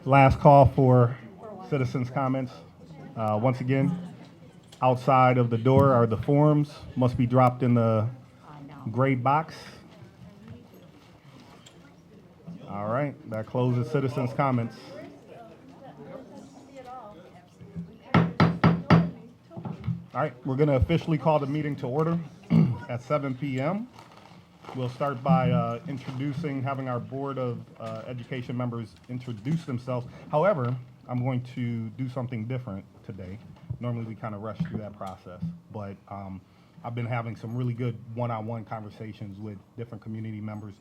Last call for citizens' comments. Once again, outside of the door are the forms, must be dropped in the gray box. All right, that closes citizens' comments. All right, we're going to officially call the meeting to order at 7 p.m. We'll start by introducing, having our Board of Education members introduce themselves. However, I'm going to do something different today. Normally, we kind of rush through that process, but I've been having some really good one-on-one conversations with different community members,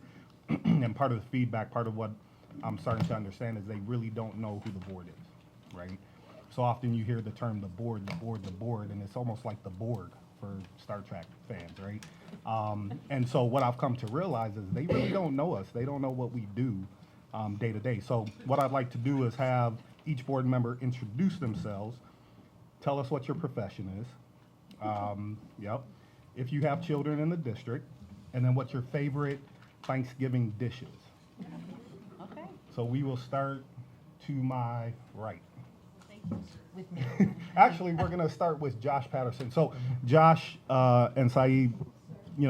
and part of the feedback, part of what I'm starting to understand is they really don't know who the board is, right? So often you hear the term the board, the board, the board, and it's almost like the Borg for Star Trek fans, right? And so what I've come to realize is they really don't know us. They don't know what we do day to day. So what I'd like to do is have each board member introduce themselves, tell us what your profession is, yep, if you have children in the district, and then what your favorite Thanksgiving dish is. Okay. So we will start to my right. With me. Actually, we're going to start with Josh Patterson. So, Josh and Saeed,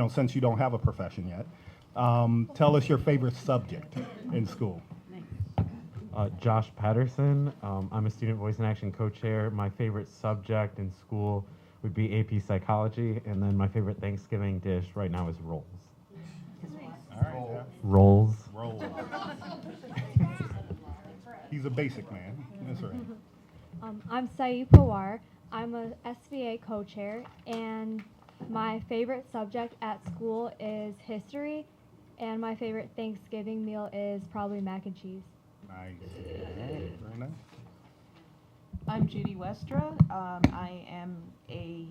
since you don't have a profession yet, tell us your favorite subject in school. Josh Patterson. I'm a student voice and action co-chair. My favorite subject in school would be AP Psychology, and then my favorite Thanksgiving dish right now is rolls. All right. Yeah. Rolls. Roll. He's a basic man. That's right. I'm Saeed Pawar. I'm a SVA co-chair, and my favorite subject at school is history, and my favorite Thanksgiving meal is probably mac and cheese. Nice. All right. Very nice. I'm Judy Westra. I am a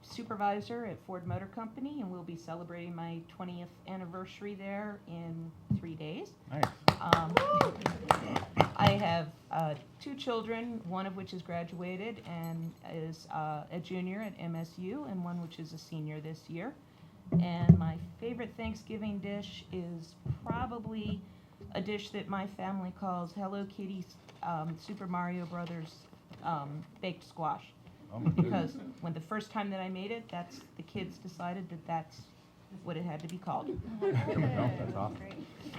supervisor at Ford Motor Company, and we'll be celebrating my 20th anniversary there in 3 days. Nice. I have 2 children, one of which has graduated and is a junior at MSU, and one which is a senior this year. And my favorite Thanksgiving dish is probably a dish that my family calls Hello Kitty's Super Mario Brothers baked squash. Because when the first time that I made it, the kids decided that that's what it had to be called. That's awesome.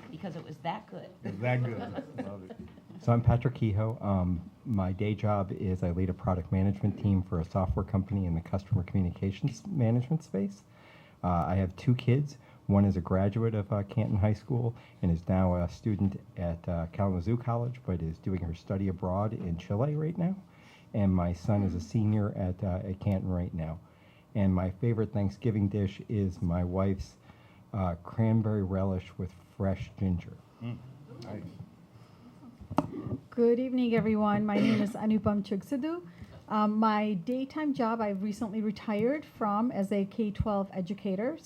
Because it was that good. Is that good? Love it. So I'm Patrick Kehoe. My day job is I lead a product management team for a software company in the customer communications management space. I have 2 kids. One is a graduate of Canton High School and is now a student at Kalamazoo College, but is doing her study abroad in Chile right now. And my son is a senior at Canton right now. And my favorite Thanksgiving dish is my wife's cranberry relish with fresh ginger. Nice. Good evening, everyone. My name is Anupam Chugsadhu. My daytime job I recently retired from as a K-12 educator.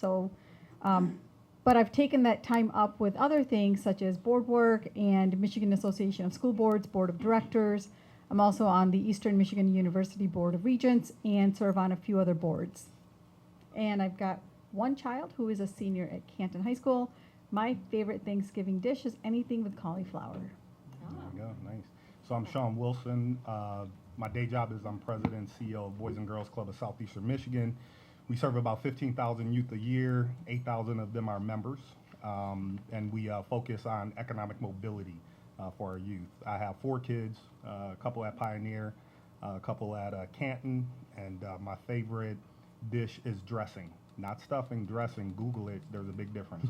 But I've taken that time up with other things such as board work and Michigan Association of School Boards, Board of Directors. I'm also on the Eastern Michigan University Board of Regents and serve on a few other boards. And I've got one child who is a senior at Canton High School. My favorite Thanksgiving dish is anything with cauliflower. There you go. Nice. So I'm Sean Wilson. My day job is I'm president and CEO of Boys and Girls Club of Southeastern Michigan. We serve about 15,000 youth a year. 8,000 of them are members. And we focus on economic mobility for our youth. I have 4 kids, a couple at Pioneer, a couple at Canton, and my favorite dish is dressing. Not stuffing, dressing. Google it. There's a big difference.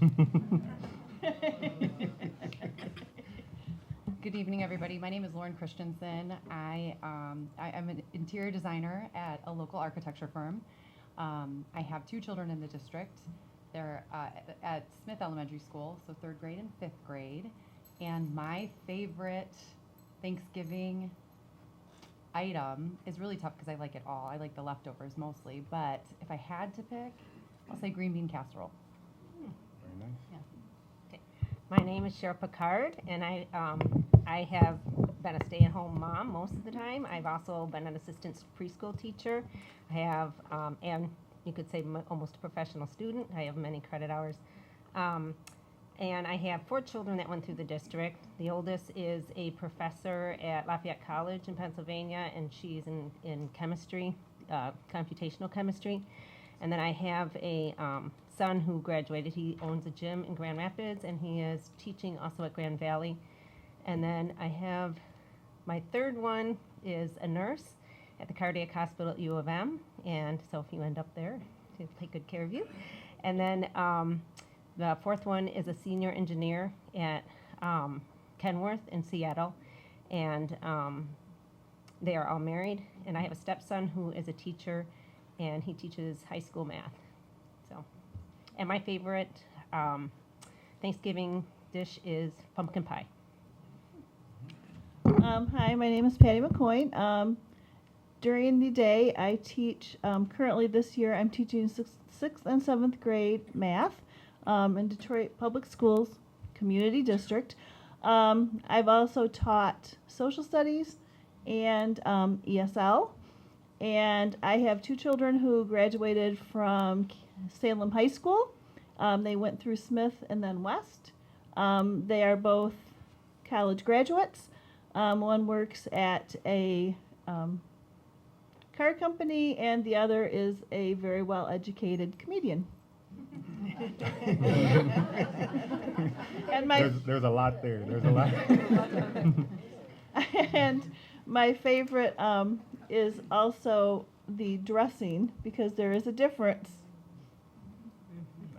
Good evening, everybody. My name is Lauren Christensen. I am an interior designer at a local architecture firm. I have 2 children in the district. They're at Smith Elementary School, so 3rd grade and 5th grade. And my favorite Thanksgiving item is really tough because I like it all. I like the leftovers mostly, but if I had to pick, I'll say green bean casserole. Very nice. Yeah. My name is Cheryl Picard, and I have been a stay-at-home mom most of the time. I've also been an assistant preschool teacher. I have, and you could say almost a professional student. I have many credit hours. And I have 4 children that went through the district. The oldest is a professor at Lafayette College in Pennsylvania, and she's in chemistry, computational chemistry. And then I have a son who graduated. He owns a gym in Grand Rapids, and he is teaching also at Grand Valley. And then I have my 3rd one is a nurse at the Cardiac Hospital at U of M. And so if you end up there, he'll take good care of you. And then the 4th one is a senior engineer at Kenworth in Seattle. And they are all married. And I have a stepson who is a teacher, and he teaches high school math. So, and my favorite Thanksgiving dish is pumpkin pie. Hi, my name is Patty McCoy. During the day, I teach, currently this year, I'm teaching 6th and 7th grade math in Detroit Public Schools Community District. I've also taught social studies and ESL. And I have 2 children who graduated from Salem High School. They went through Smith and then West. They are both college graduates. One works at a car company, and the other is a very well-educated comedian. And There's a lot there. There's a lot. And my favorite is also the dressing, because there is a difference.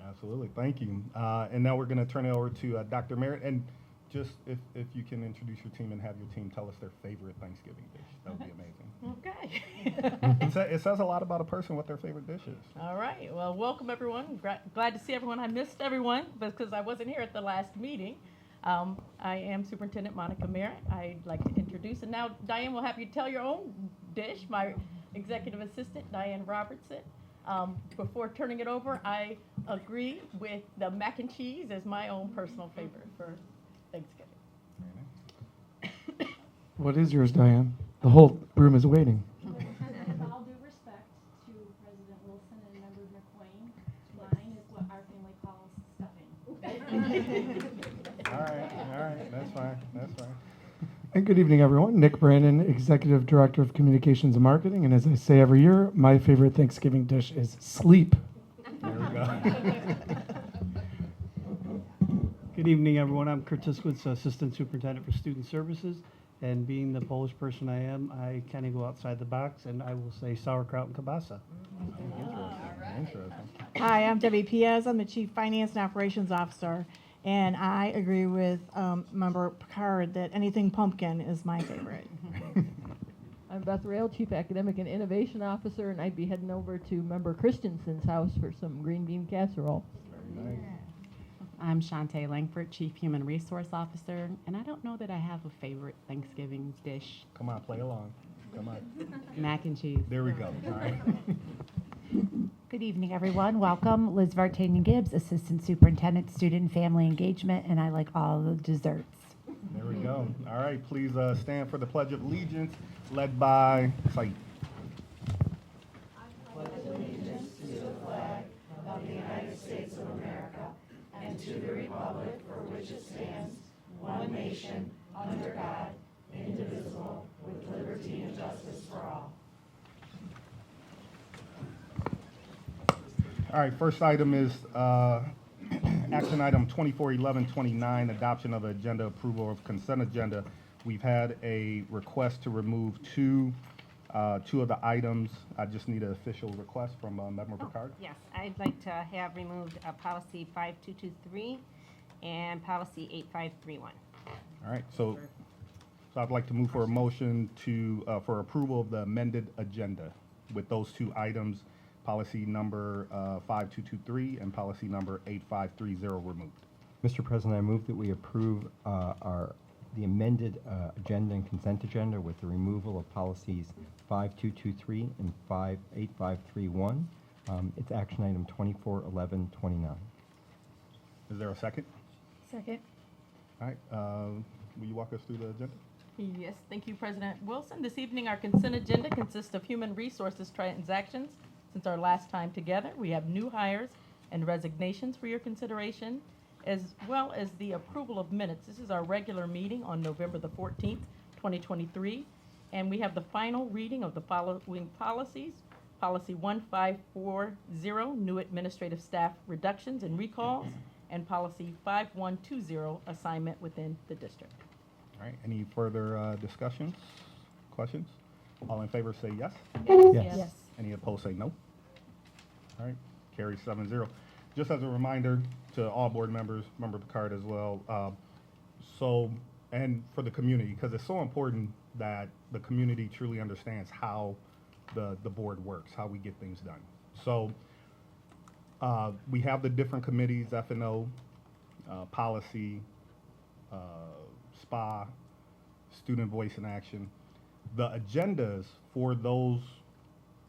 Absolutely, thank you. And now we're going to turn it over to Dr. Merritt, and just if you can introduce your team and have your team tell us their favorite Thanksgiving dish, that would be amazing. Okay. It says a lot about a person what their favorite dish is. All right. Well, welcome everyone. Glad to see everyone. I missed everyone because I wasn't here at the last meeting. I am Superintendent Monica Merritt. I'd like to introduce, and now Diane will have you tell your own dish. My executive assistant, Diane Robertson. Before turning it over, I agree with the mac and cheese as my own personal favorite for Thanksgiving. What is yours, Diane? The whole room is waiting. With all due respect to President Wilson and Member McQueen, mine is what our family calls stuffing. All right, that's fine. And good evening, everyone. Nick Brandon, Executive Director of Communications and Marketing. And as I say every year, my favorite Thanksgiving dish is sleep. There we go. Good evening, everyone. I'm Kurt Tiskowitz, Assistant Superintendent for Student Services. And being the Polish person I am, I kind of go outside the box, and I will say sauerkraut and kielbasa. Interesting. Hi, I'm Debbie Piaz. I'm the Chief Finance and Operations Officer, and I agree with Member Picard that anything pumpkin is my favorite. I'm Beth Rail, Chief Academic and Innovation Officer, and I'd be heading over to Member Christensen's house for some green bean casserole. Very nice. I'm Shantae Langford, Chief Human Resource Officer, and I don't know that I have a favorite Thanksgiving dish. Come on, play along. Come on. Mac and cheese. There we go. All right. Good evening, everyone. Welcome. Liz Vartanian Gibbs, Assistant Superintendent, Student and Family Engagement, and I like all the desserts. There we go. All right, please stand for the Pledge of Allegiance, led by Saeed. I pledge allegiance to the flag of the United States of America and to the republic for which it stands, one nation, under God, indivisible, with liberty and justice for all. All right, first item is action item 241129, adoption of agenda, approval of consent agenda. We've had a request to remove two of the items. I just need an official request from Member Picard. Yes, I'd like to have removed policy 5223 and policy 8531. All right, so I'd like to move for a motion for approval of the amended agenda with those 2 items, policy number 5223 and policy number 8530 removed. Mr. President, I move that we approve the amended agenda and consent agenda with the removal of policies 5223 and 8531. It's action item 241129. Is there a second? Second. All right, will you walk us through the agenda? Yes, thank you, President Wilson. This evening, our consent agenda consists of human resources transactions. Since our last time together, we have new hires and resignations for your consideration, as well as the approval of minutes. This is our regular meeting on November the 14th, 2023, and we have the final reading of the following policies. Policy 1540, new administrative staff reductions and recalls, and policy 5120, assignment within the district. All right, any further discussions, questions? All in favor say yes. Yes. Any opposed say no. All right, carries 7-0. Just as a reminder to all board members, Member Picard as well, and for the community, because it's so important that the community truly understands how the board works, how we get things done. So we have the different committees, F&O, policy, SPA, student voice in action. The agendas for those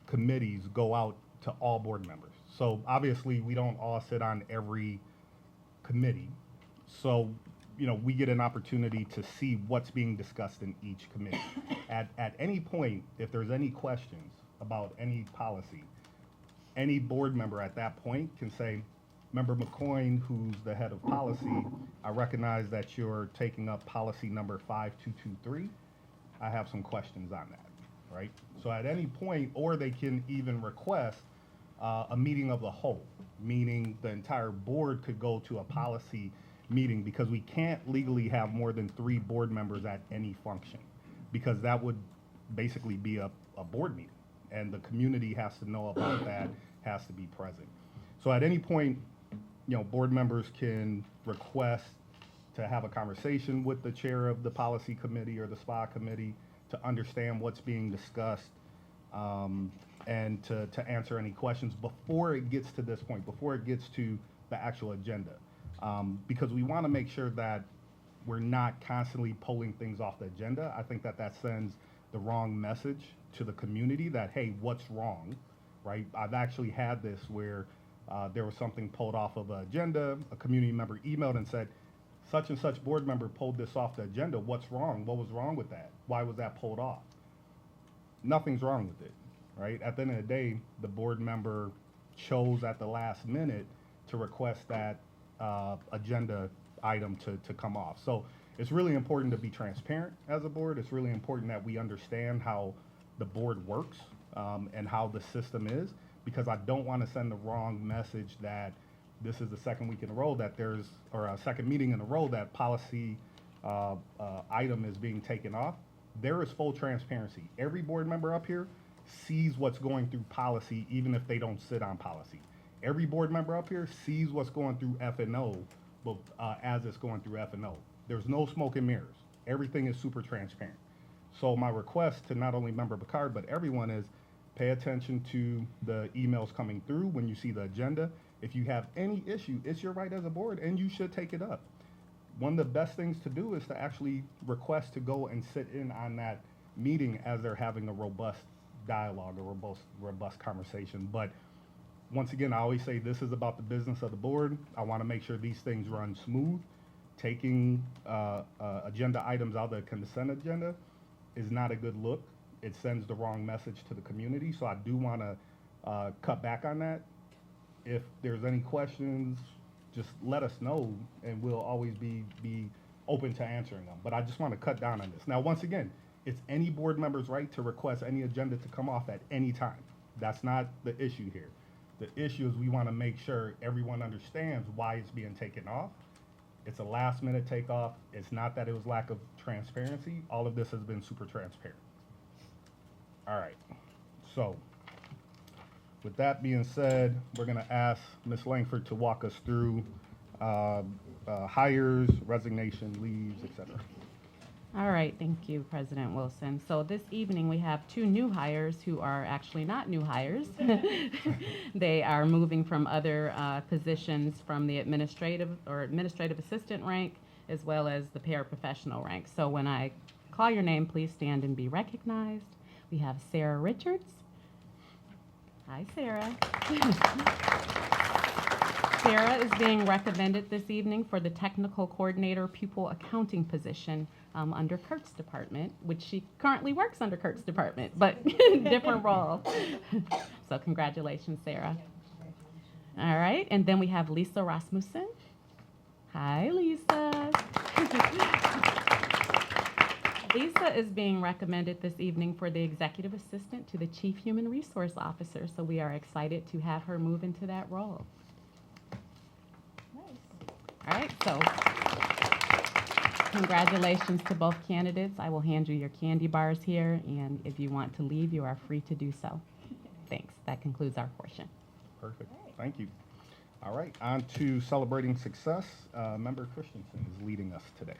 committees go out to all board members. So obviously we don't all sit on every committee. So, we get an opportunity to see what's being discussed in each committee. At any point, if there's any questions about any policy, any board member at that point can say, Member McCoyne, who's the head of policy, I recognize that you're taking up policy number 5223. I have some questions on that, right? So at any point, or they can even request a meeting of the whole, meaning the entire board could go to a policy meeting, because we can't legally have more than 3 board members at any function, because that would basically be a board meeting, and the community has to know about that, has to be present. So at any point, board members can request to have a conversation with the chair of the policy committee or the SPA committee to understand what's being discussed, and to answer any questions before it gets to this point, before it gets to the actual agenda. Because we want to make sure that we're not constantly pulling things off the agenda. I think that sends the wrong message to the community that, hey, what's wrong, right? I've actually had this where there was something pulled off of an agenda, a community member emailed and said, such and such board member pulled this off the agenda, what's wrong? What was wrong with that? Why was that pulled off? Nothing's wrong with it, right? At the end of the day, the board member chose at the last minute to request that agenda item to come off. So it's really important to be transparent as a board. It's really important that we understand how the board works and how the system is, because I don't want to send the wrong message that this is the second week in a row or a second meeting in a row that policy item is being taken off. There is full transparency. Every board member up here sees what's going through policy, even if they don't sit on policy. Every board member up here sees what's going through F&O, but as it's going through F&O. There's no smoke and mirrors. Everything is super transparent. So my request to not only Member Picard, but everyone is pay attention to the emails coming through when you see the agenda. If you have any issue, it's your right as a board, and you should take it up. One of the best things to do is to actually request to go and sit in on that meeting as they're having a robust dialogue, a robust conversation. But once again, I always say this is about the business of the board. I want to make sure these things run smooth. Taking agenda items out of the consent agenda is not a good look. It sends the wrong message to the community. So I do want to cut back on that. If there's any questions, just let us know, and we'll always be open to answering them. But I just want to cut down on this. Now, once again, it's any board member's right to request any agenda to come off at any time. That's not the issue here. The issue is we want to make sure everyone understands why it's being taken off. It's a last minute takeoff. It's not that it was lack of transparency. All of this has been super transparent. All right, so with that being said, we're going to ask Ms. Langford to walk us through hires, resignation, leaves, etc. All right, thank you, President Wilson. So this evening we have 2 new hires who are actually not new hires. They are moving from other positions from the administrative assistant rank as well as the paraprofessional rank. So when I call your name, please stand and be recognized. We have Sarah Richards. Hi, Sarah. Sarah is being recommended this evening for the technical coordinator pupil accounting position under Kurt's department, which she currently works under Kurt's department, but different role. So congratulations, Sarah. All right, and then we have Lisa Rasmussen. Hi, Lisa. Lisa is being recommended this evening for the Executive Assistant to the Chief Human Resource Officer, so we are excited to have her move into that role. All right, so congratulations to both candidates. I will hand you your candy bars here, and if you want to leave, you are free to do so. Thanks. That concludes our portion. Perfect. Thank you. All right, on to celebrating success. Member Christensen is leading us today.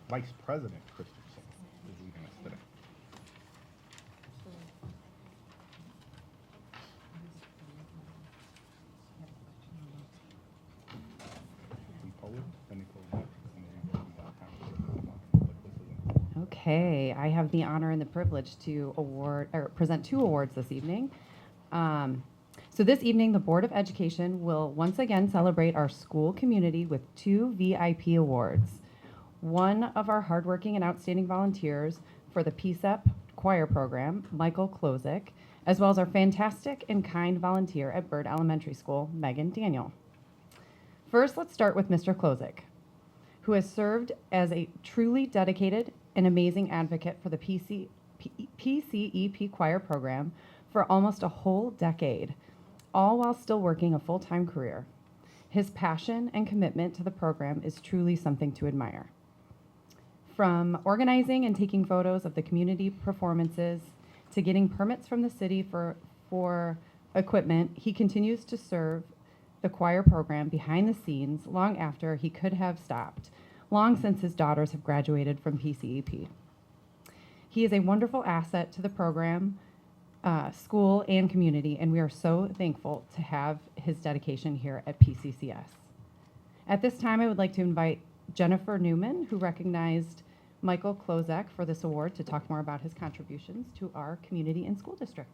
Vice President Christensen is leading us today. We poll it, then we go back, and then we go to the conversation. Okay, I have the honor and the privilege to present 2 awards this evening. So this evening, the Board of Education will once again celebrate our school community with 2 VIP awards. One of our hardworking and outstanding volunteers for the PSEP choir program, Michael Klozek, as well as our fantastic and kind volunteer at Bird Elementary School, Megan Daniel. First, let's start with Mr. Klozek, who has served as a truly dedicated and amazing advocate for the PCEP choir program for almost a whole decade, all while still working a full-time career. His passion and commitment to the program is truly something to admire. From organizing and taking photos of the community performances to getting permits from the city for equipment, he continues to serve the choir program behind the scenes long after he could have stopped, long since his daughters have graduated from PCEP. He is a wonderful asset to the program, school, and community, and we are so thankful to have his dedication here at P-CCS. At this time, I would like to invite Jennifer Newman, who recognized Michael Klozek for this award, to talk more about his contributions to our community and school district.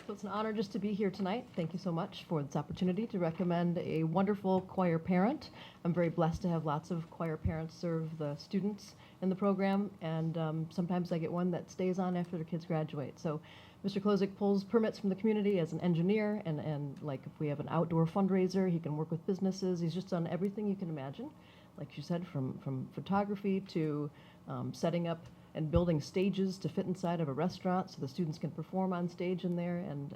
So it's an honor just to be here tonight. Thank you so much for this opportunity to recommend a wonderful choir parent. I'm very blessed to have lots of choir parents serve the students in the program, and sometimes I get one that stays on after the kids graduate. So Mr. Klozek pulls permits from the community as an engineer, and like if we have an outdoor fundraiser, he can work with businesses. He's just done everything you can imagine, like you said, from photography to setting up and building stages to fit inside of a restaurant so the students can perform on stage in there, and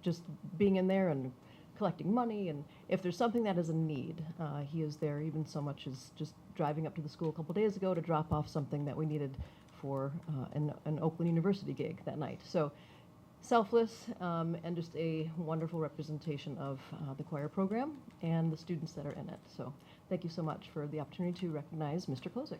just being in there and collecting money. And if there's something that is a need, he is there, even so much as just driving up to the school a couple days ago to drop off something that we needed for an Oakland University gig that night. So selfless and just a wonderful representation of the choir program and the students that are in it. So thank you so much for the opportunity to recognize Mr. Klozek.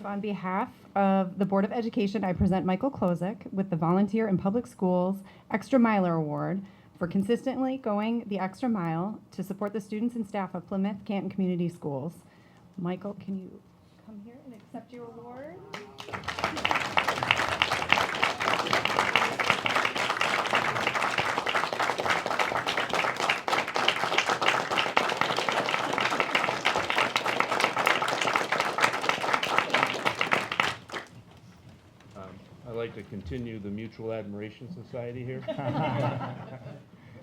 So on behalf of the Board of Education, I present Michael Klozek with the Volunteer in Public Schools Extra Miler Award for consistently going the extra mile to support the students and staff of Plymouth Canton Community Schools. Michael, can you come here and accept your award? I'd like to continue the Mutual Admiration Society here.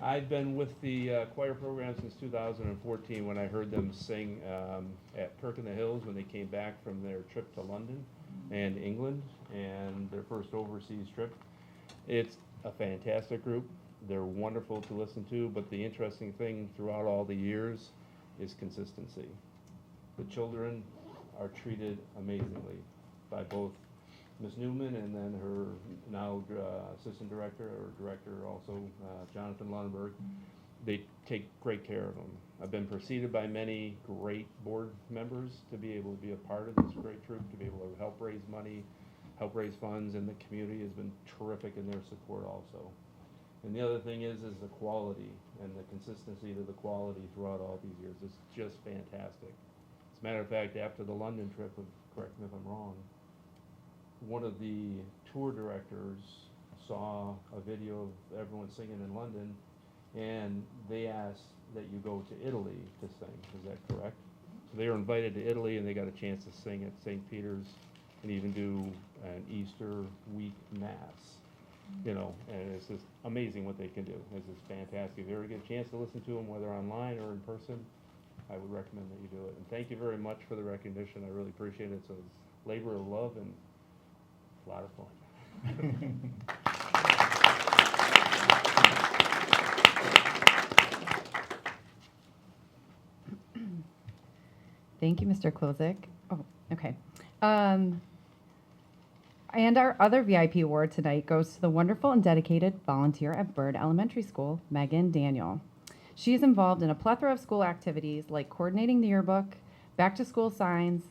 I've been with the choir program since 2014 when I heard them sing at Kirk in the Hills when they came back from their trip to London and England and their first overseas trip. It's a fantastic group. They're wonderful to listen to, but the interesting thing throughout all the years is consistency. The children are treated amazingly by both Ms. Newman and then her now assistant director or director also, Jonathan Lundberg. They take great care of them. I've been preceded by many great board members to be able to be a part of this great troop, to be able to help raise money, help raise funds, and the community has been terrific in their support also. And the other thing is the quality and the consistency to the quality throughout all these years. It's just fantastic. As a matter of fact, after the London trip, correct me if I'm wrong, one of the tour directors saw a video of everyone singing in London, and they asked that you go to Italy to sing. Is that correct? So they were invited to Italy, and they got a chance to sing at St. Peter's and even do an Easter week mass, you know, and it's just amazing what they can do. It's just fantastic. If you ever get a chance to listen to them, whether online or in person, I would recommend that you do it. And thank you very much for the recognition. I really appreciate it. It's a labor of love and a lot of fun. Thank you, Mr. Klozik. Oh, okay. And our other VIP award tonight goes to the wonderful and dedicated volunteer at Byrd Elementary School, Megan Daniel. She is involved in a plethora of school activities like coordinating the yearbook, back-to-school signs,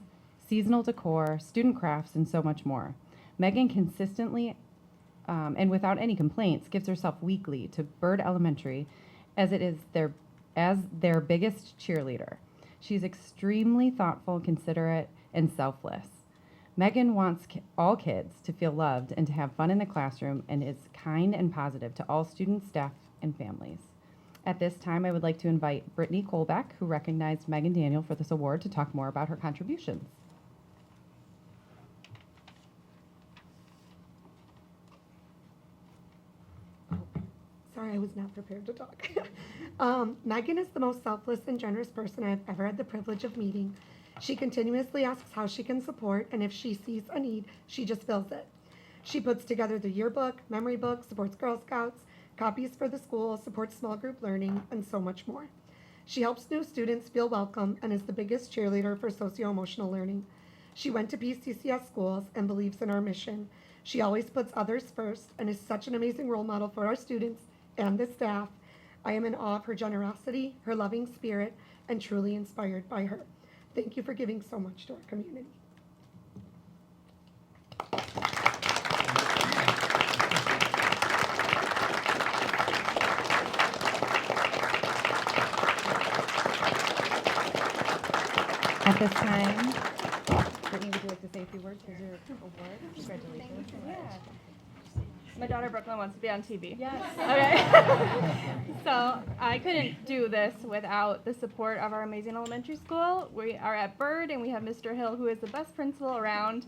seasonal decor, student crafts, and so much more. Megan consistently and without any complaints gives herself weekly to Byrd Elementary as their biggest cheerleader. She's extremely thoughtful, considerate, and selfless. Megan wants all kids to feel loved and to have fun in the classroom and is kind and positive to all students, staff, and families. At this time, I would like to invite Brittany Colbeck, who recognized Megan Daniel for this award, to talk more about her contributions. Sorry, I was not prepared to talk. Megan is the most selfless and generous person I've ever had the privilege of meeting. She continuously asks how she can support, and if she sees a need, she just fills it. She puts together the yearbook, memory book, supports Girl Scouts, copies for the school, supports small group learning, and so much more. She helps new students feel welcome and is the biggest cheerleader for socio-emotional learning. She went to P-CCS schools and believes in our mission. She always puts others first and is such an amazing role model for our students and the staff. I am in awe of her generosity, her loving spirit, and truly inspired by her. Thank you for giving so much to our community. At this time, Brittany, would you like to say a few words for your award? Congratulations. Yeah. My daughter Brooklyn wants to be on TV. Yes. Okay. So I couldn't do this without the support of our amazing elementary school. We are at Byrd, and we have Mr. Hill, who is the best principal around.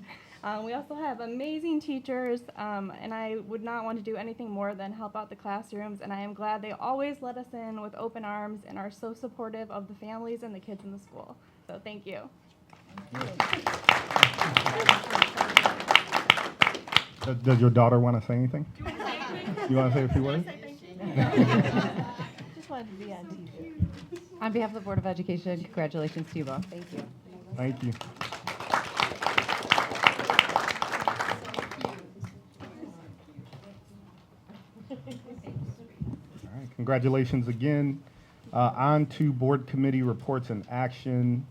We also have amazing teachers, and I would not want to do anything more than help out the classrooms, and I am glad they always let us in with open arms and are so supportive of the families and the kids in the school. So thank you. Does your daughter want to say anything? You want to say a few words? Just wanted to be on TV. On behalf of the Board of Education, congratulations to you both. Thank you. Thank you. All right, congratulations again. On to board committee reports and action.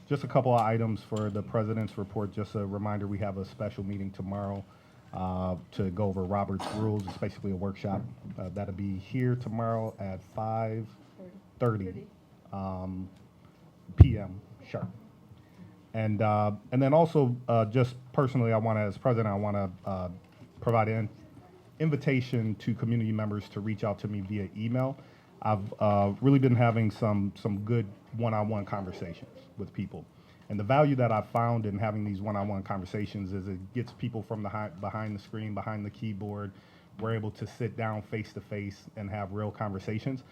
Just a couple of items for the president's report. Just a reminder, we have a special meeting tomorrow to go over Robert's rules. It's basically a workshop that'll be here tomorrow at 5:30 p.m. sharp. And then also, just personally, as president, I want to provide an invitation to community members to reach out to me via email. I've really been having some good one-on-one conversations with people. And the value that I've found in having these one-on-one conversations is it gets people from behind the screen, behind the keyboard. We're able to sit down face-to-face and have real conversations,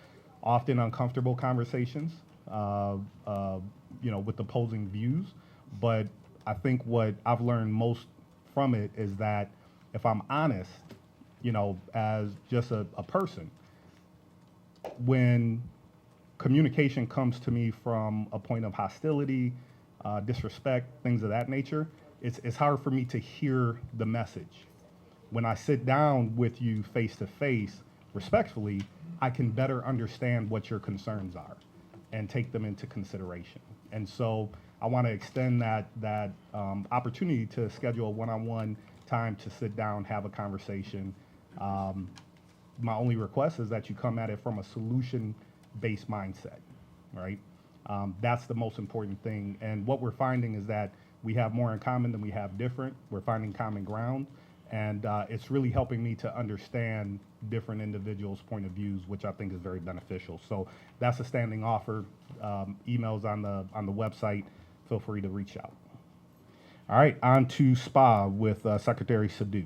often uncomfortable conversations, with opposing views. But I think what I've learned most from it is that if I'm honest, as just a person, when communication comes to me from a point of hostility, disrespect, things of that nature, it's hard for me to hear the message. When I sit down with you face to face, respectfully, I can better understand what your concerns are and take them into consideration. And so I want to extend that opportunity to schedule a one-on-one time to sit down, have a conversation. My only request is that you come at it from a solution-based mindset, right? That's the most important thing. And what we're finding is that we have more in common than we have different. We're finding common ground. And it's really helping me to understand different individuals' point of views, which I think is very beneficial. So that's a standing offer. Emails on the website. Feel free to reach out. All right, on to SPA with Secretary Sadoo.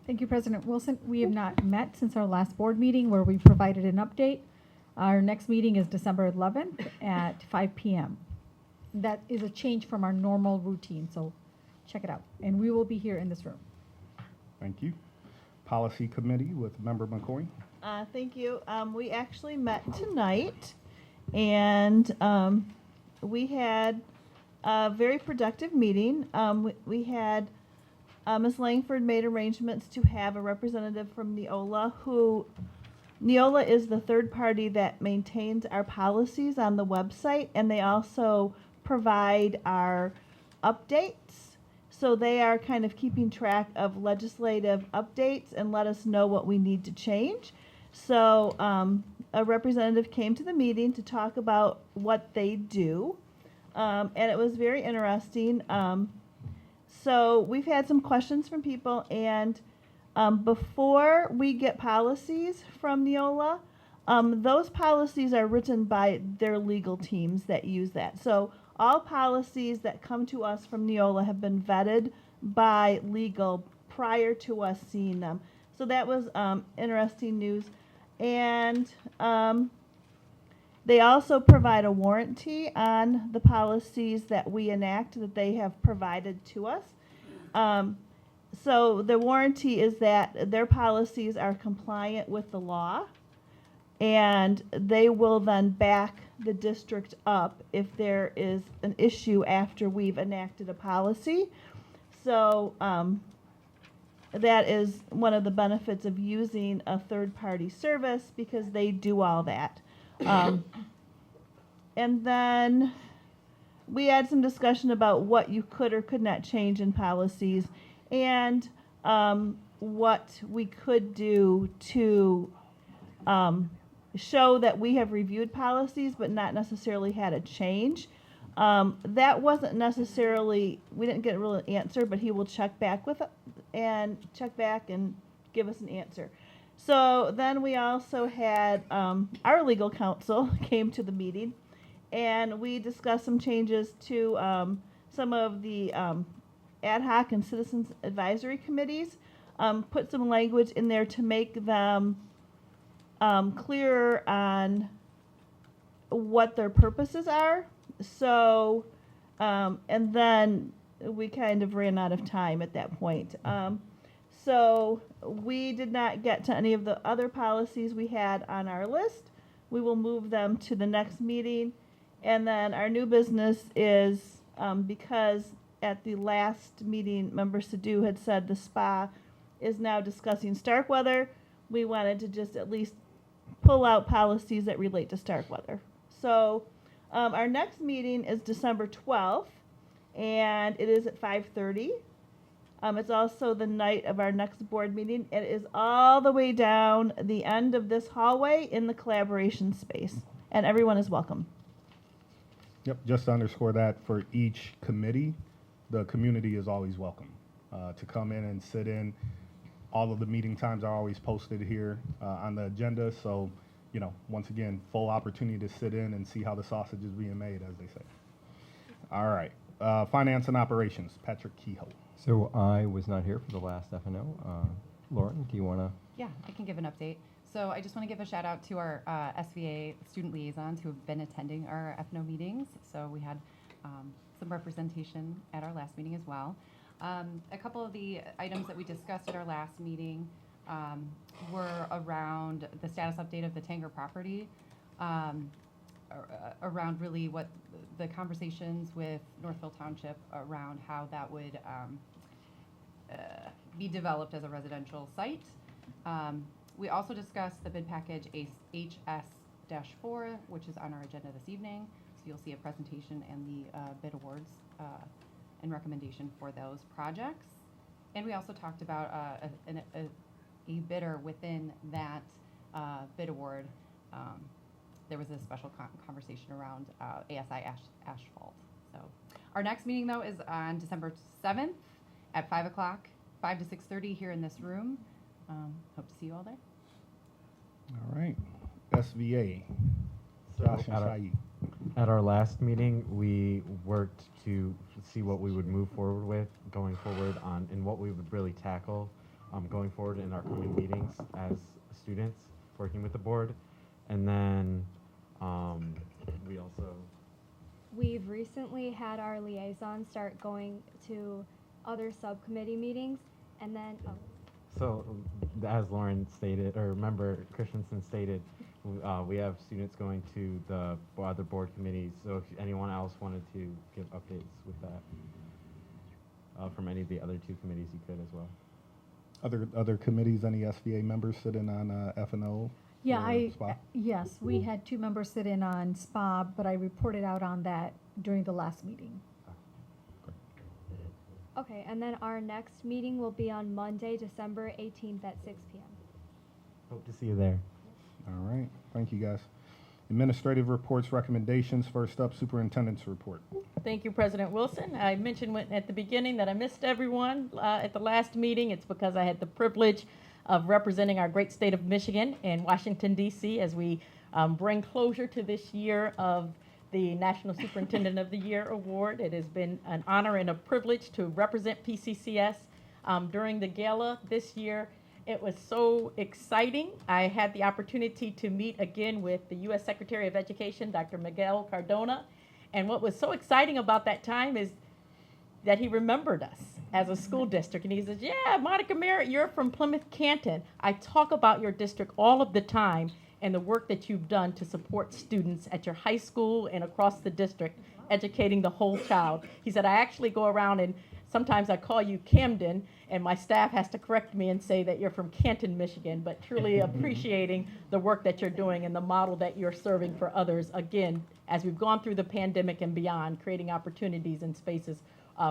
Thank you, President Wilson. We have not met since our last board meeting where we provided an update. Our next meeting is December 11th at 5 p.m. That is a change from our normal routine, so check it out. And we will be here in this room. Thank you. Policy Committee with Member McCoy. Thank you. We actually met tonight, and we had a very productive meeting. We had Ms. Langford made arrangements to have a representative from Neola, Neola is the third party that maintains our policies on the website, and they also provide our updates. So they are kind of keeping track of legislative updates and let us know what we need to change. So a representative came to the meeting to talk about what they do, and it was very interesting. So we've had some questions from people, and before we get policies from Neola, those policies are written by their legal teams that use that. So all policies that come to us from Neola have been vetted by legal prior to us seeing them. So that was interesting news. And they also provide a warranty on the policies that we enact that they have provided to us. So the warranty is that their policies are compliant with the law, and they will then back the district up if there is an issue after we've enacted a policy. So that is one of the benefits of using a third-party service, because they do all that. And then we had some discussion about what you could or could not change in policies, and what we could do to show that we have reviewed policies but not necessarily had a change. That wasn't necessarily, we didn't get a real answer, but he will check back and give us an answer. So then we also had our legal counsel came to the meeting, and we discussed some changes to some of the ad hoc and citizens advisory committees, put some language in there to make them clearer on what their purposes are. So, and then we kind of ran out of time at that point. So we did not get to any of the other policies we had on our list. We will move them to the next meeting. And then our new business is, because at the last meeting, Member Sadoo had said the SPA is now discussing Starkweather. We wanted to just at least pull out policies that relate to Starkweather. So our next meeting is December 12th, and it is at 5:30. It's also the night of our next board meeting. It is all the way down the end of this hallway in the collaboration space, and everyone is welcome. Yep, just to underscore that, for each committee, the community is always welcome to come in and sit in. All of the meeting times are always posted here on the agenda, so, you know, once again, full opportunity to sit in and see how the sausage is being made, as they say. All right, Finance and Operations, Patrick Kehoe. So I was not here for the last F&O. Lauren, do you want to? Yeah, I can give an update. So I just want to give a shout out to our SVA student liaisons who have been attending our F&O meetings. So we had some representation at our last meeting as well. A couple of the items that we discussed at our last meeting were around the status update of the Tanger property, around really what the conversations with Northville Township around how that would be developed as a residential site. We also discussed the bid package HS-4, which is on our agenda this evening. So you'll see a presentation and the bid awards and recommendation for those projects. And we also talked about a bidder within that bid award. There was a special conversation around ASI asphalt. So our next meeting, though, is on December 7th at 5 o'clock, 5 to 6:30 here in this room. Hope to see you all there. All right, SVA, Josh and Saeed. At our last meeting, we worked to see what we would move forward with going forward on and what we would really tackle going forward in our coming meetings as students working with the board. And then we also We've recently had our liaison start going to other subcommittee meetings, and then, So, as Lauren stated, or Member Christensen stated, we have students going to the other board committees. So, if anyone else wanted to give updates with that from any of the other two committees, you could as well. Other committees, any SVA members sitting on F&O? Yeah, or SPA? yes, we had 2 members sit in on SPA, but I reported out on that during the last meeting. okay, and then our next meeting will be on Monday, December 18th at 6 p.m. Hope to see you there. All right, thank you, guys. Administrative reports, recommendations. First up, Superintendent's report. Thank you, President Wilson. I mentioned at the beginning that I missed everyone at the last meeting. It's because I had the privilege of representing our great state of Michigan in Washington, D.C. as we bring closure to this year of the National Superintendent of the Year Award. It has been an honor and a privilege to represent P-CCS during the gala this year. It was so exciting. I had the opportunity to meet again with the U.S. Secretary of Education, Dr. Miguel Cardona. And what was so exciting about that time is that he remembered us as a school district. And he says, yeah, Monica Merritt, you're from Plymouth Canton. I talk about your district all of the time and the work that you've done to support students at your high school and across the district, educating the whole child. He said, I actually go around and sometimes I call you Camden, and my staff has to correct me and say that you're from Canton, Michigan, but truly appreciating the work that you're doing and the model that you're serving for others. Again, as we've gone through the pandemic and beyond, creating opportunities and spaces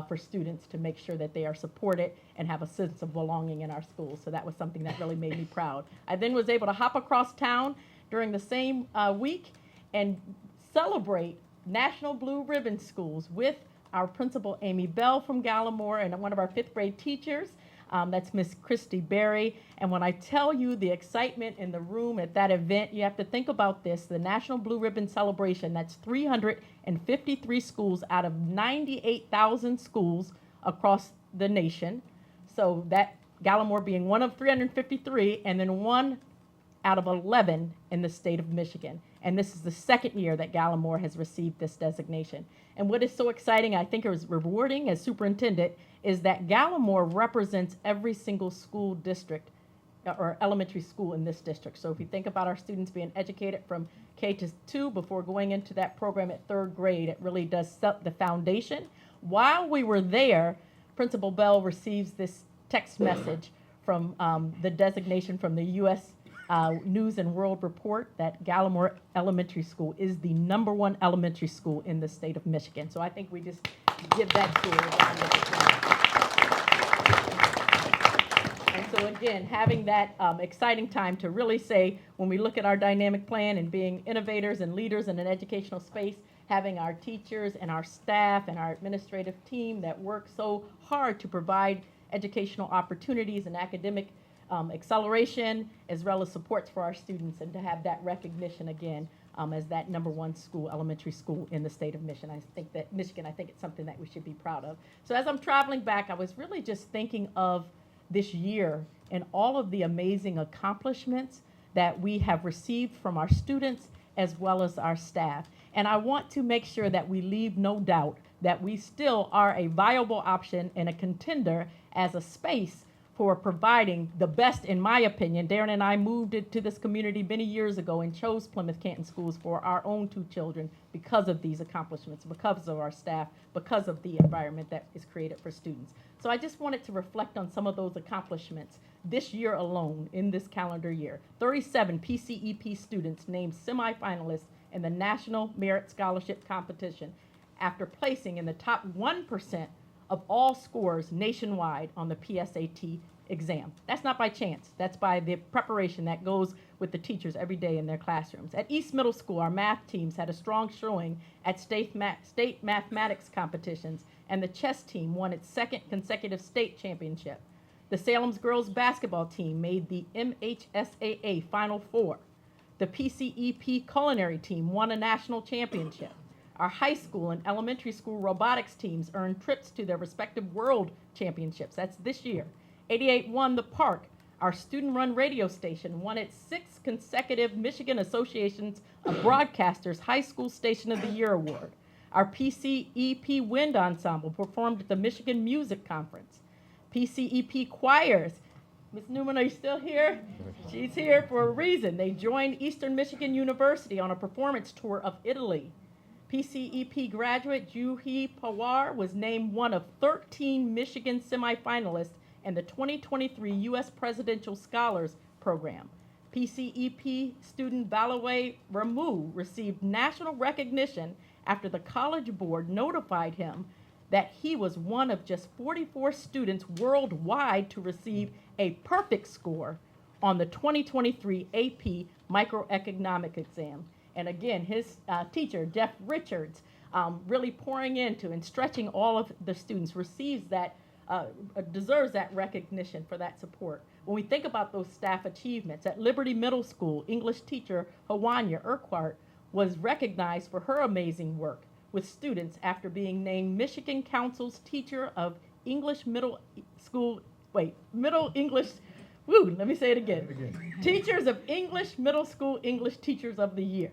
for students to make sure that they are supported and have a sense of belonging in our schools. So that was something that really made me proud. I then was able to hop across town during the same week and celebrate National Blue Ribbon Schools with our principal, Amy Bell from Gallimore, and one of our 5th grade teachers, that's Miss Christy Berry. And when I tell you the excitement in the room at that event, you have to think about this, the National Blue Ribbon Celebration, that's 353 schools out of 98,000 schools across the nation. So that Gallimore being one of 353, and then one out of 11 in the state of Michigan. And this is the 2nd year that Gallimore has received this designation. And what is so exciting, I think it was rewarding as superintendent, is that Gallimore represents every single school district or elementary school in this district. So if you think about our students being educated from K to 2 before going into that program at 3rd grade, it really does set the foundation. While we were there, Principal Bell receives this text message from the designation from the U.S. News and World Report that Gallimore Elementary School is the #1 elementary school in the state of Michigan. So I think we just give that school a round of applause. And so again, having that exciting time to really say, when we look at our dynamic plan and being innovators and leaders in an educational space, having our teachers and our staff and our administrative team that work so hard to provide educational opportunities and academic acceleration, as well as supports for our students, and to have that recognition again as that #1 school, elementary school in the state of Michigan. I think it's something that we should be proud of. So as I'm traveling back, I was really just thinking of this year and all of the amazing accomplishments that we have received from our students as well as our staff. And I want to make sure that we leave no doubt that we still are a viable option and a contender as a space for providing the best, in my opinion. Darren and I moved into this community many years ago and chose Plymouth Canton Schools for our own 2 children because of these accomplishments, because of our staff, because of the environment that is created for students. So I just wanted to reflect on some of those accomplishments this year alone, in this calendar year. 37 PCEP students named semifinalists in the National Merit Scholarship Competition after placing in the top 1% of all scores nationwide on the PSAT exam. That's not by chance. That's by the preparation that goes with the teachers every day in their classrooms. At East Middle School, our math teams had a strong showing at state mathematics competitions, and the chess team won its 2nd consecutive state championship. The Salem's girls basketball team made the MHSAA Final Four. The PCEP culinary team won a national championship. Our high school and elementary school robotics teams earned trips to their respective world championships. That's this year. 88 won the park. Our student-run radio station won its 6th consecutive Michigan Associations of Broadcasters High School Station of the Year award. Our PCEP Wind Ensemble performed at the Michigan Music Conference. PCEP choirs. Ms. Newman, are you still here? She's here for a reason. They joined Eastern Michigan University on a performance tour of Italy. PCEP graduate Juhi Pawar was named one of 13 Michigan semifinalists in the 2023 U.S. Presidential Scholars Program. PCEP student Balaway Ramu received national recognition after the College Board notified him that he was one of just 44 students worldwide to receive a perfect score on the 2023 AP Microeconomic exam. And again, his teacher, Jeff Richards, really pouring into and stretching all of the students, deserves that recognition for that support. When we think about those staff achievements, at Liberty Middle School, English teacher Hawanya Urquhart was recognized for her amazing work with students after being named Michigan Council's Teacher of English Middle English, let me say it again. Teachers of English Middle School English Teachers of the Year.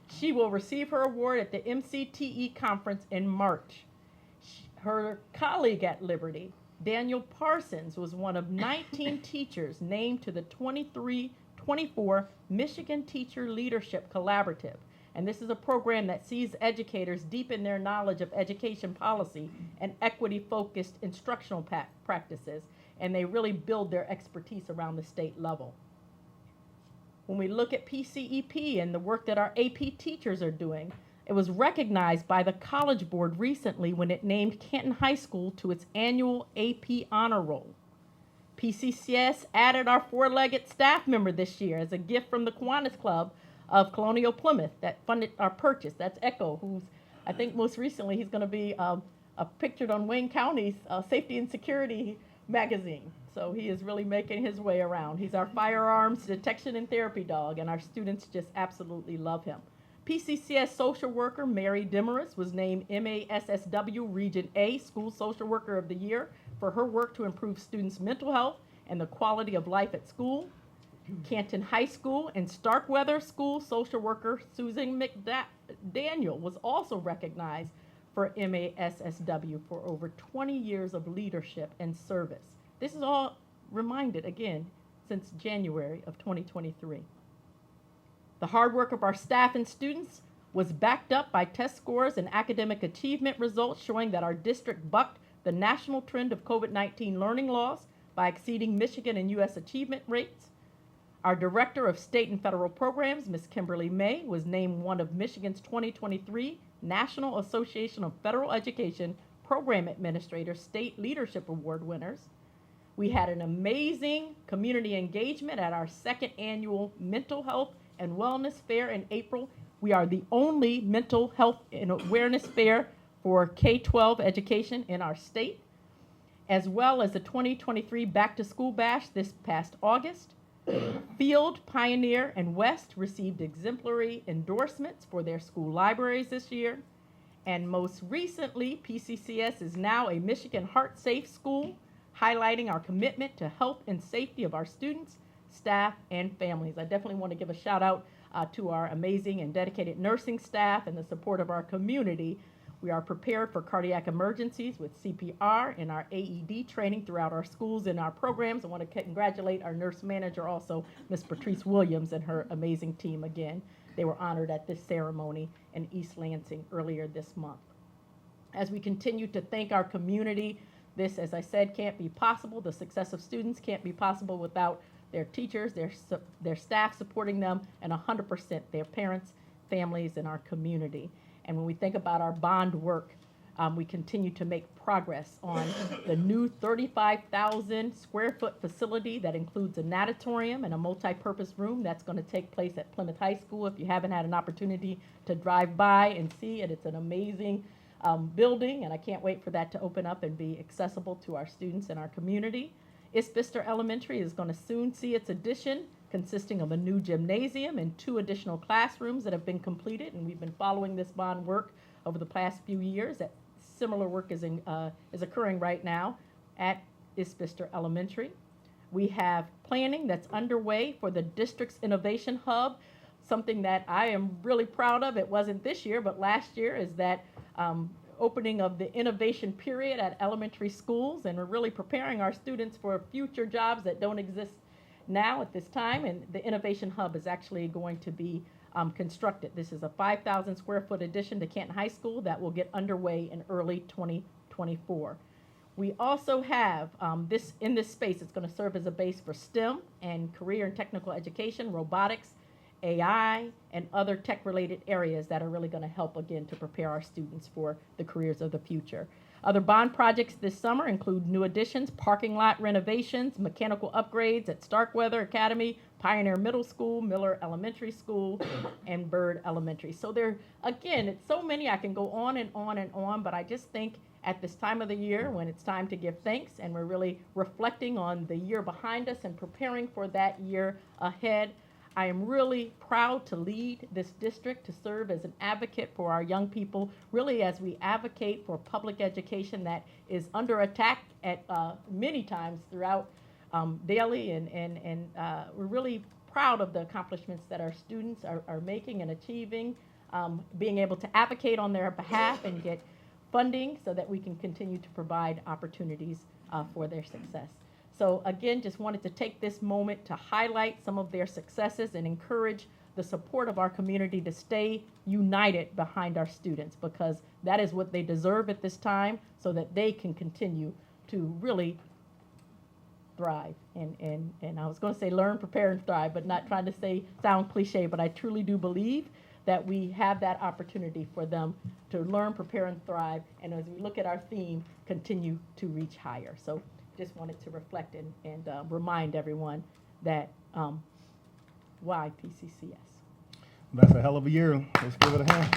She will receive her award at the MCTE conference in March. Her colleague at Liberty, Daniel Parsons, was one of 19 teachers named to the 23-24 Michigan Teacher Leadership Collaborative. And this is a program that sees educators deepen their knowledge of education policy and equity-focused instructional practices, and they really build their expertise around the state level. When we look at PCEP and the work that our AP teachers are doing, it was recognized by the College Board recently when it named Canton High School to its annual AP Honor Roll. P-CCS added our four-legged staff member this year as a gift from the Kiwanis Club of Colonial Plymouth that funded our purchase. That's Echo, who's, I think most recently, he's going to be pictured on Wayne County's Safety and Security magazine. So he is really making his way around. He's our firearms detection and therapy dog, and our students just absolutely love him. P-CCS social worker Mary Demarest was named MASSW Region A School Social Worker of the Year for her work to improve students' mental health and the quality of life at school. Canton High School and Starkweather School social worker Susan McDaniel was also recognized for MASSW for over 20 years of leadership and service. This is all reminded again since January of 2023. The hard work of our staff and students was backed up by test scores and academic achievement results showing that our district bucked the national trend of COVID-19 learning loss by exceeding Michigan and U.S. achievement rates. Our Director of State and Federal Programs, Ms. Kimberly May, was named one of Michigan's 2023 National Association of Federal Education Program Administrators State Leadership Award winners. We had an amazing community engagement at our second annual Mental Health and Wellness Fair in April. We are the only mental health and awareness fair for K-12 education in our state, as well as the 2023 Back to School Bash this past August. Field, Pioneer, and West received exemplary endorsements for their school libraries this year. And most recently, P-CCS is now a Michigan Heart Safe school, highlighting our commitment to health and safety of our students, staff, and families. I definitely want to give a shout out to our amazing and dedicated nursing staff and the support of our community. We are prepared for cardiac emergencies with CPR and our AED training throughout our schools and our programs. I want to congratulate our nurse manager also, Ms. Patrice Williams, and her amazing team again. They were honored at this ceremony in East Lansing earlier this month. As we continue to thank our community, this, as I said, can't be possible. The success of students can't be possible without their teachers, their staff supporting them, and 100% their parents, families, and our community. And when we think about our bond work, we continue to make progress on the new 35,000 square foot facility that includes a natatorium and a multi-purpose room that's going to take place at Plymouth High School. If you haven't had an opportunity to drive by and see it, it's an amazing building, and I can't wait for that to open up and be accessible to our students and our community. Isbister Elementary is going to soon see its addition, consisting of a new gymnasium and 2 additional classrooms that have been completed, and we've been following this bond work over the past few years. That similar work is occurring right now at Isbister Elementary. We have planning that's underway for the district's innovation hub. Something that I am really proud of, it wasn't this year, but last year, is that opening of the innovation period at elementary schools, and we're really preparing our students for future jobs that don't exist now at this time, and the innovation hub is actually going to be constructed. This is a 5,000 square foot addition to Canton High School that will get underway in early 2024. We also have in this space, it's going to serve as a base for STEM and career and technical education, robotics, AI, and other tech-related areas that are really going to help, again, to prepare our students for the careers of the future. Other bond projects this summer include new additions, parking lot renovations, mechanical upgrades at Starkweather Academy, Pioneer Middle School, Miller Elementary School, and Byrd Elementary. So there, again, it's so many, I can go on and on and on, but I just think at this time of the year, when it's time to give thanks and we're really reflecting on the year behind us and preparing for that year ahead, I am really proud to lead this district, to serve as an advocate for our young people, really as we advocate for public education that is under attack at many times throughout daily, and we're really proud of the accomplishments that our students are making and achieving, being able to advocate on their behalf and get funding so that we can continue to provide opportunities for their success. So again, just wanted to take this moment to highlight some of their successes and encourage the support of our community to stay united behind our students, because that is what they deserve at this time, so that they can continue to really thrive. And I was going to say learn, prepare, and thrive, but not trying to sound cliche, but I truly do believe that we have that opportunity for them to learn, prepare, and thrive. And as we look at our theme, continue to reach higher. So just wanted to reflect and remind everyone that why P-CCS. That's a hell of a year. Let's give it a hand.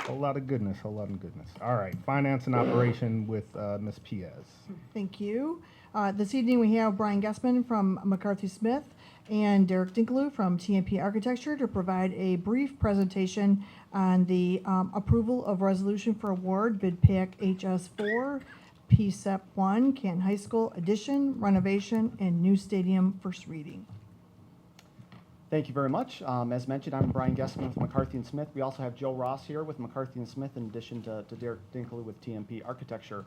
Whole lot of goodness, whole lot of goodness. All right, finance and operation with Ms. Piez. Thank you. This evening we have Brian Guessman from McCarthy Smith and Derek Dinkley from TMP Architecture to provide a brief presentation on the approval of resolution for award bid pack HS4 PSEP 1 Canton High School addition, renovation, and new stadium first reading. Thank you very much. As mentioned, I'm Brian Guessman with McCarthy and Smith. We also have Joe Ross here with McCarthy and Smith, in addition to Derek Dinkley with TMP Architecture.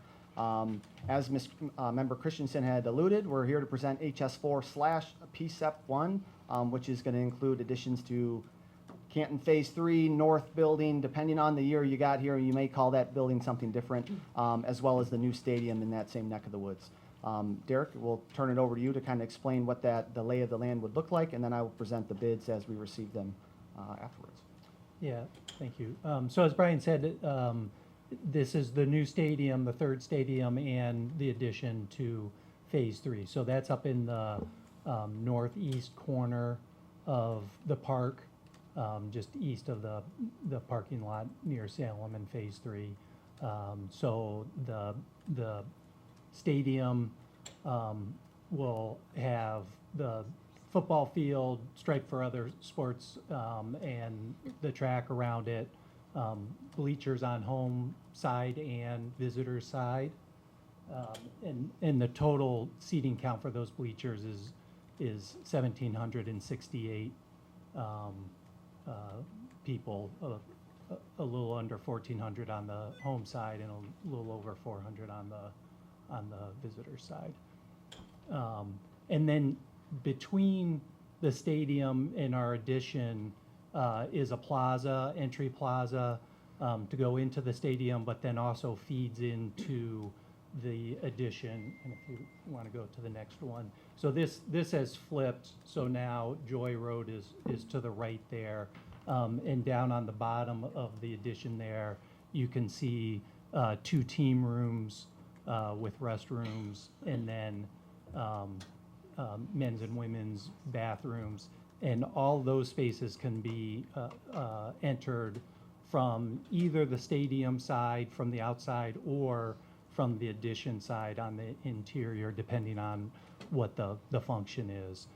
As Member Christensen had alluded, we're here to present HS4/PSEP 1, which is going to include additions to Canton Phase 3, North Building. Depending on the year you got here, you may call that building something different, as well as the new stadium in that same neck of the woods. Derek, we'll turn it over to you to kind of explain what the lay of the land would look like, and then I will present the bids as we receive them afterwards. Yeah, thank you. So as Brian said, this is the new stadium, the third stadium, and the addition to Phase 3. So that's up in the northeast corner of the park, just east of the parking lot near Salem and Phase 3. So the stadium will have the football field, striped for other sports, and the track around it, bleachers on home side and visitor side. And the total seating count for those bleachers is 1,768 people, a little under 1,400 on the home side and a little over 400 on the visitor side. And then between the stadium and our addition is a plaza, entry plaza, to go into the stadium, but then also feeds into the addition. And if you want to go to the next one. So this has flipped, so now Joy Road is to the right there. And down on the bottom of the addition there, you can see 2 team rooms with restrooms, and then men's and women's bathrooms. And all those spaces can be entered from either the stadium side, from the outside, or from the addition side on the interior, depending on what the function is.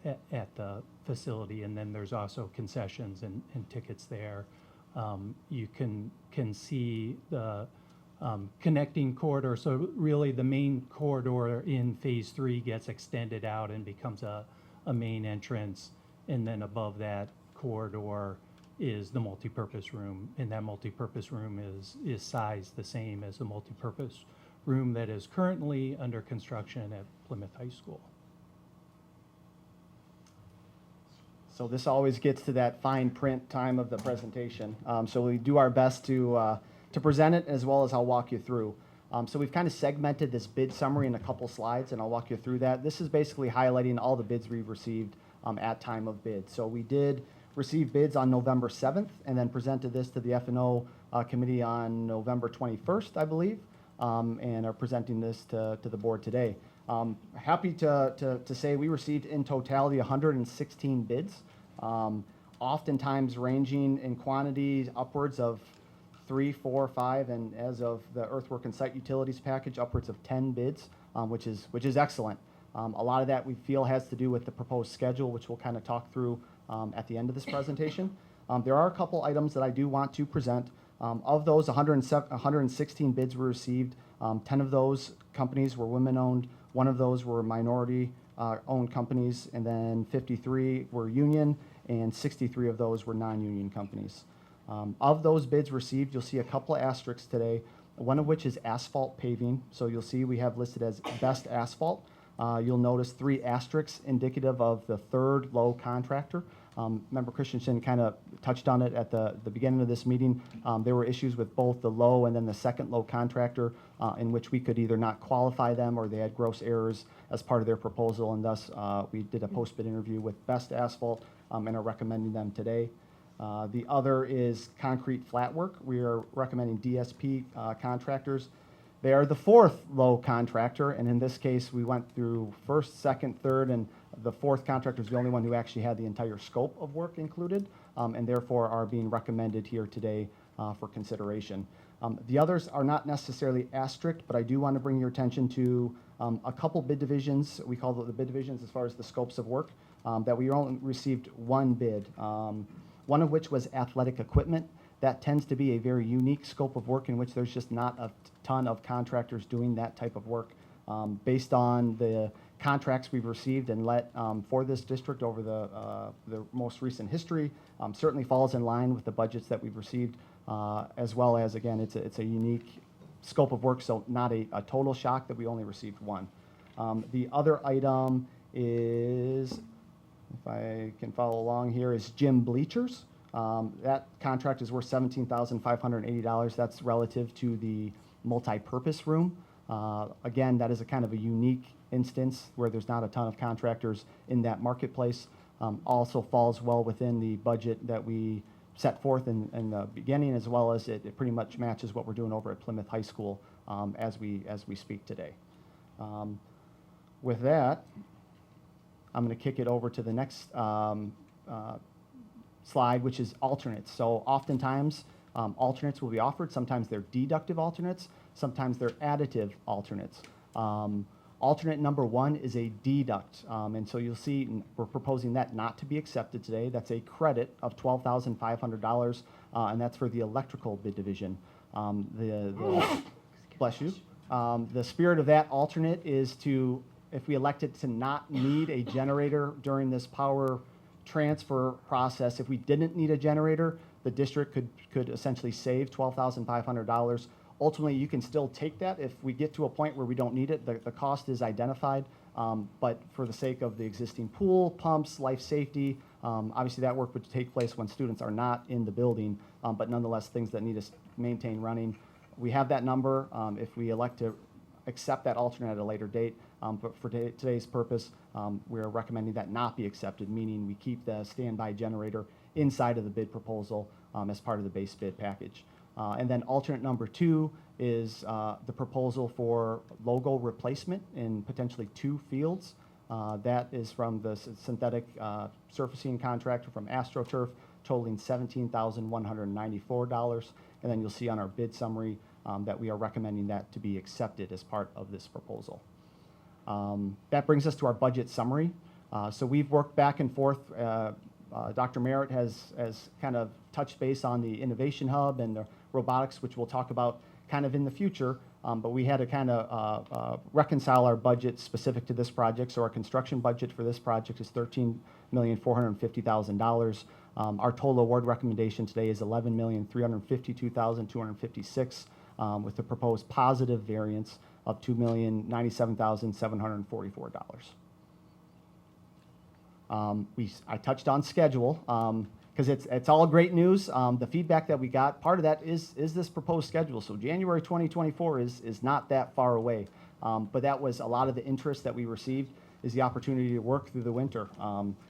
at the facility. And then there's also concessions and tickets there. You can see the connecting corridor. So really the main corridor in phase 3 gets extended out and becomes a main entrance. And then above that corridor is the multipurpose room. And that multipurpose room is sized the same as the multipurpose room that is currently under construction at Plymouth High School. So this always gets to that fine print time of the presentation. So we do our best to present it as well as I'll walk you through. So we've kind of segmented this bid summary in a couple slides, and I'll walk you through that. This is basically highlighting all the bids we've received at time of bid. So we did receive bids on November 7th and then presented this to the F&O committee on November 21st, I believe, and are presenting this to the board today. Happy to say we received in totality 116 bids, oftentimes ranging in quantities upwards of 3, 4, 5, and as of the earthwork and site utilities package, upwards of 10 bids, which is excellent. A lot of that we feel has to do with the proposed schedule, which we'll kind of talk through at the end of this presentation. There are a couple items that I do want to present. Of those 116 bids were received, 10 of those companies were women-owned, 1 of those were minority-owned companies, and then 53 were union, and 63 of those were non-union companies. Of those bids received, you'll see a couple of asterisks today, one of which is asphalt paving. So you'll see we have listed as best asphalt. You'll notice 3 asterisks indicative of the 3rd low contractor. Member Christensen kind of touched on it at the beginning of this meeting. There were issues with both the low and then the 2nd low contractor in which we could either not qualify them or they had gross errors as part of their proposal, and thus we did a post-bid interview with best asphalt and are recommending them today. The other is concrete flat work. We are recommending DSP contractors. They are the 4th low contractor, and in this case, we went through 1st, 2nd, 3rd, and the 4th contractor is the only one who actually had the entire scope of work included, and therefore are being recommended here today for consideration. The others are not necessarily asterisked, but I do want to bring your attention to a couple bid divisions. We call the bid divisions as far as the scopes of work, that we only received 1 bid, one of which was athletic equipment. That tends to be a very unique scope of work in which there's just not a ton of contractors doing that type of work. Based on the contracts we've received and let for this district over the most recent history, certainly falls in line with the budgets that we've received, as well as, again, it's a unique scope of work, so not a total shock that we only received 1. The other item is, if I can follow along here, is gym bleachers. That contract is worth $17,580. That's relative to the multi-purpose room. Again, that is a kind of a unique instance where there's not a ton of contractors in that marketplace. Also falls well within the budget that we set forth in the beginning, as well as it pretty much matches what we're doing over at Plymouth High School as we speak today. With that, I'm going to kick it over to the next slide, which is alternates. So oftentimes alternates will be offered. Sometimes they're deductive alternates. Sometimes they're additive alternates. Alternate number 1 is a deduct, and so you'll see we're proposing that not to be accepted today. That's a credit of $12,500, and that's for the electrical bid division. Bless you. The spirit of that alternate is to, if we elected to not need a generator during this power transfer process, if we didn't need a generator, the district could essentially save $12,500. Ultimately, you can still take that if we get to a point where we don't need it. The cost is identified, but for the sake of the existing pool, pumps, life safety, obviously that work would take place when students are not in the building, but nonetheless things that need to maintain running. We have that number if we elect to accept that alternate at a later date, but for today's purpose, we're recommending that not be accepted, meaning we keep the standby generator inside of the bid proposal as part of the base bid package. And then alternate number 2 is the proposal for logo replacement in potentially 2 fields. That is from the synthetic surfacing contractor from AstroTurf, totaling $17,194. And then you'll see on our bid summary that we are recommending that to be accepted as part of this proposal. That brings us to our budget summary. So we've worked back and forth. Dr. Merritt has kind of touched base on the Innovation Hub and the robotics, which we'll talk about kind of in the future. But we had to kind of reconcile our budget specific to this project. So our construction budget for this project is $13,450,000. Our total award recommendation today is $11,352,256, with the proposed positive variance of $2,097,744. I touched on schedule because it's all great news. The feedback that we got, part of that is this proposed schedule. So January 2024 is not that far away, but that was a lot of the interest that we received is the opportunity to work through the winter.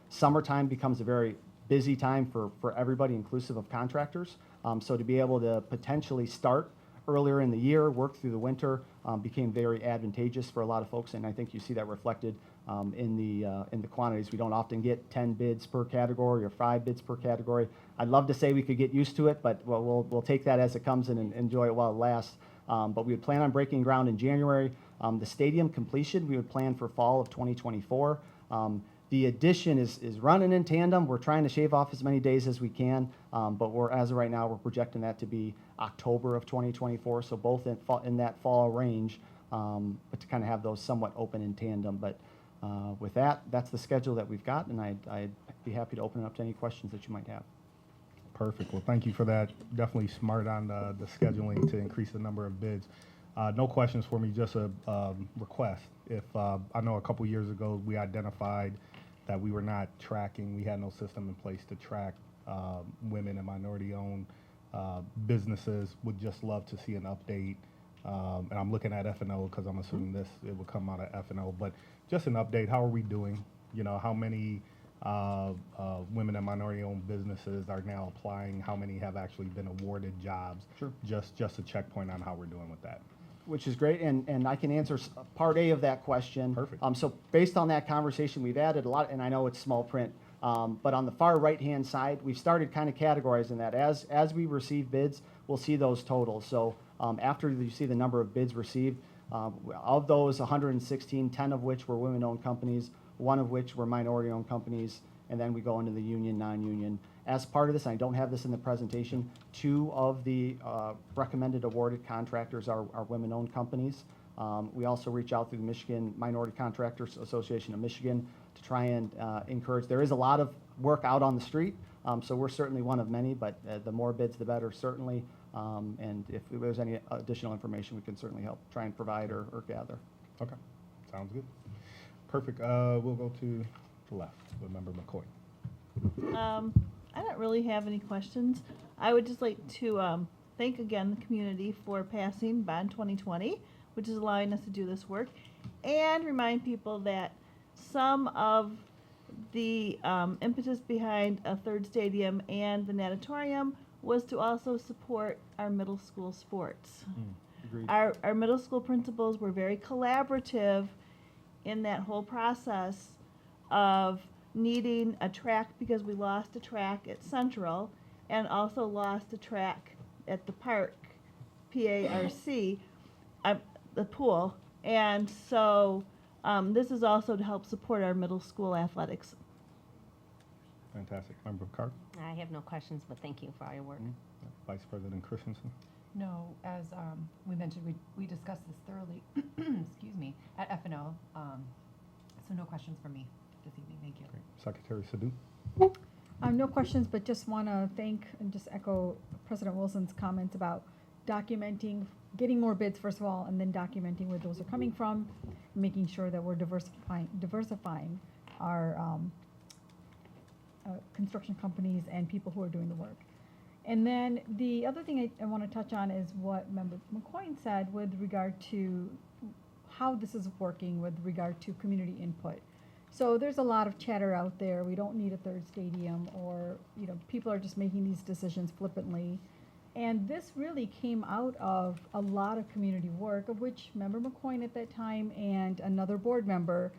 Summertime becomes a very busy time for everybody, inclusive of contractors. So to be able to potentially start earlier in the year, work through the winter, became very advantageous for a lot of folks, and I think you see that reflected in the quantities. We don't often get 10 bids per category or 5 bids per category. I'd love to say we could get used to it, but we'll take that as it comes and enjoy it while it lasts. But we would plan on breaking ground in January. The stadium completion, we would plan for fall of 2024. The addition is running in tandem. We're trying to shave off as many days as we can, but as of right now, we're projecting that to be October of 2024, so both in that fall range, but to kind of have those somewhat open in tandem. But with that, that's the schedule that we've got, and I'd be happy to open it up to any questions that you might have. Perfect. Well, thank you for that. Definitely smart on the scheduling to increase the number of bids. No questions for me, just a request. If I know a couple years ago we identified that we were not tracking, we had no system in place to track women and minority-owned businesses. Would just love to see an update. And I'm looking at F&O because I'm assuming it will come out of F&O. But just an update. How are we doing? You know, how many women and minority-owned businesses are now applying? How many have actually been awarded jobs? Sure. Just a checkpoint on how we're doing with that. Which is great, and I can answer part A of that question. Perfect. So based on that conversation, we've added a lot, and I know it's small print, but on the far right-hand side, we've started kind of categorizing that. As we receive bids, we'll see those totals. So after you see the number of bids received, of those 116, 10 of which were women-owned companies, 1 of which were minority-owned companies, and then we go into the union, non-union. As part of this, I don't have this in the presentation, 2 of the recommended awarded contractors are women-owned companies. We also reach out through the Michigan Minority Contractors Association of Michigan to try and encourage. There is a lot of work out on the street, so we're certainly one of many, but the more bids, the better, certainly. And if there's any additional information, we can certainly help try and provide or gather. Okay, sounds good. Perfect. We'll go to the left with Member McCoy. I don't really have any questions. I would just like to thank again the community for passing Bond 2020, which is allowing us to do this work, and remind people that some of the impetus behind a 3rd stadium and the natatorium was to also support our middle school sports. Agreed. Our middle school principals were very collaborative in that whole process of needing a track because we lost a track at Central and also lost a track at the park, PARC, the pool. And so this is also to help support our middle school athletics. Fantastic. Member Carr. I have no questions, but thank you for all your work. Vice President Christensen. No, as we mentioned, we discussed this thoroughly, excuse me, at F&O. So no questions for me this evening. Thank you. Great. Secretary Sadhu. No questions, but just want to thank and just echo President Wilson's comments about documenting, getting more bids first of all, and then documenting where those are coming from, making sure that we're diversifying our construction companies and people who are doing the work. And then the other thing I want to touch on is what Member McCoy said with regard to how this is working with regard to community input. So there's a lot of chatter out there. We don't need a 3rd stadium, or people are just making these decisions flippantly. And this really came out of a lot of community work, of which Member McCoy at that time and another board member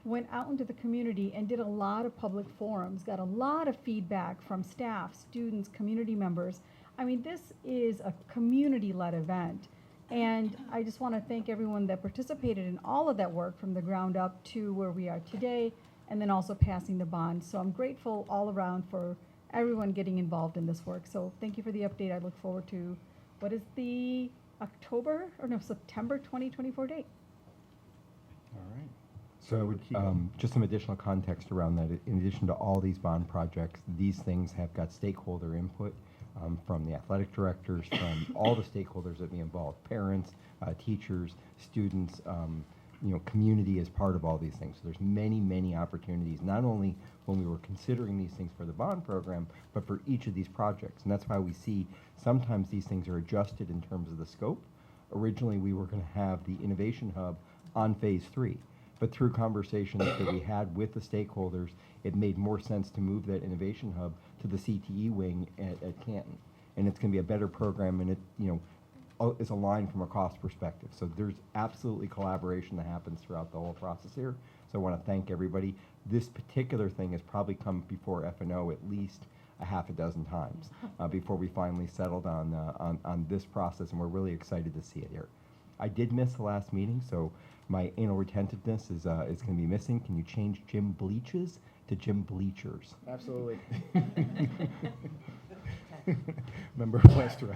went out into the community and did a lot of public forums, got a lot of feedback from staff, students, community members. I mean, this is a community-led event. And I just want to thank everyone that participated in all of that work from the ground up to where we are today. and then also passing the bond. So I'm grateful all around for everyone getting involved in this work. So thank you for the update. I look forward to, what is the September 2024 date? All right. So Keep going. just some additional context around that. In addition to all these bond projects, these things have got stakeholder input from the athletic directors, from all the stakeholders that be involved, parents, teachers, students, community as part of all these things. So there's many, many opportunities, not only when we were considering these things for the bond program, but for each of these projects. And that's why we see sometimes these things are adjusted in terms of the scope. Originally, we were going to have the Innovation Hub on phase 3. But through conversations that we had with the stakeholders, it made more sense to move that Innovation Hub to the CTE wing at Canton. And it's going to be a better program, and it, is aligned from a cost perspective. So there's absolutely collaboration that happens throughout the whole process here. So I want to thank everybody. This particular thing has probably come before F&O at least a half a dozen times before we finally settled on this process, and we're really excited to see it here. I did miss the last meeting, so my anal retentiveness is going to be missing. Can you change gym bleaches to gym bleachers? Absolutely. Member Westra.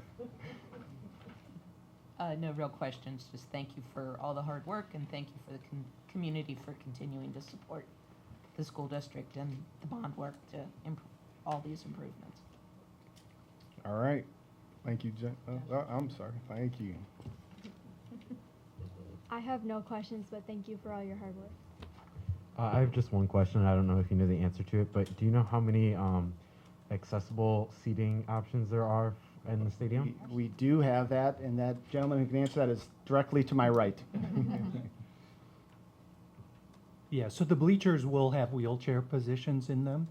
No real questions, just thank you for all the hard work, and thank you for the community for continuing to support the school district and the bond work to all these improvements. All right. Thank you, Jen. I'm sorry. Thank you. I have no questions, but thank you for all your hard work. I have just one question. I don't know if you know the answer to it, but do you know how many accessible seating options there are in the stadium? We do have that, and that gentleman who can answer that is directly to my right. Yeah, so the bleachers will have wheelchair positions in them.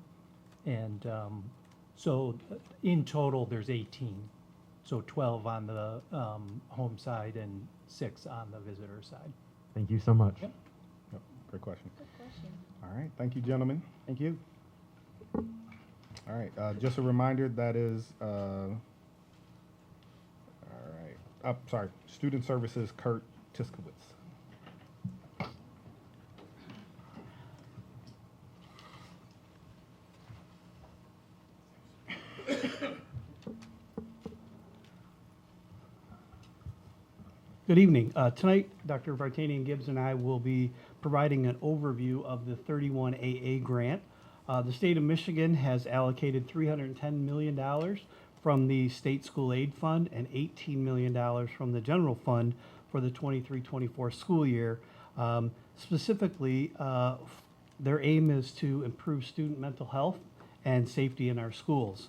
And so in total, there's 18. So 12 on the home side and 6 on the visitor side. Thank you so much. Yep. Great question. All right. Thank you, gentlemen. Thank you. All right. Just a reminder, that is, all right. Sorry. Student Services, Kurt Tiskowitz. Good evening. Tonight, Dr. Vartanian Gibbs and I will be providing an overview of the 31AA grant. The state of Michigan has allocated $310 million from the State School Aid Fund and $18 million from the general fund for the 23-24 school year. Specifically, their aim is to improve student mental health and safety in our schools.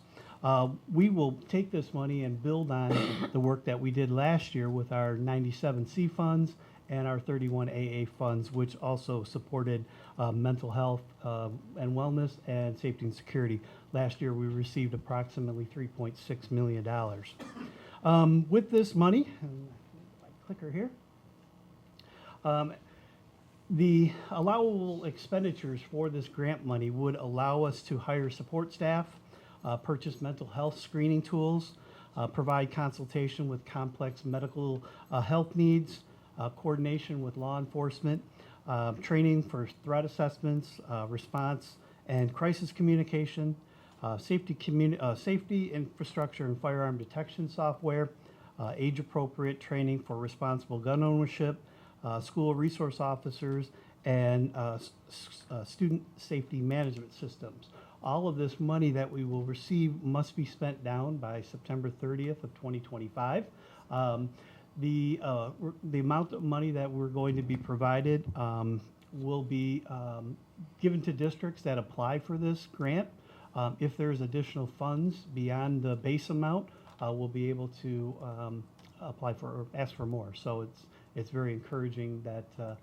We will take this money and build on the work that we did last year with our 97C funds and our 31AA funds, which also supported mental health and wellness and safety and security. Last year, we received approximately $3.6 million. With this money, my clicker here, the allowable expenditures for this grant money would allow us to hire support staff, purchase mental health screening tools, provide consultation with complex medical health needs, coordination with law enforcement, training for threat assessments, response and crisis communication, safety infrastructure and firearm detection software, age-appropriate training for responsible gun ownership, school resource officers, and student safety management systems. All of this money that we will receive must be spent down by September 30th of 2025. The amount of money that we're going to be provided will be given to districts that apply for this grant. If there's additional funds beyond the base amount, we'll be able to apply for or ask for more. So it's very encouraging that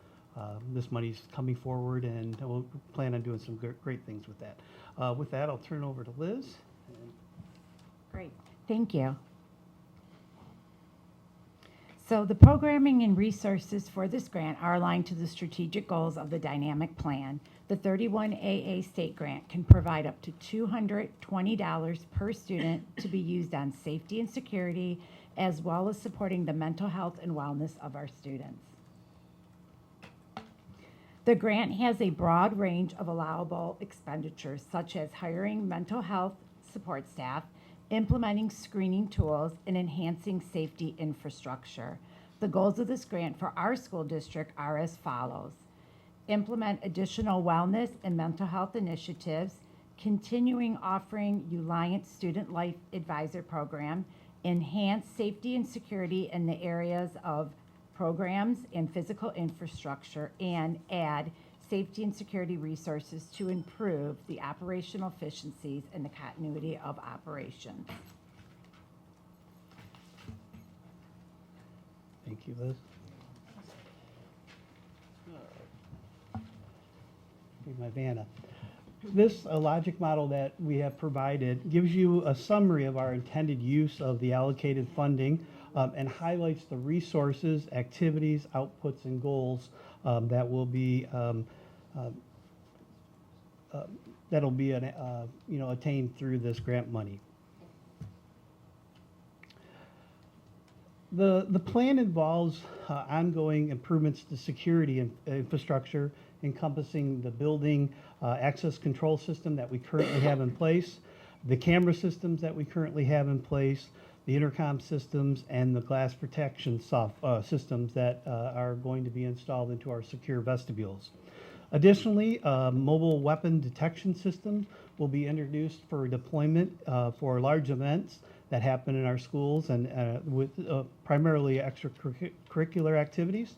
this money's coming forward, and we'll plan on doing some great things with that. With that, I'll turn it over to Liz. Great, thank you. So the programming and resources for this grant are aligned to the strategic goals of the dynamic plan. The 31AA state grant can provide up to $220 per student to be used on safety and security, as well as supporting the mental health and wellness of our students. The grant has a broad range of allowable expenditures, such as hiring mental health support staff, implementing screening tools, and enhancing safety infrastructure. The goals of this grant for our school district are as follows: implement additional wellness and mental health initiatives, continuing offering Uliant Student Life Advisor Program, enhance safety and security in the areas of programs and physical infrastructure, and add safety and security resources to improve the operational efficiencies and the continuity of operations. Thank you, Liz. Okay, my Vanna. This logic model that we have provided gives you a summary of our intended use of the allocated funding and highlights the resources, activities, outputs, and goals that will be attained through this grant money. The plan involves ongoing improvements to security and infrastructure, encompassing the building access control system that we currently have in place, the camera systems that we currently have in place, the intercom systems, and the glass protection systems that are going to be installed into our secure vestibules. Additionally, mobile weapon detection systems will be introduced for deployment for large events that happen in our schools and with primarily extracurricular activities.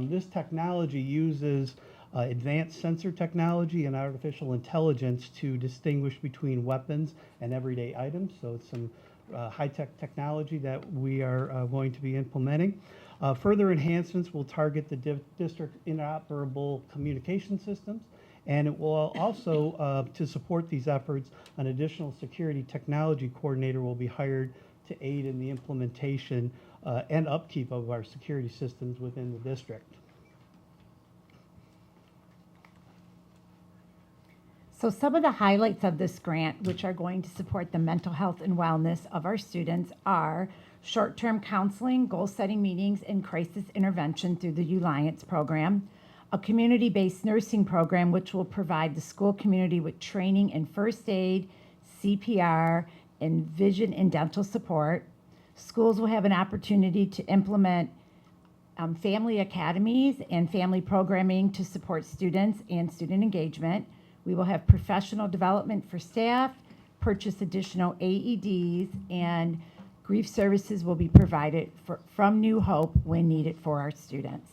This technology uses advanced sensor technology and artificial intelligence to distinguish between weapons and everyday items. So it's some high-tech technology that we are going to be implementing. Further enhancements will target the district interoperable communication systems, and it will also, to support these efforts, an additional security technology coordinator will be hired to aid in the implementation and upkeep of our security systems within the district. So some of the highlights of this grant, which are going to support the mental health and wellness of our students, are short-term counseling, goal-setting meetings, and crisis intervention through the Uliance program, a community-based nursing program which will provide the school community with training in first aid, CPR, and vision and dental support. Schools will have an opportunity to implement family academies and family programming to support students and student engagement. We will have professional development for staff, purchase additional AEDs, and grief services will be provided from New Hope when needed for our students.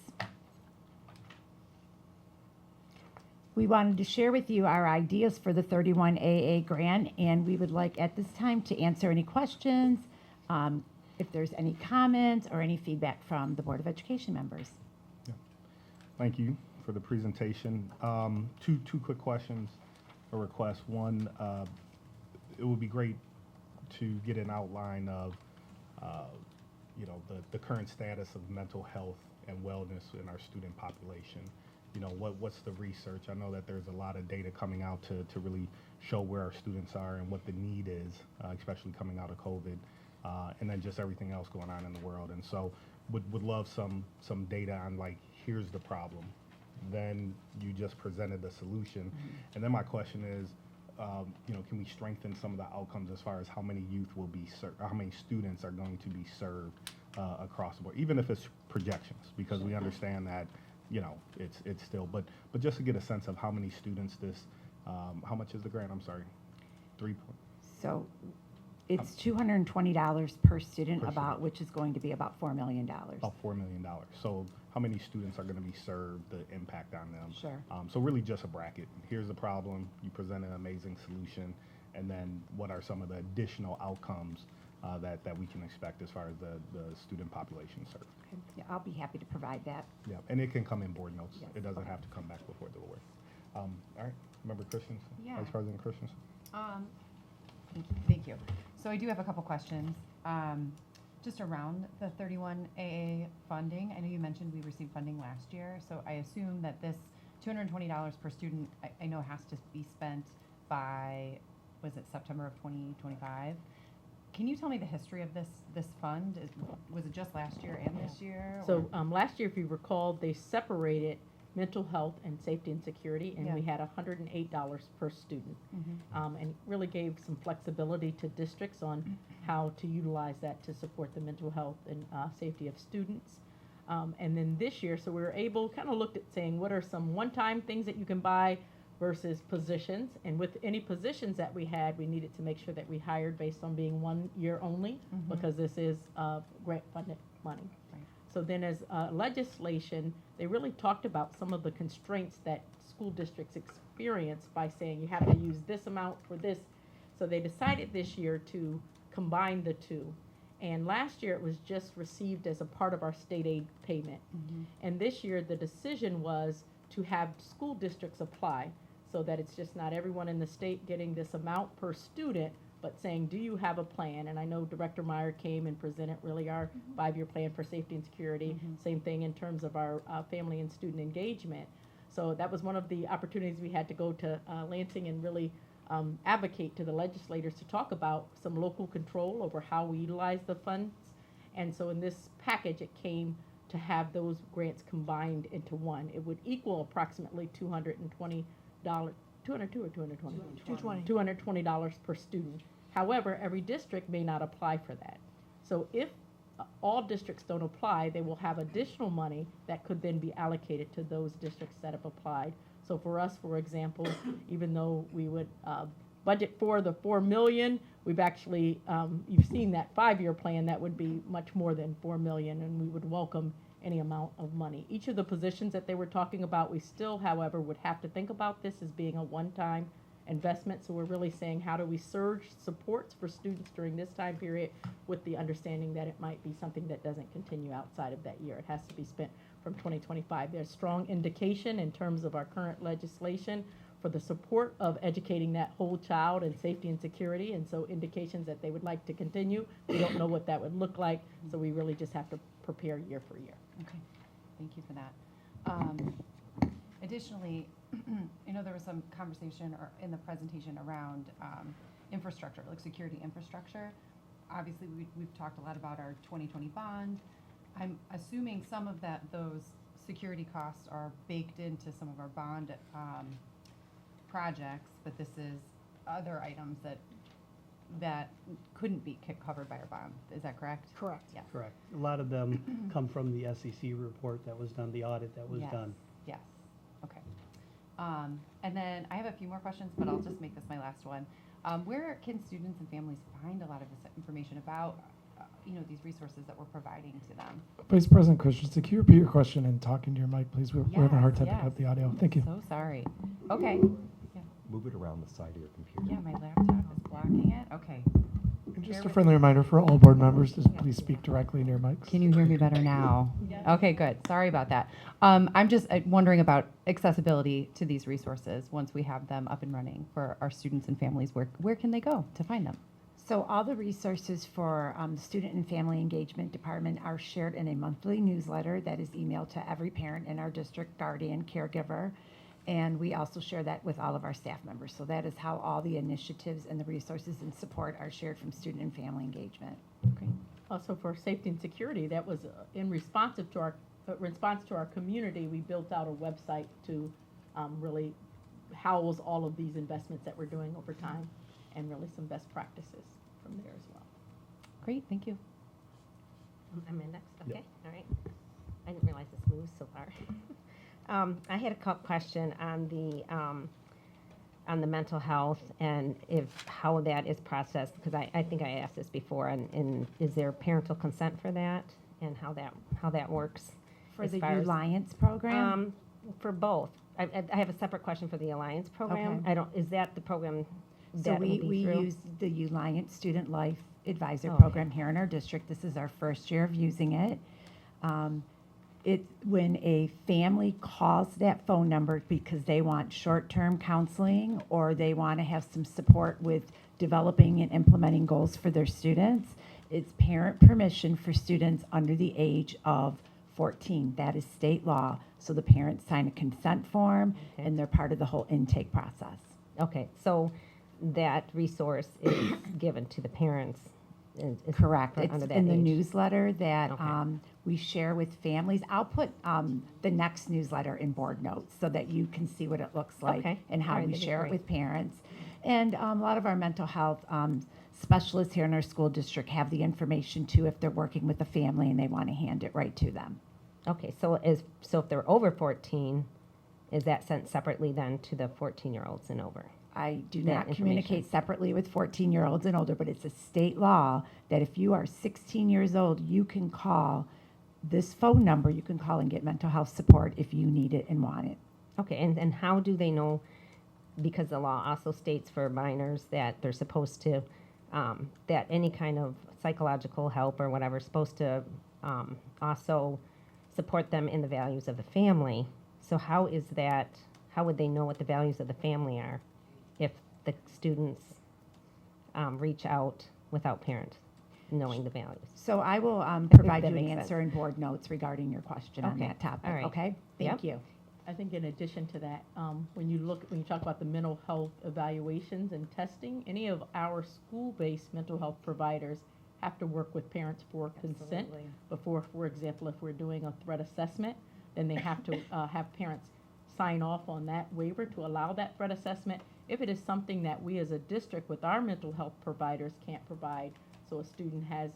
We wanted to share with you our ideas for the 31AA grant, and we would like at this time to answer any questions, if there's any comments or any feedback from the Board of Education members. Yeah. Thank you for the presentation. Two quick questions or requests. One, it would be great to get an outline of the current status of mental health and wellness in our student population. What's the research? I know that there's a lot of data coming out to really show where our students are and what the need is, especially coming out of COVID, and then just everything else going on in the world. And so would love some data on, like, here's the problem. Then you just presented the solution. Mm-hmm. And then my question is, can we strengthen some of the outcomes as far as how many youth will be served, how many students are going to be served across the board, even if it's projections, because we understand that, it's still, but just to get a sense of how many students how much is the grant? I'm sorry, 3 points. So it's $220 per student, which is going to be about $4 million. About $4 million. So how many students are going to be served, the impact on them? Sure. So really just a bracket. Here's the problem. You present an amazing solution. And then what are some of the additional outcomes that we can expect as far as the student population served? Okay. Yeah, I'll be happy to provide that. Yeah, and it can come in board notes. Yes. It doesn't have to come back before the board. All right. Member Christensen? Yeah. Vice President Christensen? Thank you. So I do have a couple questions. Just around the 31AA funding, I know you mentioned we received funding last year, so I assume that this $220 per student, I know has to be spent by, was it September of 2025? Can you tell me the history of this fund? Was it just last year and this year? So last year, if you recall, they separated mental health and safety and security, and Yeah. we had $108 per student. And really gave some flexibility to districts on how to utilize that to support the mental health and safety of students. And then this year, so we were able, kind of looked at saying, what are some one-time things that you can buy versus positions? And with any positions that we had, we needed to make sure that we hired based on being 1 year only, because this is grant funded money. So then as legislation, they really talked about some of the constraints that school districts experience by saying you have to use this amount for this. So they decided this year to combine the two. And last year it was just received as a part of our state aid payment. And this year the decision was to have school districts apply, so that it's just not everyone in the state getting this amount per student, but saying, do you have a plan? And I know Director Meyer came and presented really our 5-year plan for safety and security. Same thing in terms of our family and student engagement. So that was one of the opportunities we had to go to Lansing and really advocate to the legislators to talk about some local control over how we utilize the funds. And so in this package, it came to have those grants combined into one. It would equal approximately $220, $202 or $220? $220 per student. However, every district may not apply for that. So if all districts don't apply, they will have additional money that could then be allocated to those districts that have applied. So for us, for example, even though we would budget for the $4 million, we've actually, you've seen that 5-year plan, that would be much more than $4 million, and we would welcome any amount of money. Each of the positions that they were talking about, we still, however, would have to think about this as being a one-time investment. So we're really saying, how do we surge supports for students during this time period, with the understanding that it might be something that doesn't continue outside of that year. It has to be spent from 2025. There's strong indication in terms of our current legislation for the support of educating that whole child in safety and security, and so indications that they would like to continue. We don't know what that would look like, so we really just have to prepare year for year. Okay, thank you for that. Additionally, I know there was some conversation or in the presentation around infrastructure, like security infrastructure. Obviously, we've talked a lot about our 2020 bond. I'm assuming some of those security costs are baked into some of our bond projects, but this is other items that couldn't be covered by our bond. Is that correct? Correct. Yes. Correct. A lot of them come from the SEC report that was done, the audit that was Yes. done. Yes. Okay. And then I have a few more questions, but I'll just make this my last one. Where can students and families find a lot of this information about, these resources that we're providing to them? Vice President Christensen, can you repeat your question and talk into your mic, please? We're having a hard time picking Yes. up the audio. Thank you. So sorry. Okay. Yeah. Move it around the side of your computer. Yeah, my laptop is blocking it. Okay. And just Bear a with friendly me. reminder for all board members to please speak directly into your mics. Can you hear me better now? Okay, good. Sorry about that. I'm just wondering about accessibility to these resources once we have them up and running for our students and families. Where can they go to find them? So all the resources for the Student and Family Engagement Department are shared in a monthly newsletter that is emailed to every parent in our district, guardian, caregiver, and we also share that with all of our staff members. So that is how all the initiatives and the resources and support are shared from Student and Family Engagement. Great. Also for safety and security, that was in response to our community, we built out a website to really house all of these investments that we're doing over time, and really some best practices from there as well. Great, thank you. I'm in next, okay, all right. I didn't realize this moved so far. I had a question on the mental health and how that is processed, because I think I asked this before, and is there parental consent for that, and how that works? For as the far as- Alliance program? For both. I have a separate question for the Alliance program. Okay. Is that the program So that will be we through? use the Alliance Student Life Advisor Okay. program here in our district. This is our first year of using it. When a family calls that phone number because they want short-term counseling or they want to have some support with developing and implementing goals for their students, it's parent permission for students under the age of 14. That is state law. So the parents sign a consent form and they're part of the whole intake process. Okay, so that resource is given to the parents. Correct. Under It's that in the age. newsletter that Okay. we share with families. I'll put the next newsletter in board notes so that you can see what it looks like Okay. and how All right, we that'd be share it great. with parents. And a lot of our mental health specialists here in our school district have the information too if they're working with a family and they want to hand it right to them. Okay, so if they're over 14, is that sent separately then to the 14-year-olds and over? I do That not communicate information. separately with 14-year-olds and older, but it's a state law that if you are 16 years old, you can call this phone number, you can call and get mental health support if you need it and want it. Okay, and how do they know, because the law also states for minors that they're supposed to, that any kind of psychological help or whatever is supposed to also support them in the values of the family. So how would they know what the values of the family are if the students reach out without parents knowing the values? So I will provide that you an makes answer in board notes regarding your question on Okay. that topic, All right. okay? Thank Yep. you. I think in addition to that, when you talk about the mental health evaluations and testing, any of our school-based mental health providers have to work with parents for consent Absolutely. before, for example, if we're doing a threat assessment, then they have to have parents sign off on that waiver to allow that threat assessment. If it is something that we as a district with our mental health providers can't provide, so a student has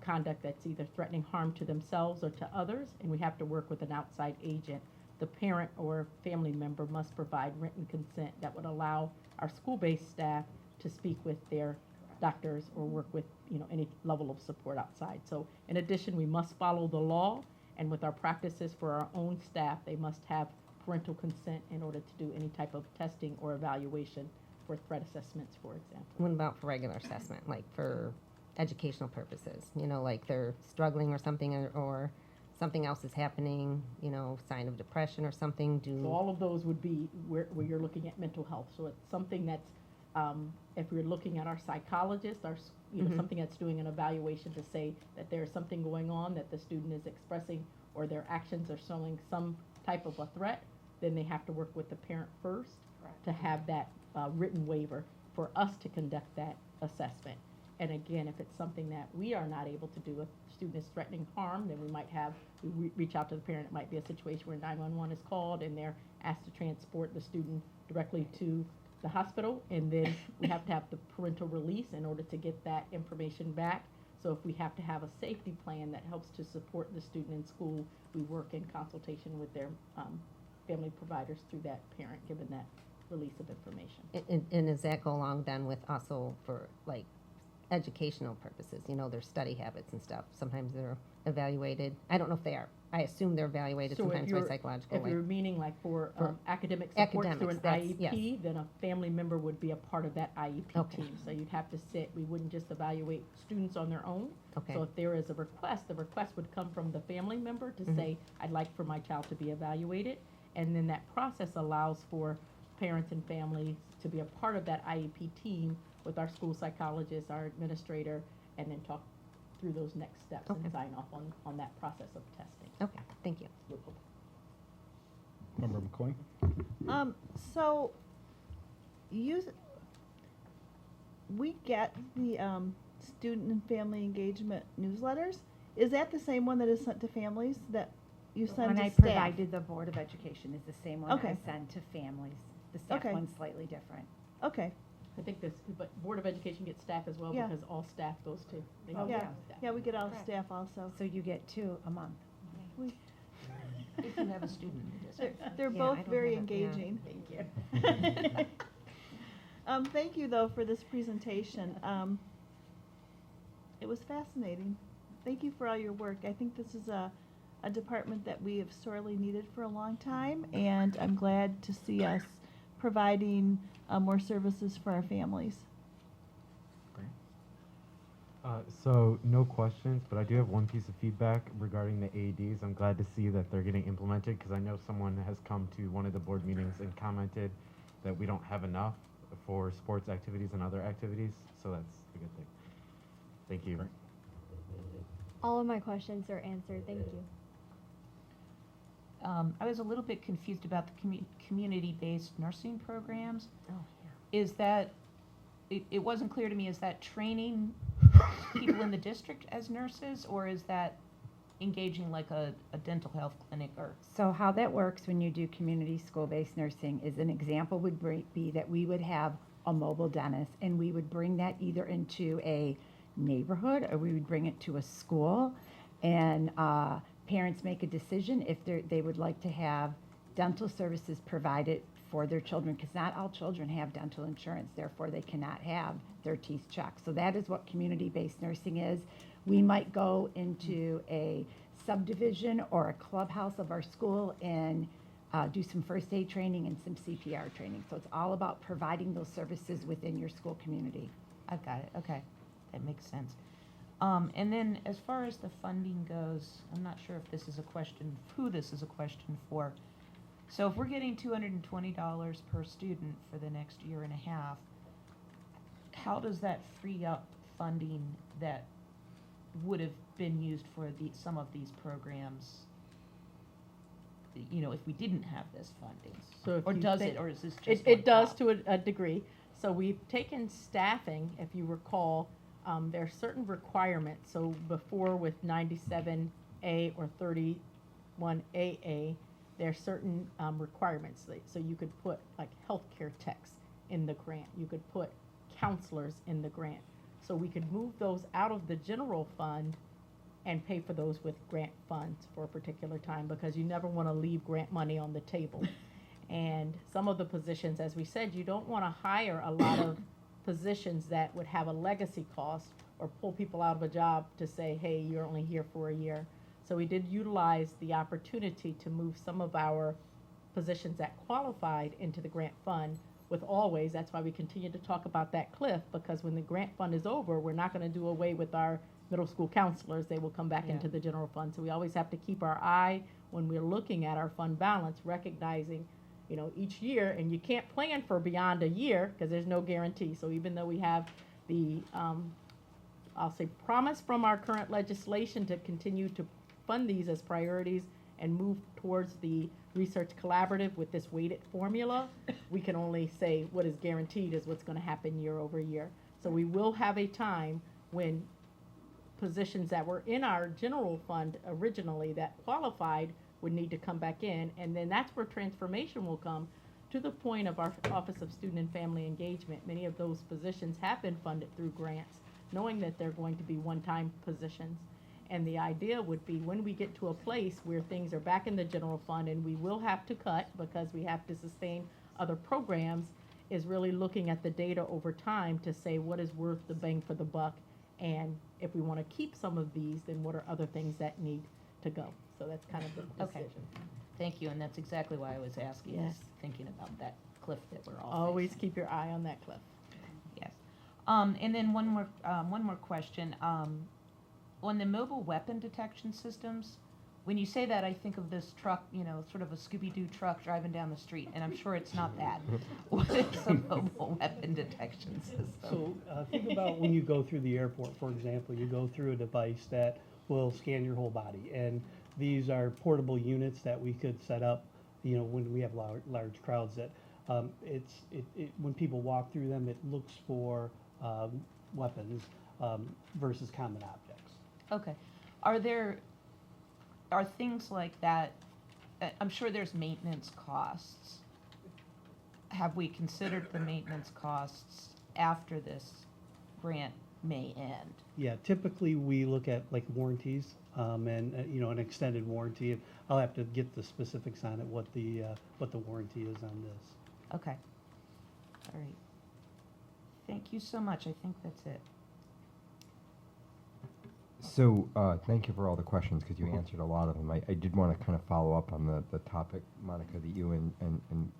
conduct that's either threatening harm to themselves or to others, and we have to work with an outside agent, the parent or family member must provide written consent that would allow our school-based staff to speak with their doctors or work with, any level of support outside. So in addition, we must follow the law, and with our practices for our own staff, they must have parental consent in order to do any type of testing or evaluation for threat assessments, for example. What about for regular assessment, like for educational purposes? Like they're struggling or something, or something else is happening, sign of depression or something? So all of those would be where you're looking at mental health. So it's something that's, if we're looking at our psychologist, Mhm. something that's doing an evaluation to say that there's something going on that the student is expressing or their actions are showing some type of a threat, then they have to work with the parent first to have that written waiver for us to conduct that assessment. And again, if it's something that we are not able to do, if a student is threatening harm, then we reach out to the parent. It might be a situation where 911 is called and they're asked to transport the student directly to the hospital, and then we have to have the parental release in order to get that information back. So if we have to have a safety plan that helps to support the student in school, we work in consultation with their family providers through that parent, given that release of information. And does that go along then with also for like educational purposes, their study habits and stuff? Sometimes they're evaluated. I don't know if they are. I assume they're evaluated So sometimes by psychological. if you're meaning like for academic support through academics, an that's- IEP, yes. then a family member would be a part of that IEP Okay. team. So you'd have to we wouldn't just evaluate students on their own. Okay. So if there is a request, the request would come from the family member to Mhm. say, I'd like for my child to be evaluated. And then that process allows for parents and families to be a part of that IEP team with our school psychologist, our administrator, and then talk through those next steps Okay. and sign off on that process of testing. Okay, thank you. Member McCoy? So we get the student and family engagement newsletters. Is that the same one that is sent to families that you The send one to I staff? provided the Board of Education is the same one that I Okay. send to families. The staff Okay. one's slightly different. Okay. I think but Board of Education gets staff as well Yeah. because all staff goes to. they Oh, go Yeah, to staff. yeah, we get all Correct. staff also. So you get 2 a month. We- If you have a student in the district. They're Yeah, both I don't very have it, yeah. engaging. Thank you. Thank you, though, for this presentation. It was fascinating. Thank you for all your work. I think this is a department that we have sorely needed for a long time, and I'm glad to see us providing more services for our families. So no questions, but I do have one piece of feedback regarding the AEDs. I'm glad to see that they're getting implemented because I know someone has come to one of the board meetings and commented that we don't have enough for sports activities and other activities, so that's a good thing. Thank you. All of my questions are answered. Thank you. I was a little bit confused about the community-based nursing programs. Oh, Is that, it wasn't clear to me, is that training people in the district as nurses, or is that engaging like a dental health clinic or? So how that works when you do community school-based nursing is an example would be that we would have a mobile dentist, and we would bring that either into a neighborhood or we would bring it to a school, and parents make a decision if they would like to have dental services provided for their children, because not all children have dental insurance, therefore they cannot have their teeth checked. So that is what community-based nursing is. We might go into a subdivision or a clubhouse of our school and do some first aid training and some CPR training. So it's all about providing those services within your school community. I've got it, okay, that makes sense. And then as far as the funding goes, I'm not sure if this is a question, who this is a question for. So if we're getting $220 per student for the next year and a half, how does that free up funding that would have been used for some of these programs, you know, if we didn't have this funding? So if or you does think- it, or is this just It one does pop? to a degree. So we've taken staffing, if you recall, there are certain requirements. So before with 97A or 31AA, there are certain requirements. So you could put like healthcare techs in the grant. You could put counselors in the grant. So we could move those out of the general fund and pay for those with grant funds for a particular time, because you never want to leave grant money on the table. And some of the positions, as we said, you don't want to hire a lot of positions that would have a legacy cost or pull people out of a job to say, hey, you're only here for a year. So we did utilize the opportunity to move some of our positions that qualified into the grant fund with always, that's why we continue to talk about that cliff, because when the grant fund is over, we're not going to do away with our middle school counselors. They will come back Yeah. into the general fund. So we always have to keep our eye when we're looking at our fund balance, recognizing, you know, each year, and you can't plan for beyond a year because there's no guarantee. So even though we have the, I'll say, promise from our current legislation to continue to fund these as priorities and move towards the research collaborative with this weighted formula, we can only say what is guaranteed is what's going to happen year over year. So we will have a time when positions that were in our general fund originally that qualified would need to come back in, and then that's where transformation will come to the point of our Office of Student and Family Engagement. Many of those positions have been funded through grants, knowing that they're going to be one-time positions. And the idea would be when we get to a place where things are back in the general fund and we will have to cut because we have to sustain other programs, is really looking at the data over time to say what is worth the bang for the buck. And if we want to keep some of these, then what are other things that need to go? So that's kind of the Okay. decision. Thank you, and that's exactly why I was asking, Yes. is thinking about that cliff that we're all Always facing. keep your eye on that cliff. Yes. And then one more question. On the mobile weapon detection systems, when you say that, I think of this truck, you know, sort of a Scooby-Doo truck driving down the street, and I'm sure it's not that. What is a mobile weapon detection system? So think about when you go through the airport, for example, you go through a device that will scan your whole body. And these are portable units that we could set up, you know, when we have large crowds that when people walk through them, it looks for weapons versus common objects. Okay. Are things like that, I'm sure there's maintenance costs. Have we considered the maintenance costs after this grant may end? Yeah, typically we look at like warranties and you know, an extended warranty. And I'll have to get the specifics on it, what the warranty is on this. Okay. All right. Thank you so much. I think that's it. So thank you for all the questions, because you answered a lot of them. I did want to kind of follow up on the topic, Monica, that you and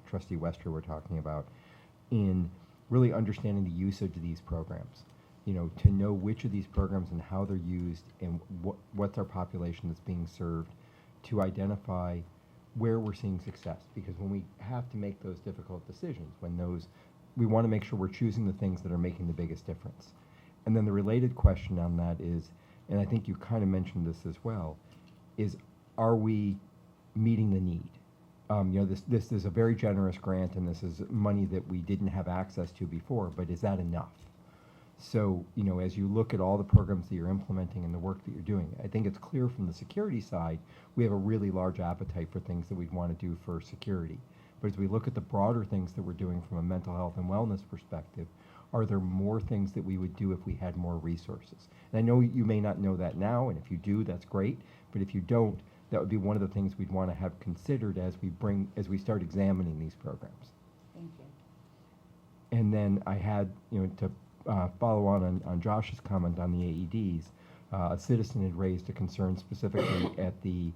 Trustee Wester were talking about, in really understanding the usage of these programs. You know, to know which of these programs and how they're used and what's our population that's being served, to identify where we're seeing success. Because when we have to make those difficult decisions, we want to make sure we're choosing the things that are making the biggest difference. And then the related question on that is, and I think you kind of mentioned this as well, is are we meeting the need? You know, this is a very generous grant, and this is money that we didn't have access to before, but is that enough? So, you know, as you look at all the programs that you're implementing and the work that you're doing, I think it's clear from the security side, we have a really large appetite for things that we'd want to do for security. But as we look at the broader things that we're doing from a mental health and wellness perspective, are there more things that we would do if we had more resources? And I know you may not know that now, and if you do, that's great. But if you don't, that would be one of the things we'd want to have considered as we start examining these programs. Thank you. And then I had, you know, to follow on Josh's comment on the AEDs, a citizen had raised a concern specifically at the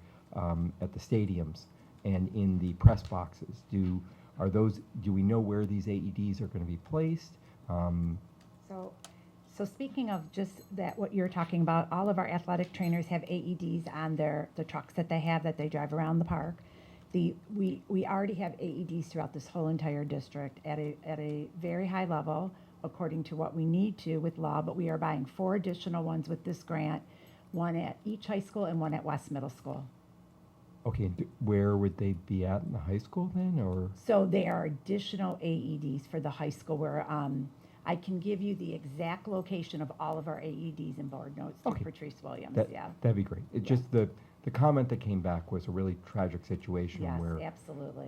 stadiums and in the press boxes. Do we know where these AEDs are going to be placed? So speaking of just that, what you're talking about, all of our athletic trainers have AEDs on the trucks that they drive around the park. We already have AEDs throughout this whole entire district at a very high level, according to what we need to with law, but we are buying 4 additional ones with this grant, 1 at each high school and 1 at West Middle School. Okay, and where would they be at in the high school then, or? So there are additional AEDs for the high school where I can give you the exact location of all of our AEDs in board notes to Patrice Williams. That'd be great. It just the comment that came back was a really tragic situation Yes, where, absolutely.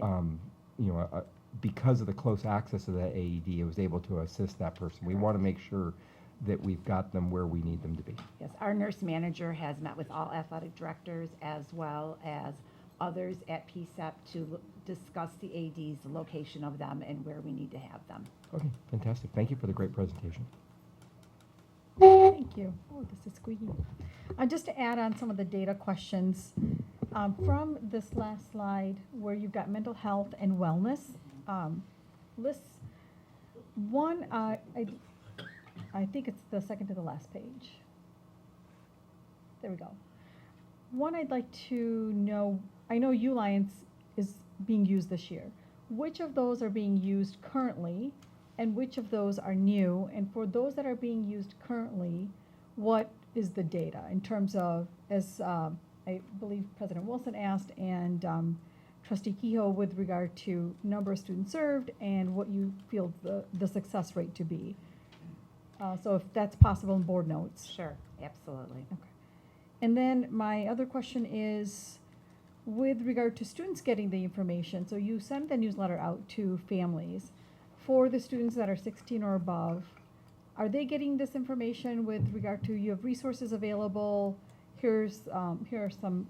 You know, because of the close access of that AED, it was able to assist that person. We want to make sure that we've got them where we need them to be. Yes, our nurse manager has met with all athletic directors as well as others at PSEP to discuss the AEDs, the location of them, and where we need to have them. Okay, fantastic. Thank you for the great presentation. Thank you. Oh, this is squeaky. Just to add on some of the data questions, from this last slide where you've got mental health and wellness lists, one, I think it's the second to the last page. There we go. One, I'd like to know, I know Uliance is being used this year. Which of those are being used currently, and which of those are new? And for those that are being used currently, what is the data in terms of, as I believe President Wilson asked, and Trustee Kehoe, with regard to number of students served and what you feel the success rate to be? So if that's possible in board notes. Sure, absolutely. Okay. And then my other question is, with regard to students getting the information, so you send the newsletter out to families. For the students that are 16 or above, are they getting this information with regard to, you have resources available, here are some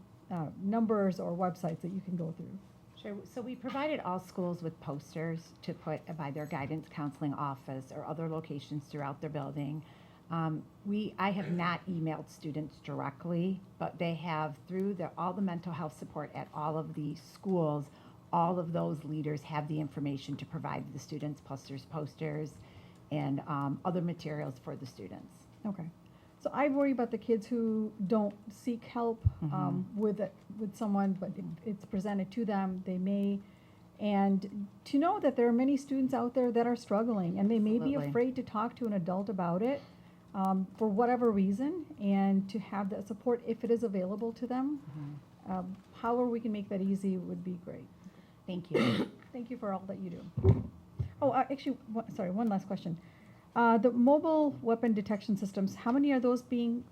numbers or websites that you can go through? Sure. So we provided all schools with posters to put by their guidance counseling office or other locations throughout their building. I have not emailed students directly, but they have through all the mental health support at all of the schools. All of those leaders have the information to provide the students, plus there's posters and other materials for the students. Okay. So I worry about the kids who don't seek help with someone, but it's presented to them. They may, and to know that there are many students out there that are struggling, and they may be afraid to talk to an adult about it for whatever reason, and to have that support if it is available to them. However we can make that easy would be great. Thank you. Thank you for all that you do. Oh, actually, sorry, one last question. The mobile weapon detection systems, how many are those being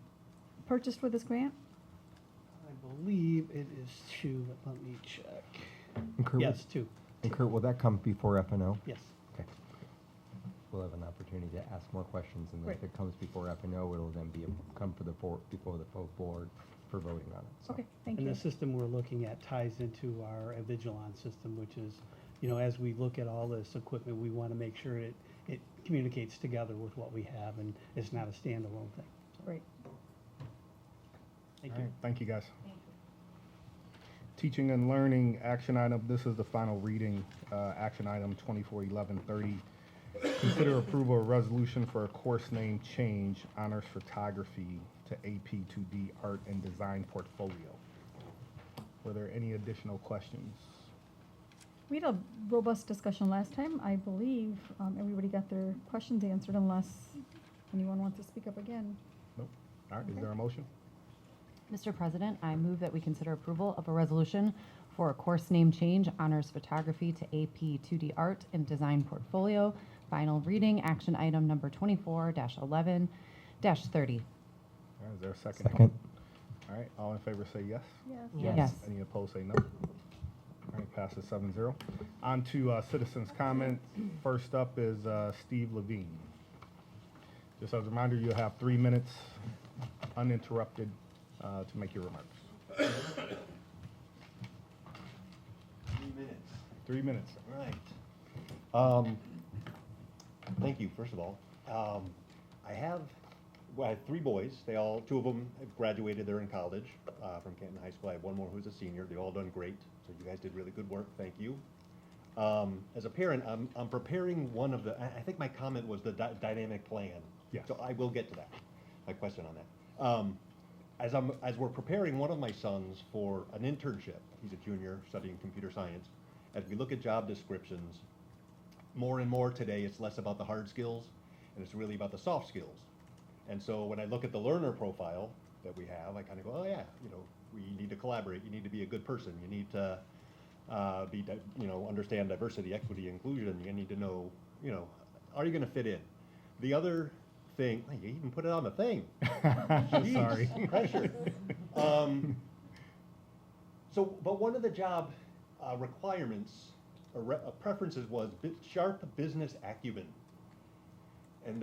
purchased with this grant? I believe it is 2, but let me check. And Kurt, Yes, 2. And Kurt, will that come before F&O? Yes. Okay. We'll have an opportunity to ask more questions, and Great. if it comes before F&O, it'll then come before the full board for voting on it. So. Okay, thank And you. the system we're looking at ties into our Vigilon system, which is, you know, as we look at all this equipment, we want to make sure it communicates together with what we have, and it's not a standalone thing. So, Great. thank All you. right, thank you, guys. Teaching and learning action item, this is the final reading, action item 241130. Consider approval of resolution for a course name change, honors photography to AP2D art and design portfolio. Were there any additional questions? We had a robust discussion last time. I believe everybody got their questions answered, unless anyone wants to speak up again. Nope. All right, is Okay. there a motion? Mr. President, I move that we consider approval of a resolution for a course name change, honors photography to AP 2D art and design portfolio final reading, action item number 24-11-30. All right, is there a second? Second. All right, all in favor say yes. Yes. Yes. Any opposed say no. All right, passes 7-0. On to citizens' comment. First up is Steve Levine. Just as a reminder, you'll have 3 minutes uninterrupted to make your remarks. 3 minutes. 3 minutes. Right. Thank you, first of all. I have 3 boys. Two of them have graduated. They're in college from Canton High School. I have one more who's a senior. They've all done great. So you guys did really good work. Thank you. As a parent, I'm preparing one of the, I think my comment was the dynamic plan. Yes. So I will get to that, my question on that. As we're preparing one of my sons for an internship, he's a junior studying computer science, as we look at job descriptions, more and more today, it's less about the hard skills, and it's really about the soft skills. And so when I look at the learner profile that we have, I kind of go, oh yeah, we need to collaborate. You need to be a good person. You need to understand diversity, equity, inclusion. You need to know, are you going to fit in? The other thing, you even put it on the thing. Jeez, Sorry. Pressure. But one of the job requirements or preferences was sharp business acumen. And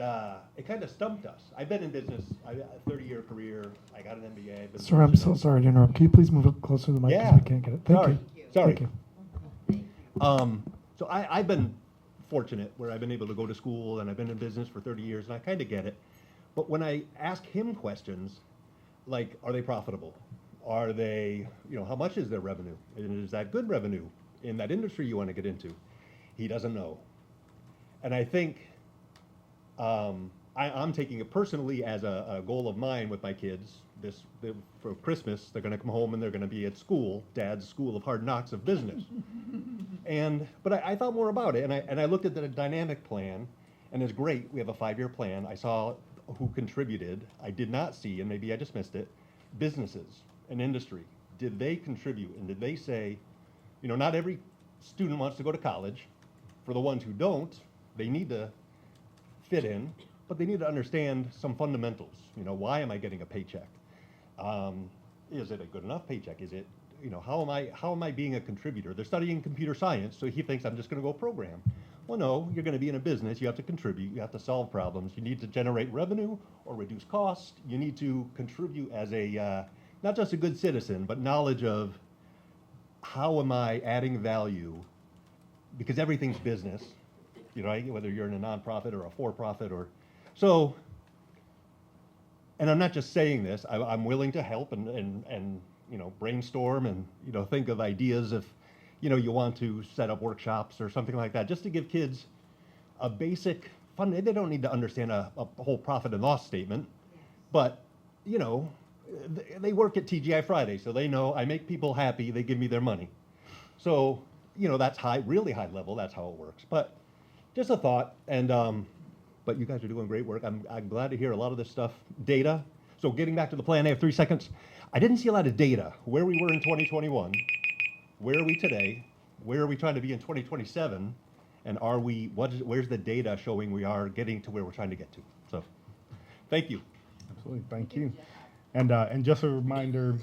it kind of stumped us. I've been in business, I got a 30-year career, I got an MBA. I've been Sir, I'm so sorry to interrupt. Can you please move up closer to the mic because Yeah. we can't get it? Thank Sorry. you. Sorry. Thank you. So I've been fortunate where I've been able to go to school and I've been in business for 30 years and I kind of get it. But when I ask him questions like, are they profitable? Are they, how much is their revenue? And is that good revenue in that industry you want to get into? He doesn't know. And I think I'm taking it personally as a goal of mine with my kids. For Christmas, they're going to come home and they're going to be at school, Dad's School of Hard Knocks of Business. But I thought more about it, and I looked at the dynamic plan, and it's great. We have a 5-year plan. I saw who contributed. I did not see, and maybe I just missed it, businesses and industry. Did they contribute, and did they say, not every student wants to go to college. For the ones who don't, they need to fit in, but they need to understand some fundamentals. Why am I getting a paycheck? Is it a good enough paycheck? Is it, how am I being a contributor? They're studying computer science, so he thinks I'm just going to go program. Well, no, you're going to be in a business. You have to contribute. You have to solve problems. You need to generate revenue or reduce costs. You need to contribute as a, not just a good citizen, but knowledge of how am I adding value? Because everything's business, whether you're in a nonprofit or a for-profit or so. And I'm not just saying this. I'm willing to help and brainstorm and think of ideas if you want to set up workshops or something like that, just to give kids a basic fund. They don't need to understand a whole profit and loss statement, but they work at TGI Friday, so they know I make people happy. They give me their money. So that's really high level. That's how it works. But just a thought. And but you guys are doing great work. I'm glad to hear a lot of this stuff. Data. So getting back to the plan, I have 3 seconds. I didn't see a lot of data. Where we were in 2021. Where are we today? Where are we trying to be in 2027? And where's the data showing we are getting to where we're trying to get to? So, thank you. Absolutely, thank you. And just a reminder,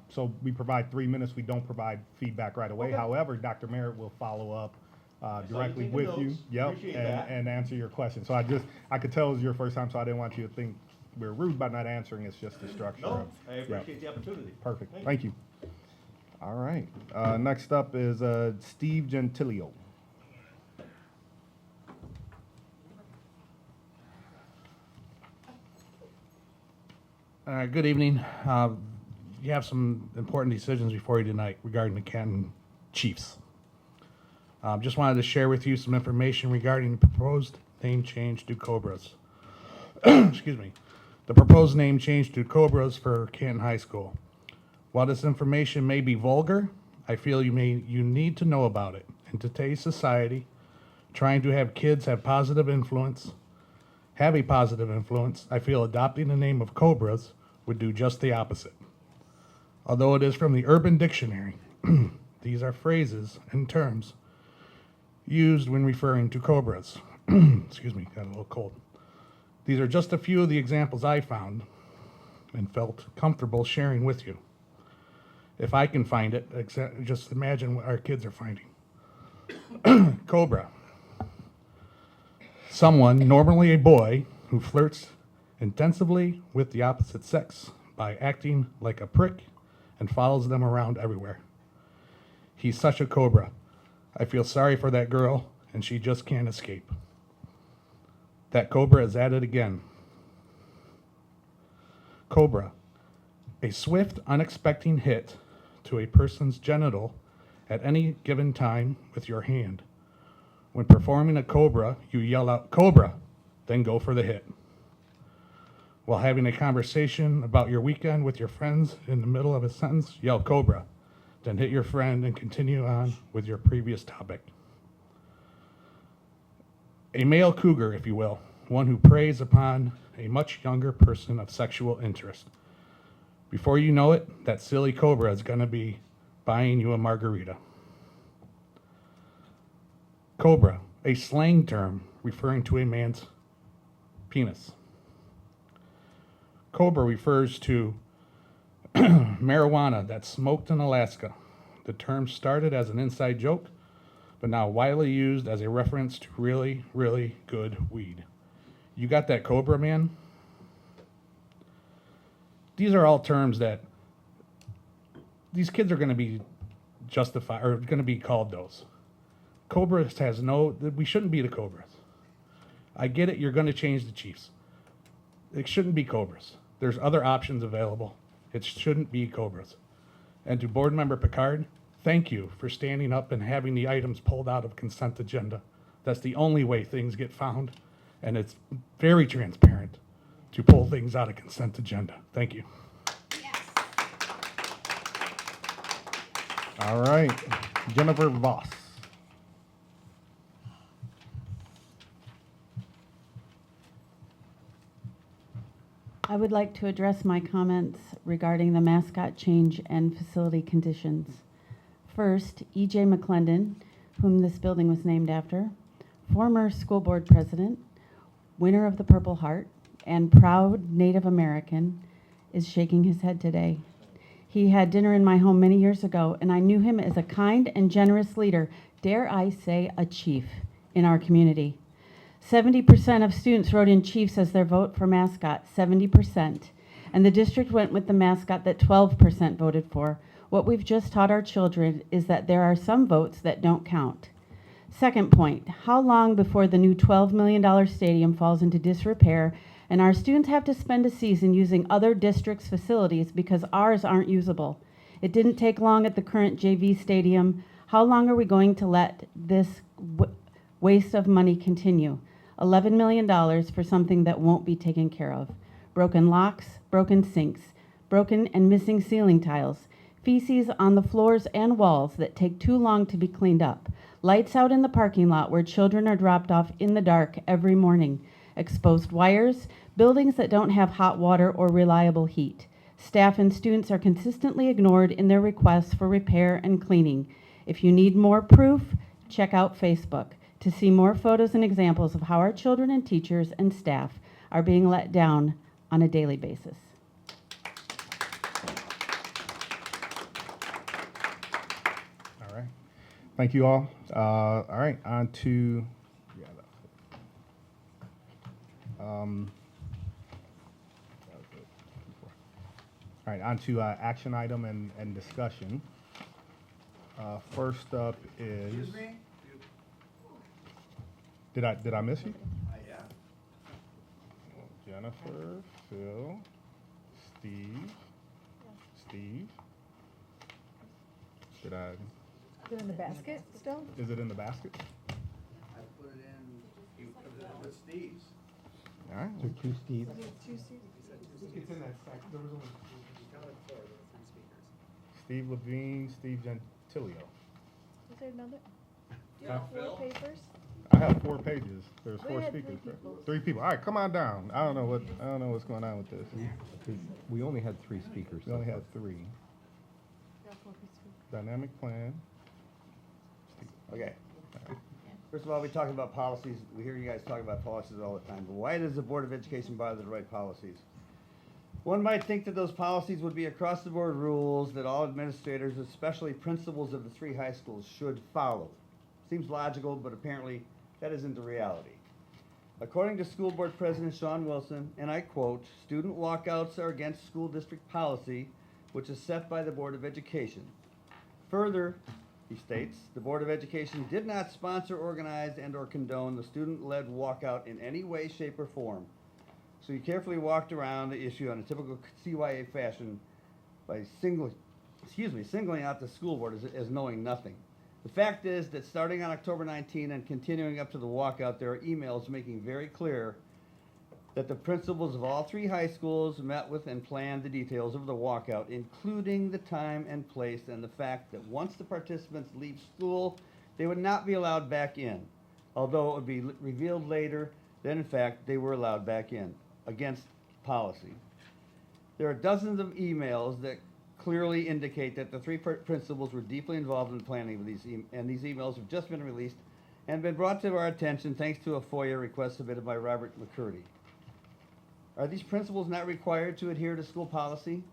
so we provide 3 minutes. We don't provide feedback right away. Okay. However, Dr. Merritt will follow up directly taking with notes. you. Yep, Appreciate that. and answer your question. So I could tell it was your first time, so I didn't want you to think we're rude by not answering. It's just the structure. No, I Yep. appreciate the opportunity. Perfect. Thank you. All right. Next up is Steve Gentilio. Good evening. You have some important decisions before you tonight regarding the Canton Chiefs. Just wanted to share with you some information regarding the proposed name change to Cobras. Excuse me. The proposed name change to Cobras for Canton High School. While this information may be vulgar, I feel you need to know about it. In today's society, trying to have kids have a positive influence, I feel adopting the name of Cobras would do just the opposite. Although it is from the Urban Dictionary, these are phrases and terms used when referring to cobras. excuse me, got a little cold. These are just a few of the examples I found and felt comfortable sharing with you. If I can find it, just imagine what our kids are finding. Cobra. Someone, normally a boy, who flirts intensively with the opposite sex by acting like a prick and follows them around everywhere. He's such a cobra. I feel sorry for that girl, and she just can't escape. That cobra is at it again. Cobra, a swift, unexpected hit to a person's genital at any given time with your hand. When performing a cobra, you yell out, "Cobra," then go for the hit. While having a conversation about your weekend with your friends, in the middle of a sentence, yell "Cobra," then hit your friend and continue on with your previous topic. A male cougar, if you will, one who preys upon a much younger person of sexual interest. Before you know it, that silly cobra is going to be buying you a margarita. Cobra, a slang term referring to a man's penis. Cobra refers to marijuana that's smoked in Alaska. The term started as an inside joke, but now widely used as a reference to really, really good weed. You got that cobra, man? These are all terms that these kids are going to be justified, or going to be called those. Cobra has we shouldn't be the Cobras. I get it, you're going to change the Chiefs. It shouldn't be Cobras. There's other options available. It shouldn't be Cobras. And to Board Member Picard, thank you for standing up and having the items pulled out of consent agenda. That's the only way things get found, and it's very transparent to pull things out of consent agenda. Thank you. All right, Jennifer Voss. I would like to address my comments regarding the mascot change and facility conditions. First, E.J. McClendon, whom this building was named after, former school board president, winner of the Purple Heart, and proud Native American, is shaking his head today. He had dinner in my home many years ago, and I knew him as a kind and generous leader, dare I say a chief, in our community. 70% of students wrote in Chiefs as their vote for mascot, 70%. And the district went with the mascot that 12% voted for. What we've just taught our children is that there are some votes that don't count. Second point, how long before the new $12 million stadium falls into disrepair and our students have to spend a season using other districts' facilities because ours aren't usable? It didn't take long at the current JV stadium. How long are we going to let this waste of money continue? $11 million for something that won't be taken care of. Broken locks, broken sinks, broken and missing ceiling tiles, feces on the floors and walls that take too long to be cleaned up, lights out in the parking lot where children are dropped off in the dark every morning, exposed wires, buildings that don't have hot water or reliable heat. Staff and students are consistently ignored in their requests for repair and cleaning. If you need more proof, check out Facebook to see more photos and examples of how our children and teachers and staff are being let down on a daily basis. All right. Thank you all. All right, on to action item and discussion. First up is. Excuse me? Did I miss you? Yeah. Jennifer, Phil, Steve. Did I? Is it in the basket still? Is it in the basket? I put it in, you put it in with Steve's. All right. So two Steves. It's in that stack. There was only Steve Levine, Steve Gentilio. Is there another? Huh? 4 papers? I have 4 pages. There's We 4 had speakers. 3 people. 3 people. All right, come on down. I don't know what's going on with this. We only had 3 speakers. We only had 3. Dynamic plan. Okay. First of all, we talk about policies. We hear you guys talk about policies all the time. But why does the Board of Education bother to write policies? One might think that those policies would be across-the-board rules that all administrators, especially principals of the 3 high schools, should follow. Seems logical, but apparently that isn't the reality. According to School Board President Sean Wilson, and I quote, "Student walkouts are against school district policy, which is set by the Board of Education." Further, he states, "The Board of Education did not sponsor, organize, and/or condone the student-led walkout in any way, shape, or form." So he carefully walked around the issue in a typical CYA fashion by singling out the school board as knowing nothing. The fact is that starting on October 19 and continuing up to the walkout, there are emails making very clear that the principals of all 3 high schools met with and planned the details of the walkout, including the time and place, and the fact that once the participants leave school, they would not be allowed back in, although it would be revealed later that in fact they were allowed back in, against policy. There are dozens of emails that clearly indicate that the 3 principals were deeply involved in planning of these, and these emails have just been released and been brought to our attention thanks to a FOIA request submitted by Robert McCurdy. Are these principals not required to adhere to school policy?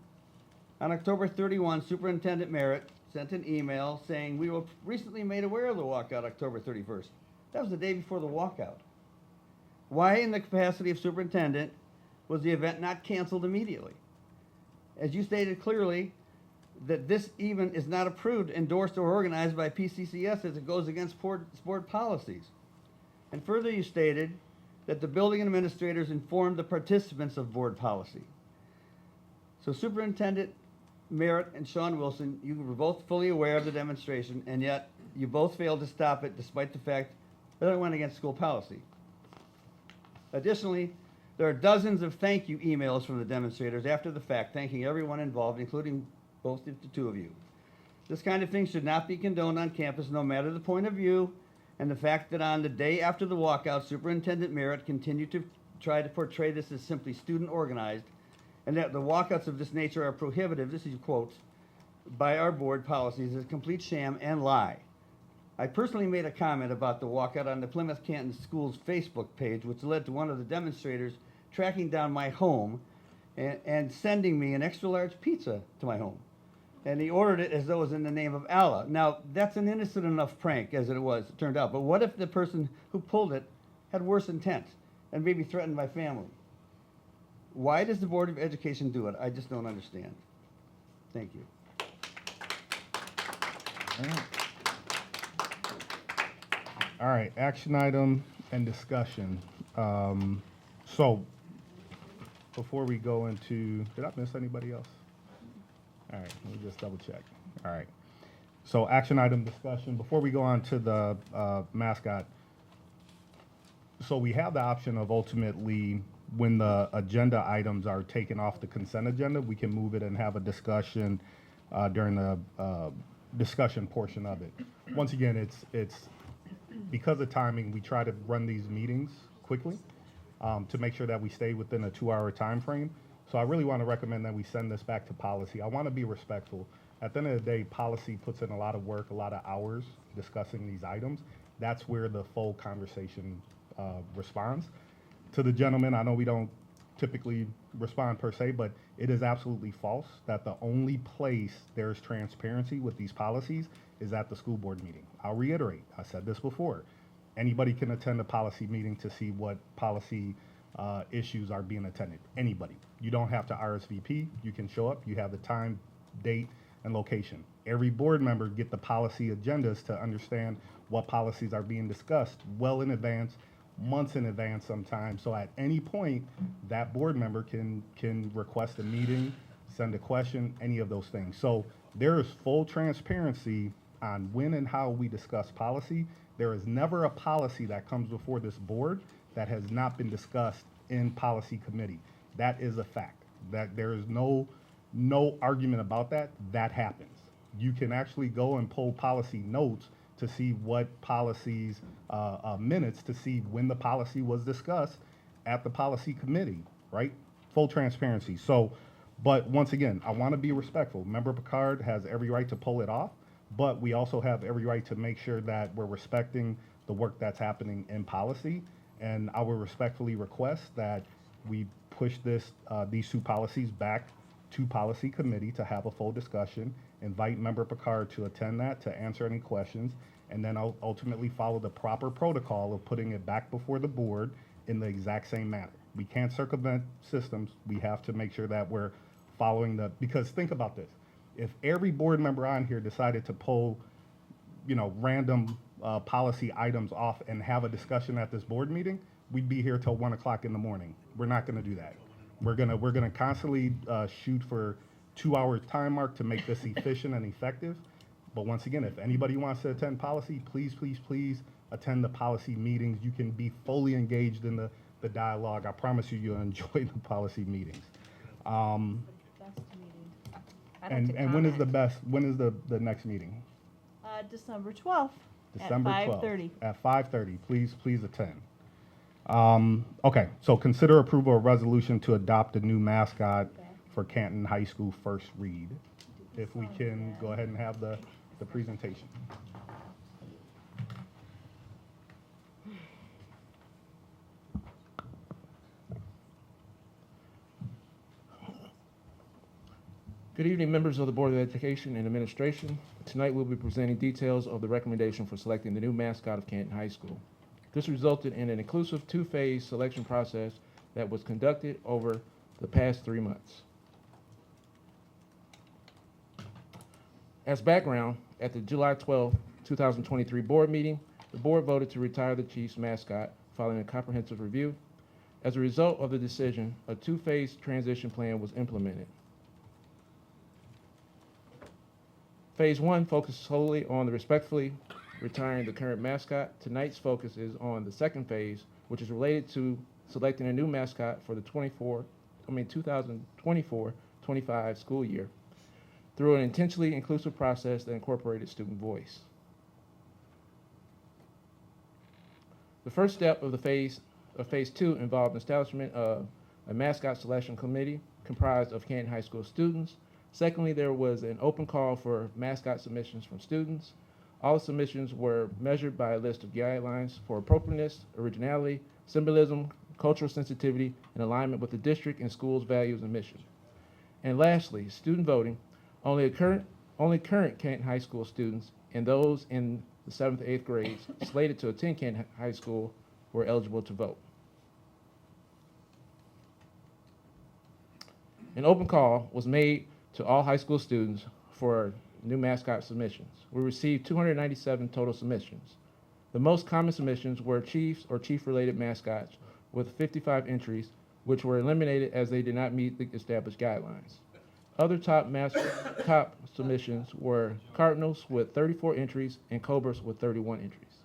On October 31, Superintendent Merritt sent an email saying, "We were recently made aware of the walkout October 31st. That was the day before the walkout. Why, in the capacity of superintendent, was the event not canceled immediately? As you stated clearly, that this even is not approved, endorsed, or organized by P-CCS as it goes against board policies. And further, you stated that the building administrators informed the participants of board policy. So Superintendent Merritt and Sean Wilson, you were both fully aware of the demonstration, and yet you both failed to stop it despite the fact that it went against school policy. Additionally, there are dozens of thank you emails from the demonstrators after the fact, thanking everyone involved, including both the 2 of you. This kind of thing should not be condoned on campus, no matter the point of view, and the fact that on the day after the walkout, Superintendent Merritt continued to try to portray this as simply student organized, and that the walkouts of this nature are prohibitive, this is quotes, by our board policies, is a complete sham and lie. I personally made a comment about the walkout on the Plymouth Canton Schools Facebook page, which led to one of the demonstrators tracking down my home and sending me an extra large pizza to my home. And he ordered it as though it was in the name of Allah. Now, that's an innocent enough prank as it turned out. But what if the person who pulled it had worse intent and maybe threatened my family? Why does the Board of Education do it? I just don't understand. Thank you. All right, action item and discussion. So, before we go into, did I miss anybody else? All right, let me just double check. All right. So action item discussion, before we go on to the mascot. So we have the option of ultimately, when the agenda items are taken off the consent agenda, we can move it and have a discussion during the discussion portion of it. Once again, it's because of timing, we try to run these meetings quickly to make sure that we stay within a 2-hour time frame. So I really want to recommend that we send this back to policy. I want to be respectful. At the end of the day, policy puts in a lot of work, a lot of hours discussing these items. That's where the full conversation responds. To the gentleman, I know we don't typically respond per se, but it is absolutely false that the only place there's transparency with these policies is at the school board meeting. I'll reiterate, I said this before. Anybody can attend a policy meeting to see what policy issues are being attended. Anybody. You don't have to RSVP. You can show up. You have the time, date, and location. Every board member get the policy agendas to understand what policies are being discussed well in advance, months in advance sometimes. So at any point, that board member can request a meeting, send a question, any of those things. So there is full transparency on when and how we discuss policy. There is never a policy that comes before this board that has not been discussed in policy committee. That is a fact. That there is no argument about that. That happens. You can actually go and pull policy notes to see what policies, minutes to see when the policy was discussed at the policy committee, right? Full transparency. So, but once again, I want to be respectful. Member Picard has every right to pull it off, but we also have every right to make sure that we're respecting the work that's happening in policy. And I would respectfully request that we push these two policies back to policy committee to have a full discussion, invite Member Picard to attend that, to answer any questions, and then I'll ultimately follow the proper protocol of putting it back before the board in the exact same manner. We can't circumvent systems. We have to make sure that we're following because think about this. If every board member on here decided to pull, random policy items off and have a discussion at this board meeting, we'd be here till 1 o'clock in the morning. We're not gonna do that. We're gonna constantly shoot for 2 hours time mark to make this efficient and effective. But once again, if anybody wants to attend policy, please, please, please attend the policy meetings. You can be fully engaged in the dialogue. I promise you'll enjoy the policy meetings. And when is the next meeting? December 12th December at 12th. 5:30. At 5:30, please attend. Okay, so consider approval of resolution to adopt a new mascot for Canton High School first read. If we can go ahead and have the presentation. Good evening, members of the Board of Education and Administration. Tonight we'll be presenting details of the recommendation for selecting the new mascot of Canton High School. This resulted in an inclusive two-phase selection process that was conducted over the past 3 months. As background, at the July 12, 2023 board meeting, the board voted to retire the Chiefs mascot following a comprehensive review. As a result of the decision, a two-phase transition plan was implemented. Phase 1 focused solely on the respectfully retiring the current mascot. Tonight's focus is on the second phase, which is related to selecting a new mascot for the 2024-25 school year through an intentionally inclusive process that incorporated student voice. The first step of phase 2 involved the establishment of a mascot selection committee comprised of Canton High School students. Secondly, there was an open call for mascot submissions from students. All submissions were measured by a list of guidelines for appropriateness, originality, symbolism, cultural sensitivity, and alignment with the district and school's values and mission. And lastly, student voting. Only current Canton High School students and those in the 7th and 8th grades slated to attend Canton High School were eligible to vote. An open call was made to all high school students for new mascot submissions. We received 297 total submissions. The most common submissions were Chiefs or Chief-related mascots with 55 entries, which were eliminated as they did not meet the established guidelines. Other top submissions were Cardinals with 34 entries and Cobras with 31 entries.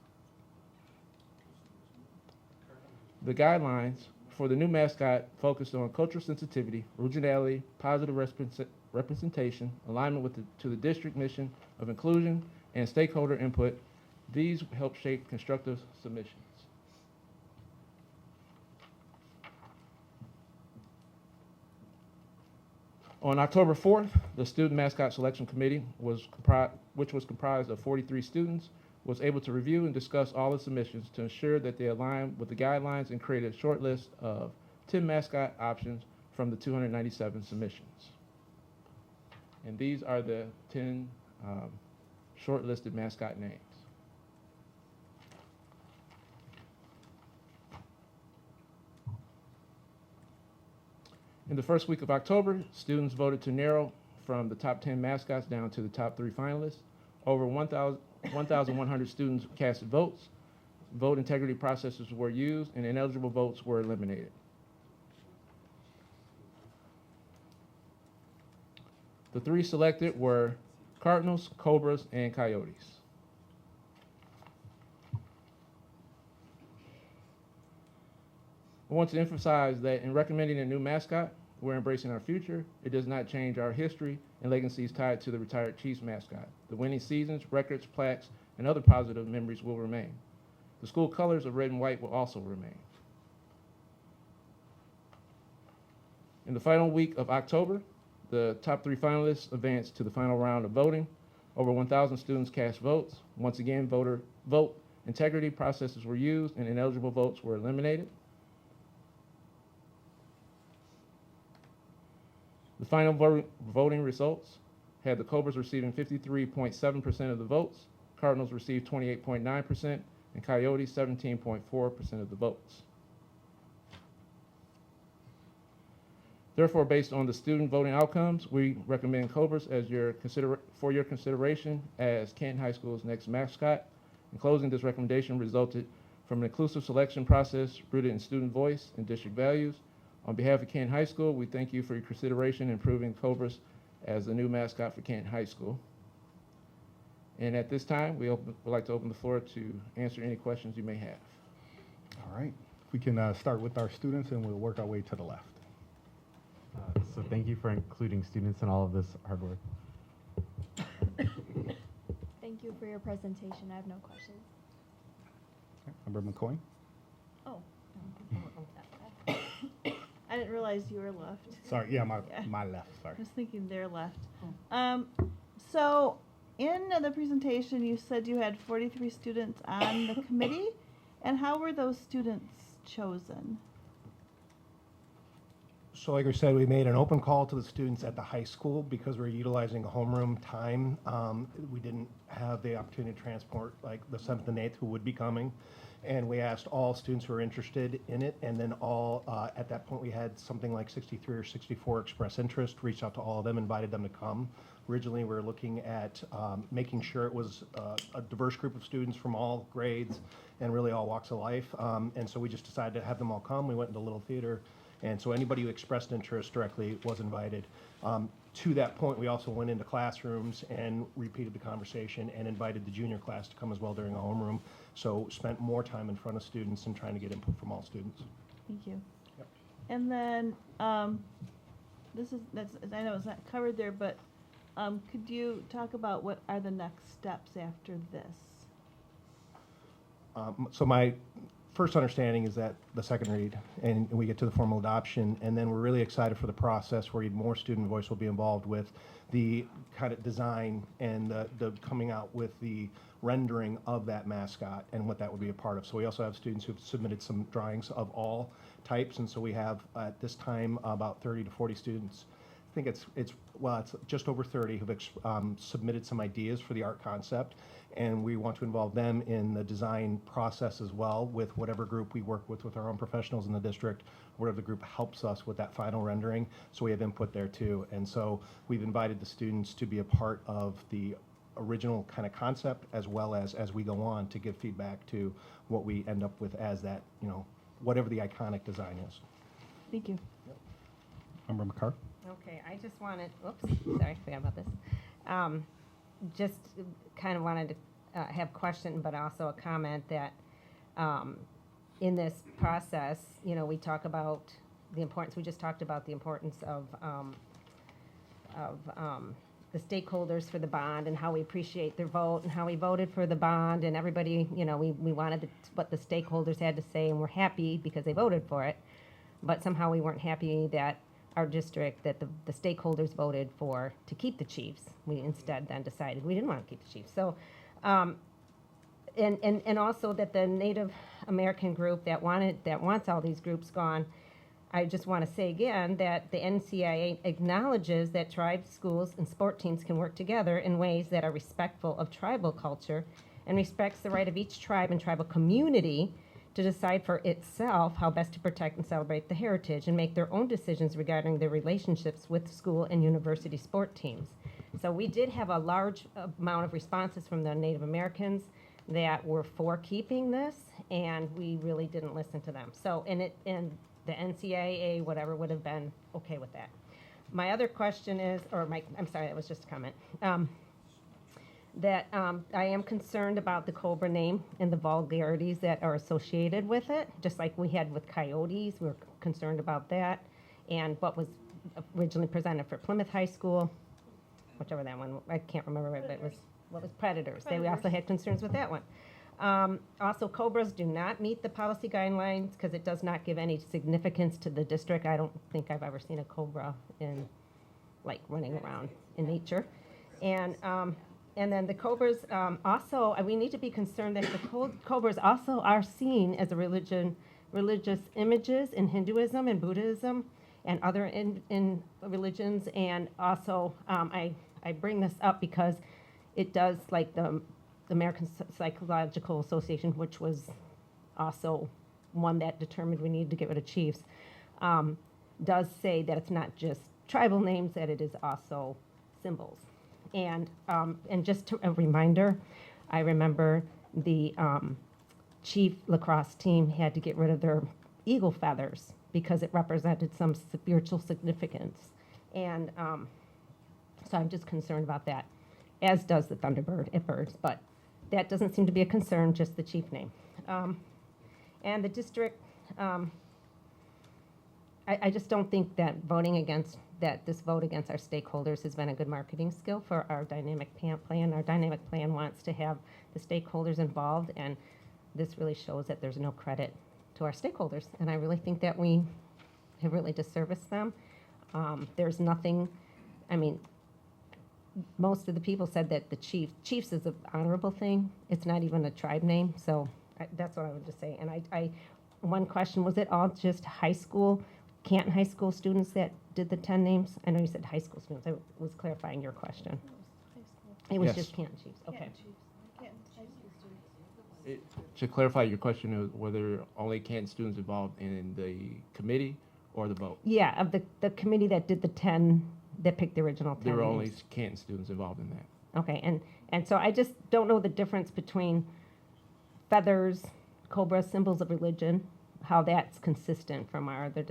The guidelines for the new mascot focused on cultural sensitivity, originality, positive representation, alignment to the district mission of inclusion, and stakeholder input. These help shape constructive submissions. On October 4th, the Student Mascot Selection Committee, which was comprised of 43 students, was able to review and discuss all the submissions to ensure that they align with the guidelines and create a short list of 10 mascot options from the 297 submissions. And these are the 10 shortlisted mascot names. In the first week of October, students voted to narrow from the top 10 mascots down to the top 3 finalists. Over 1,100 students cast votes. Vote integrity processes were used, and ineligible votes were eliminated. The 3 selected were Cardinals, Cobras, and Coyotes. I want to emphasize that in recommending a new mascot, we're embracing our future. It does not change our history and legacies tied to the retired Chiefs mascot. The winning seasons, records, plaques, and other positive memories will remain. The school colors of red and white will also remain. In the final week of October, the top 3 finalists advanced to the final round of voting. Over 1,000 students cast votes. Once again, vote Integrity processes were used and ineligible votes were eliminated. The final voting results had the Cobras receiving 53.7% of the votes, Cardinals received 28.9%, and Coyotes 17.4% of the votes. Therefore, based on the student voting outcomes, we recommend Cobras as for your consideration as Canton High School's next mascot. In closing, this recommendation resulted from an inclusive selection process rooted in student voice and district values. On behalf of Canton High School, we thank you for your consideration in approving Cobras as the new mascot for Canton High School. And at this time, we would like to open the floor to answer any questions you may have. All right. We can start with our students and we'll work our way to the left. So thank you for including students in all of this hard work. Thank you for your presentation. I have no questions. Member McCoy? Oh. I didn't realize you were left. Sorry, yeah, my left, sorry. I was thinking their left. So in the presentation, you said you had 43 students on the committee, and how were those students chosen? So like I said, we made an open call to the students at the high school because we're utilizing homeroom time. We didn't have the opportunity to transport like the 7th and 8th who would be coming. And we asked all students who were interested in it, and then all, at that point we had something like 63 or 64 express interest, reached out to all of them, invited them to come. Originally we were looking at making sure it was a diverse group of students from all grades and really all walks of life. And so we just decided to have them all come. We went into Little Theater. And so anybody who expressed interest directly was invited. To that point, we also went into classrooms and repeated the conversation and invited the junior class to come as well during a homeroom. So spent more time in front of students and trying to get input from all students. Thank you. Yep. And then, I know it's not covered there, but could you talk about what are the next steps after this? So my first understanding is that the second read, and we get to the formal adoption, and then we're really excited for the process where more student voice will be involved with the kind of design and the coming out with the rendering of that mascot and what that would be a part of. So we also have students who've submitted some drawings of all types, and so we have at this time about 30 to 40 students. I think it's just over 30 who've submitted some ideas for the art concept, and we want to involve them in the design process as well with whatever group we work with our own professionals in the district, whatever the group helps us with that final rendering, so we have input there too. And so we've invited the students to be a part of the original kind of concept as well as we go on to give feedback to what we end up with as that, whatever the iconic design is. Thank you. Yep. Member McCarr? Okay, I just wanted, sorry, forgot about this. Just kind of wanted to have a question, but also a comment that in this process, we talk about the importance, we just talked about the importance of the stakeholders for the bond and how we appreciate their vote and how we voted for the bond, and everybody, we wanted what the stakeholders had to say, and we're happy because they voted for it, but somehow we weren't happy that our district, that the stakeholders voted for to keep the Chiefs. We instead then decided we didn't want to keep the Chiefs. So, and also that the Native American group that wants all these groups gone, I just want to say again that the NCIA acknowledges that tribe schools and sport teams can work together in ways that are respectful of tribal culture and respects the right of each tribe and tribal community to decide for itself how best to protect and celebrate the heritage and make their own decisions regarding their relationships with school and university sport teams. So we did have a large amount of responses from the Native Americans that were for keeping this, and we really didn't listen to them. So, and the NCAA, whatever, would have been okay with that. My other question is, I'm sorry, that was just a comment. That I am concerned about the Cobra name and the vulgarities that are associated with it, just like we had with Coyotes. We were concerned about that, and what was originally presented for Plymouth High School, whichever that one, I can't remember what it was. What was Predators? We also had concerns with that one. Also, Cobras do not meet the policy guidelines because it does not give any significance to the district. I don't think I've ever seen a Cobra running around in nature, and And then the Cobras also, we need to be concerned that the Cobras also are seen as a religious images in Hinduism and Buddhism and other in religions. And also, I bring this up because it does, like the American Psychological Association, which was also one that determined we needed to get rid of chiefs, does say that it's not just tribal names, that it is also symbols. And just a reminder, I remember the chief lacrosse team had to get rid of their eagle feathers because it represented some spiritual significance. And so I'm just concerned about that, as does the Thunderbird at Birds, but that doesn't seem to be a concern, just the chief name. And the district, I just don't think that this vote against our stakeholders has been a good marketing skill for our dynamic plan. Our dynamic plan wants to have the stakeholders involved, and this really shows that there's no credit to our stakeholders. And I really think that we have really disserviced them. There's nothing, I mean, most of the people said that the chiefs is an honorable thing. It's not even a tribe name, so that's what I would just say. And one question, was it all just Canton High School students that did the 10 names? I know you said high school students. I was clarifying your question. It was Yes. just Canton Chiefs, okay. To clarify your question, were there only Canton students involved in the committee or the vote? Yeah, of the committee that did the 10, that picked the original 10 There were names. only Canton students involved in that. Okay, and so I just don't know the difference between feathers, cobra, symbols of religion, how that's consistent from our other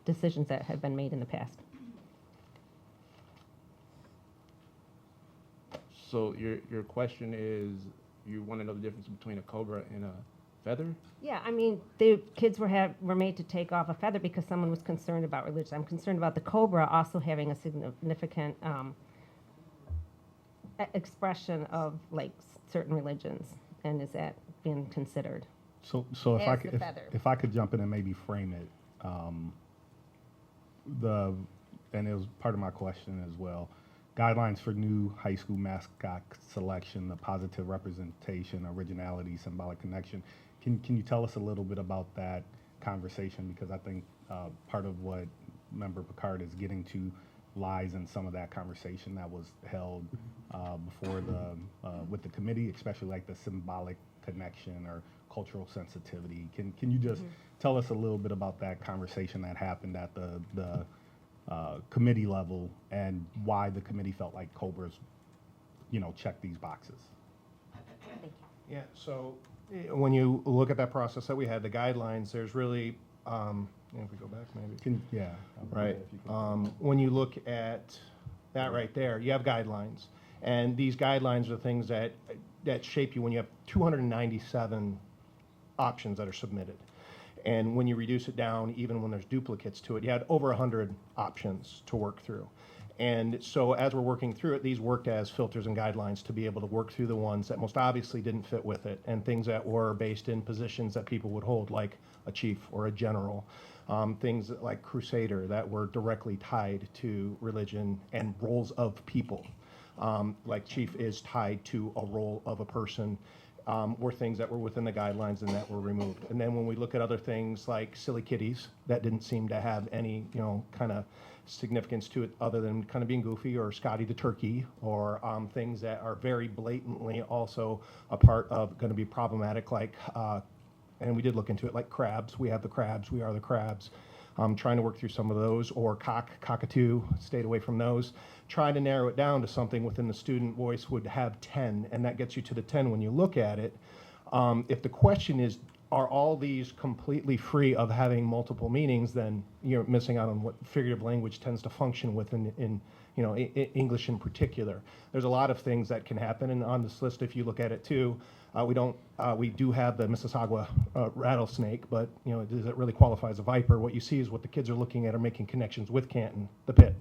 decisions that have been made in the past. So your question is, you want to know the difference between a cobra and a feather? Yeah, I mean, the kids were made to take off a feather because someone was concerned about religion. I'm concerned about the cobra also having a significant expression of like certain religions, and is that being considered? So if As I the could, feather. if I could jump in and maybe frame it, and it was part of my question as well, guidelines for new high school mascot selection, the positive representation, originality, symbolic connection. Can you tell us a little bit about that conversation? Because I think part of what Member Picard is getting to lies in some of that conversation that was held before with the committee, especially like the symbolic connection or cultural sensitivity. Can you just tell us a little bit about that conversation that happened at the committee level and why the committee felt like Cobras, check these boxes? Yeah, so when you look at that process that we had, the guidelines, there's really, if we go back maybe. Right. When you look at that right there, you have guidelines. And these guidelines are things that shape you when you have 297 options that are submitted. And when you reduce it down, even when there's duplicates to it, you had over 100 options to work through. And so as we're working through it, these worked as filters and guidelines to be able to work through the ones that most obviously didn't fit with it, and things that were based in positions that people would hold, like a chief or a general. Things like crusader that were directly tied to religion and roles of people. Like chief is tied to a role of a person, were things that were within the guidelines and that were removed. And then when we look at other things like silly kitties that didn't seem to have any, kind of significance to it other than kind of being goofy, or Scotty the turkey, or things that are very blatantly also a part of going to be problematic, like, and we did look into it, like crabs. We have the crabs, we are the crabs. Trying to work through some of those, or cockatoo, stayed away from those. Trying to narrow it down to something within the student voice would have 10, and that gets you to the 10 when you look at it. If the question is, are all these completely free of having multiple meanings, then you're missing out on what figurative language tends to function with in English in particular. There's a lot of things that can happen, and on this list, if you look at it too, We don't. We do have the Mississauga rattlesnake, but you know, does it really qualify as a viper? What you see is what the kids are looking at are making connections with Canton, the pit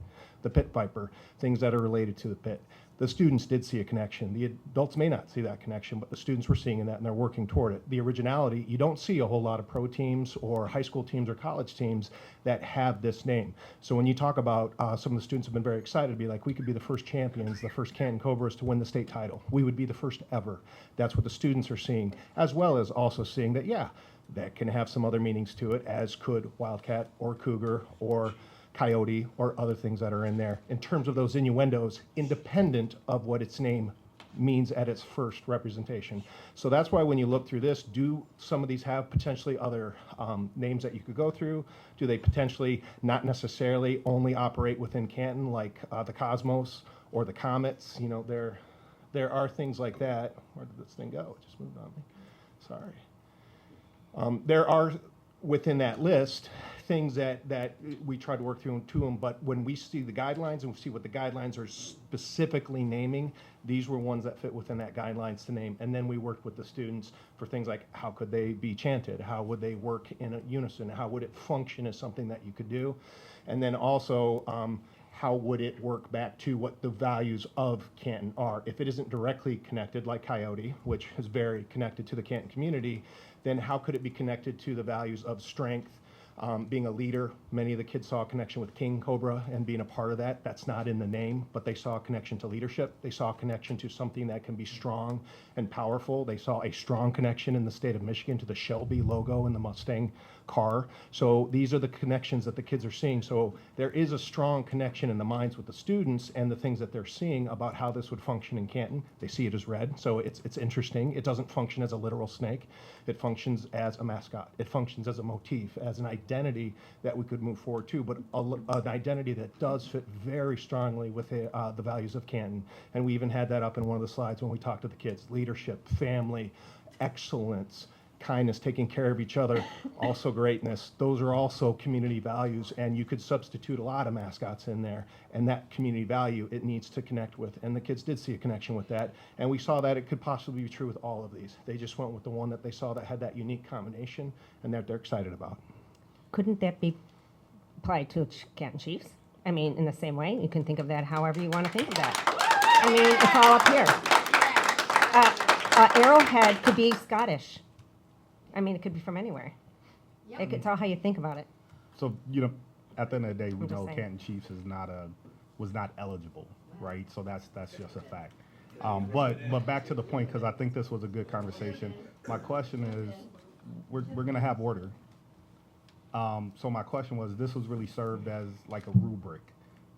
viper, things that are related to the pit. The students did see a connection. The adults may not see that connection, but the students were seeing that and they're working toward it. The originality, you don't see a whole lot of pro teams or high school teams or college teams that have this name. So when you talk about some of the students have been very excited to be like, we could be the first champions, the first Canton Cobras to win the state title. We would be the first ever. That's what the students are seeing, as well as also seeing that, yeah, that can have some other meanings to it, as could Wildcat or Cougar or Coyote or other things that are in there in terms of those innuendos, independent of what its name means at its first representation. So that's why when you look through this, do some of these have potentially other names that you could go through? Do they potentially not necessarily only operate within Canton, like the Cosmos or the Comets? You know, there are things like that. Where did this thing go? It just moved on me. Sorry. There are within that list things that we try to work through to them, but when we see the guidelines and we see what the guidelines are specifically naming, these were ones that fit within that guidelines to name. And then we worked with the students for things like how could they be chanted, how would they work in a unison, how would it function as something that you could do, and then also how would it work back to what the values of Canton are. If it isn't directly connected like Coyote, which is very connected to the Canton community, then how could it be connected to the values of strength, being a leader? Many of the kids saw a connection with King Cobra and being a part of that. That's not in the name, but they saw a connection to leadership. They saw a connection to something that can be strong and powerful. They saw a strong connection in the state of Michigan to the Shelby logo in the Mustang car. So these are the connections that the kids are seeing. So there is a strong connection in the minds with the students and the things that they're seeing about how this would function in Canton. They see it as red, so it's interesting. It doesn't function as a literal snake. It functions as a mascot. It functions as a motif, as an identity that we could move forward to, but an identity that does fit very strongly with the values of Canton. And we even had that up in one of the slides when we talked to the kids. Leadership, family, excellence, kindness, taking care of each other, also greatness. Those are also community values, and you could substitute a lot of mascots in there. And that community value, it needs to connect with. And the kids did see a connection with that. And we saw that it could possibly be true with all of these. They just went with the one that they saw that had that unique combination and that they're excited about. Couldn't that be applied to Canton Chiefs? I mean, in the same way, you can think of that however you want to think of that. I mean, it's all up here. Arrowhead could be Scottish. I mean, it could be from anywhere. Yep. It's all how you think about it. So, you know, at the end of the day, we I'm just know saying. Canton Chiefs was not eligible, right? So that's just a fact. But back to the point, because I think this was a good conversation. My question is, we're going to have order. So my question was, this was really served as like a rubric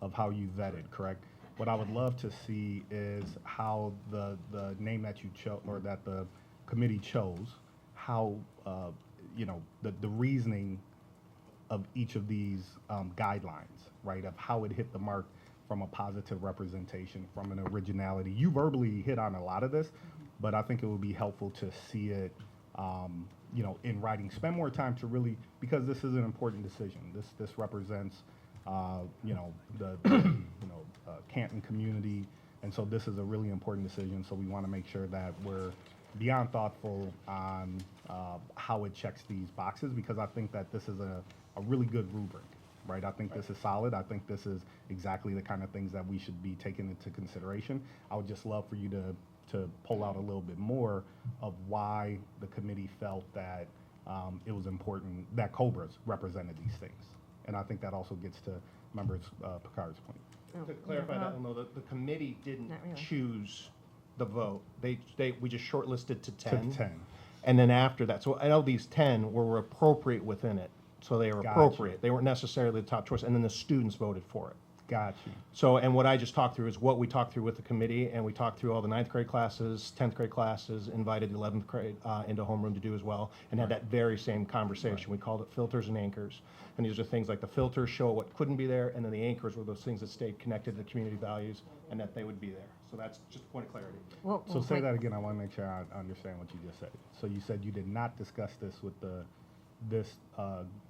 of how you vetted, correct? What I would love to see is how the name that you chose, or that the committee chose, how, you know, the reasoning of each of these guidelines, right, of how it hit the mark from a positive representation, from an originality. You verbally hit on a lot of this, but I think it would be helpful to see it, you know, in writing. Spend more time to really, because this is an important decision. This represents, you know, the Canton community, and so this is a really important decision. So we want to make sure that we're beyond thoughtful on how it checks these boxes, because I think that this is a really good rubric, right? I think this is solid. I think this is exactly the kind of things that we should be taking into consideration. I would just love for you to pull out a little bit more of why the committee felt that it was important that Cobras represented these things. And I think that also gets to members Picard's point. To clarify that, though, the committee didn't Not really. choose the vote. We just shortlisted to 10. To 10. And then after that, so I know these 10 were appropriate within it. So they were Gotcha. appropriate. They weren't necessarily the top choice. And then the students voted for it. Got you. So, and what I just talked through is what we talked through with the committee, and we talked through all the 9th grade classes, 10th grade classes, invited 11th grade into homeroom to do as well, and had that very same conversation. We called it filters and anchors. And these are things like the filters show what couldn't be there, and then the anchors were those things that stayed connected to the community values and that they would be there. So that's just a point of clarity. Well, So say that again. I want to make sure I understand what you just said. So you said you did not discuss this with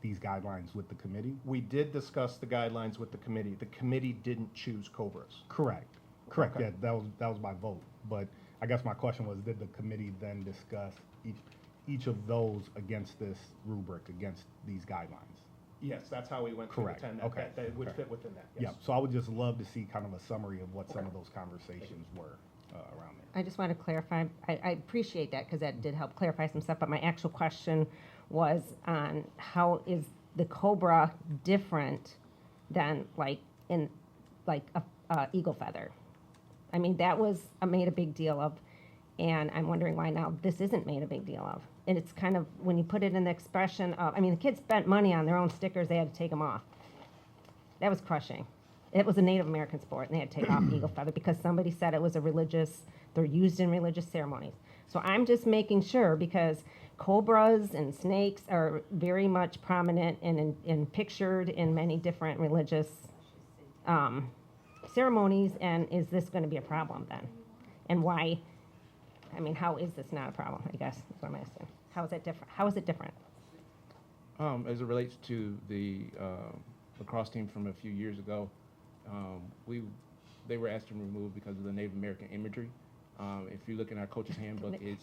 these guidelines with the committee? We did discuss the guidelines with the committee. The committee didn't choose Cobras. Correct. Correct. Okay. Yeah, that was my vote. But I guess my question was, did the committee then discuss each of those against this rubric, against these guidelines? Yes, that's how we went through the Correct. 10 Okay. that would Okay. fit within that, Yeah, yes. so I would just love to see kind of a summary of what some of those conversations were around there. I just want to clarify, I appreciate that because that did help clarify some stuff, but my actual question was on how is the Cobra different than like a eagle feather? I mean, that was made a big deal of, and I'm wondering why now this isn't made a big deal of. And it's kind of, when you put it in the expression of, I mean, the kids spent money on their own stickers, they had to take them off. That was crushing. It was a Native American sport, and they had to take off eagle feather because somebody said it was a religious, they're used in religious ceremonies. So I'm just making sure, because cobras and snakes are very much prominent and pictured in many different religious ceremonies, and is this going to be a problem then? And why? I mean, how is this not a problem, I guess, is what I'm asking. How is it different? How is it different? As it relates to the lacrosse team from a few years ago, they were asked to remove because of the Native American imagery. If you look in our coach's handbook, it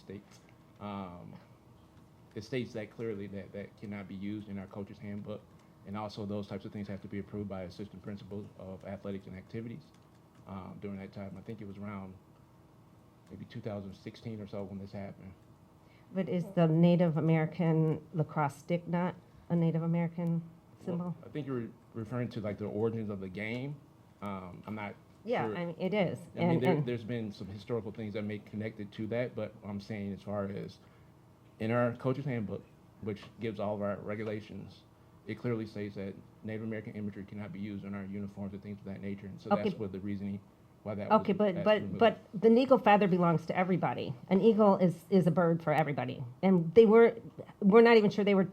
states that clearly that cannot be used in our coach's handbook. And also those types of things have to be approved by assistant principal of athletics and activities. During that time, I think it was around maybe 2016 or so when this happened. But is the Native American lacrosse stick not a Native American symbol? Well, I think you're referring to like the origins of the game. I'm not Yeah, sure. I mean, it is. I mean, And there's been some historical things that may connected to that, but I'm saying as far as in our coach's handbook, which gives all of our regulations, it clearly states that Native American imagery cannot be used in our uniforms and things of that nature. And so Okay. that's what the reasoning why that okay, was removed. but the eagle feather belongs to everybody. An eagle is a bird for everybody, and we're not even sure they were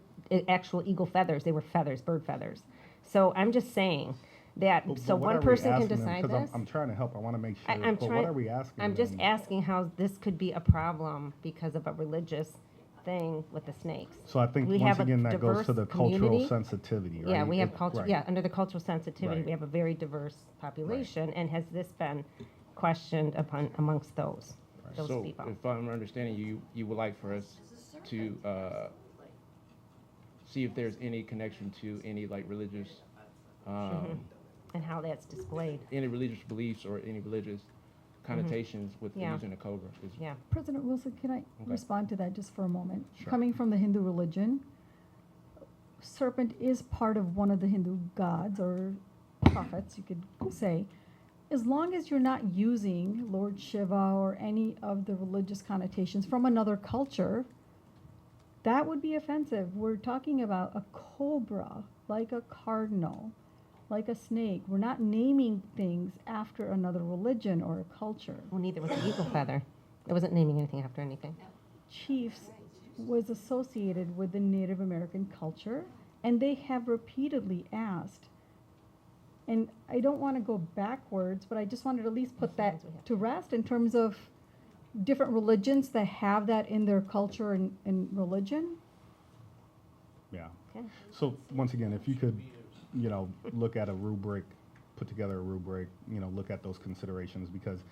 actual eagle feathers. They were feathers, bird feathers. So I'm just saying that But so what one are we person can asking them? decide 'Cause this. I'm trying to help. I want to make sure. I'm but trying. what are we asking I'm just them? asking how this could be a problem because of a religious thing with the snakes. So I think We once have a again that goes to diverse the cultural community. sensitivity, right? Yeah, we have It- culture. right. Yeah, under the cultural sensitivity, Right. we have a very diverse population, and has this been questioned amongst those So people? if I'm understanding you would like for us to see if there's any connection to any like religious, And how that's displayed. any religious beliefs or any religious connotations with Yeah. using a cobra. Yeah. President Wilson, can I Okay. respond to that just for a moment? Sure. Coming from the Hindu religion, serpent is part of one of the Hindu gods or prophets, you could say. As long as you're not using Lord Shiva or any of the religious connotations from another culture, that would be offensive. We're talking about a cobra, like a cardinal, like a snake. We're not naming things after another religion or a culture. Well, neither was the eagle feather. It wasn't naming anything after anything. Chiefs was associated with the Native American culture, and they have repeatedly asked. And I don't want to go backwards, but I just wanted to at least put that to rest in terms of different religions that have that in their culture and religion. Yeah. Okay. So once again, if you could, look at a rubric, put together a rubric, look at those considerations, because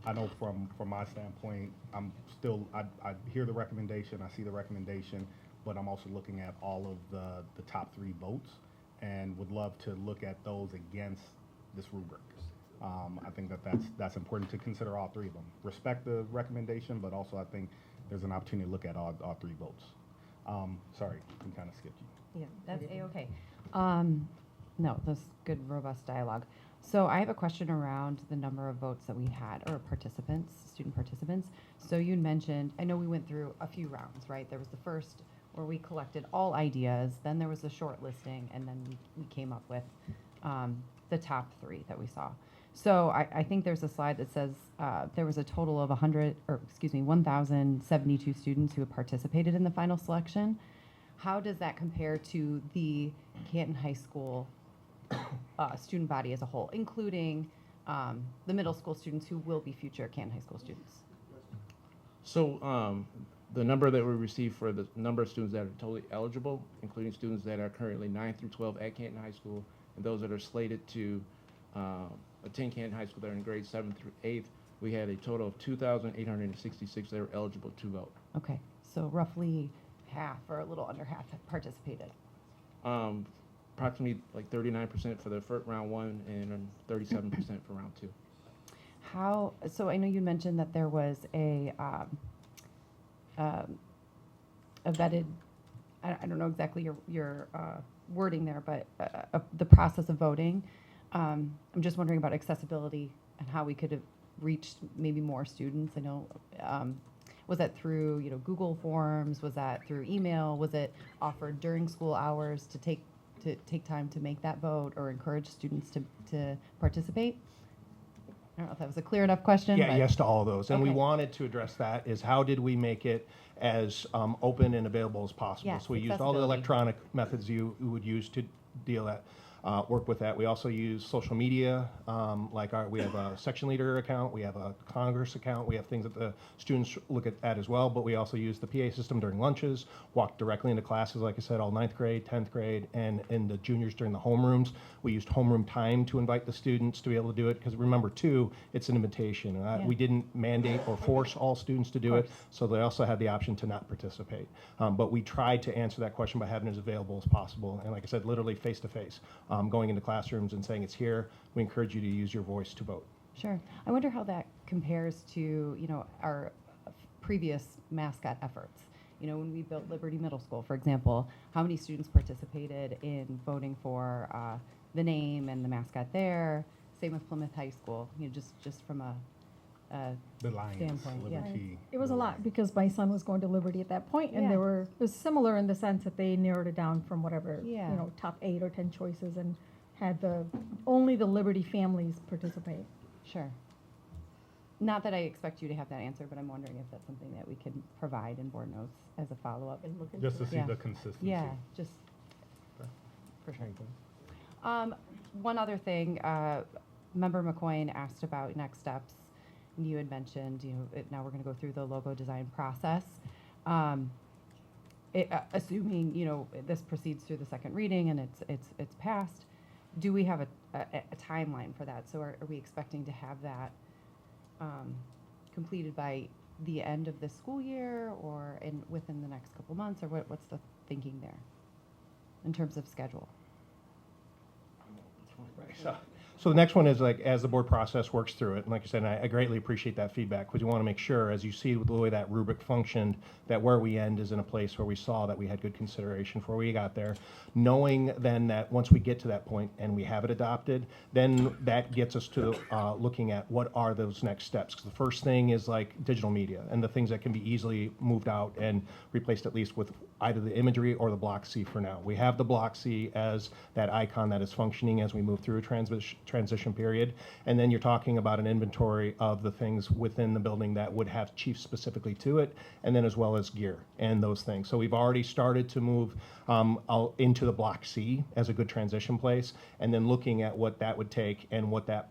I know from my standpoint, I'm still, I hear the recommendation, I see the recommendation, but I'm also looking at all of the top 3 votes and would love to look at those against this rubric. I think that's important to consider all 3 of them. Respect the recommendation, but also I think there's an opportunity to look at all 3 votes. Sorry, we kind of skipped you. Yeah, That's A-okay. No, that's good, robust dialogue. So I have a question around the number of votes that we had, or participants, student participants. So you mentioned, I know we went through a few rounds, right? There was the first where we collected all ideas, then there was a short listing, and then we came up with the top 3 that we saw. So I think there's a slide that says there was a total of 1,072 students who have participated in the final selection. How does that compare to the Canton High School student body as a whole, including the middle school students who will be future Canton High School students? So the number that we received for the number of students that are totally eligible, including students that are currently 9 through 12 at Canton High School, and those that are slated to attend Canton High School that are in grades 7 through 8th, We had a total of 2,866 that were eligible to vote. Okay, so roughly half or a little under half have participated. Approximately like 39% for the first round one and 37% for round two. So I know you mentioned that there was a vetted, I don't know exactly your wording there, but the process of voting. I'm just wondering about accessibility and how we could have reached maybe more students. I know, was that through Google Forms? Was that through email? Was it offered during school hours to take time to make that vote or encourage students to participate? I don't know if that was a clear enough question. Yeah, but- yes to all of those. And we Okay. wanted to address that is how did we make it as open and available as possible? Yes, So we used all the accessibility. electronic methods you would use to work with that. We also use social media, we have a section leader account, we have a Congress account, we have things that the students look at as well, but we also use the PA system during lunches, walk directly into classes, like I said, all 9th grade, 10th grade, and in the juniors during the homerooms. We used homeroom time to invite the students to be able to do it, because remember too, it's an invitation. Yeah. We didn't mandate or force all students to do it, so they also had the option to not participate. But we tried to answer that question by having it as available as possible, and like I said, literally face to face. Going into classrooms and saying it's here. We encourage you to use your voice to vote. Sure. I wonder how that compares to, our previous Mascot efforts. When we built Liberty Middle School, for example, how many students participated in voting for the name and the mascot there? Same with Plymouth High School, just from a The Lions, standpoint. Yeah. Liberty. It was a lot because my son was going to Liberty at that point, and Yeah. it was similar in the sense that they narrowed it down from whatever, Yeah. top 8 or 10 choices, and had only the Liberty families participate. Sure. Not that I expect you to have that answer, but I'm wondering if that's something that we can provide in board notes as a follow-up. And look into Just to see Yeah. the consistency. Yeah, just for sure. One other thing, Member McCoyne asked about next steps. And you had mentioned, now we're going to go through the logo design process. Assuming, this proceeds through the second reading and it's passed, do we have a timeline for that? So are we expecting to have that completed by the end of this school year or within the next couple months, or what's the thinking there in terms of schedule? So the next one is as the board process works through it, and like I said, I greatly appreciate that feedback, because you want to make sure, as you see the way that rubric functioned, that where we end is in a place where we saw that we had good consideration for where we got there. Knowing then that once we get to that point and we have it adopted, then that gets us to looking at what are those next steps. Because the first thing is digital media and the things that can be easily moved out and replaced at least with either the imagery or the block C for now. We have the block C as that icon that is functioning as we move through a transition period. And then you're talking about an inventory of the things within the building that would have chiefs specifically to it, and then as well as gear and those things. So we've already started to move into the block C as a good transition place, and then looking at what that would take and what that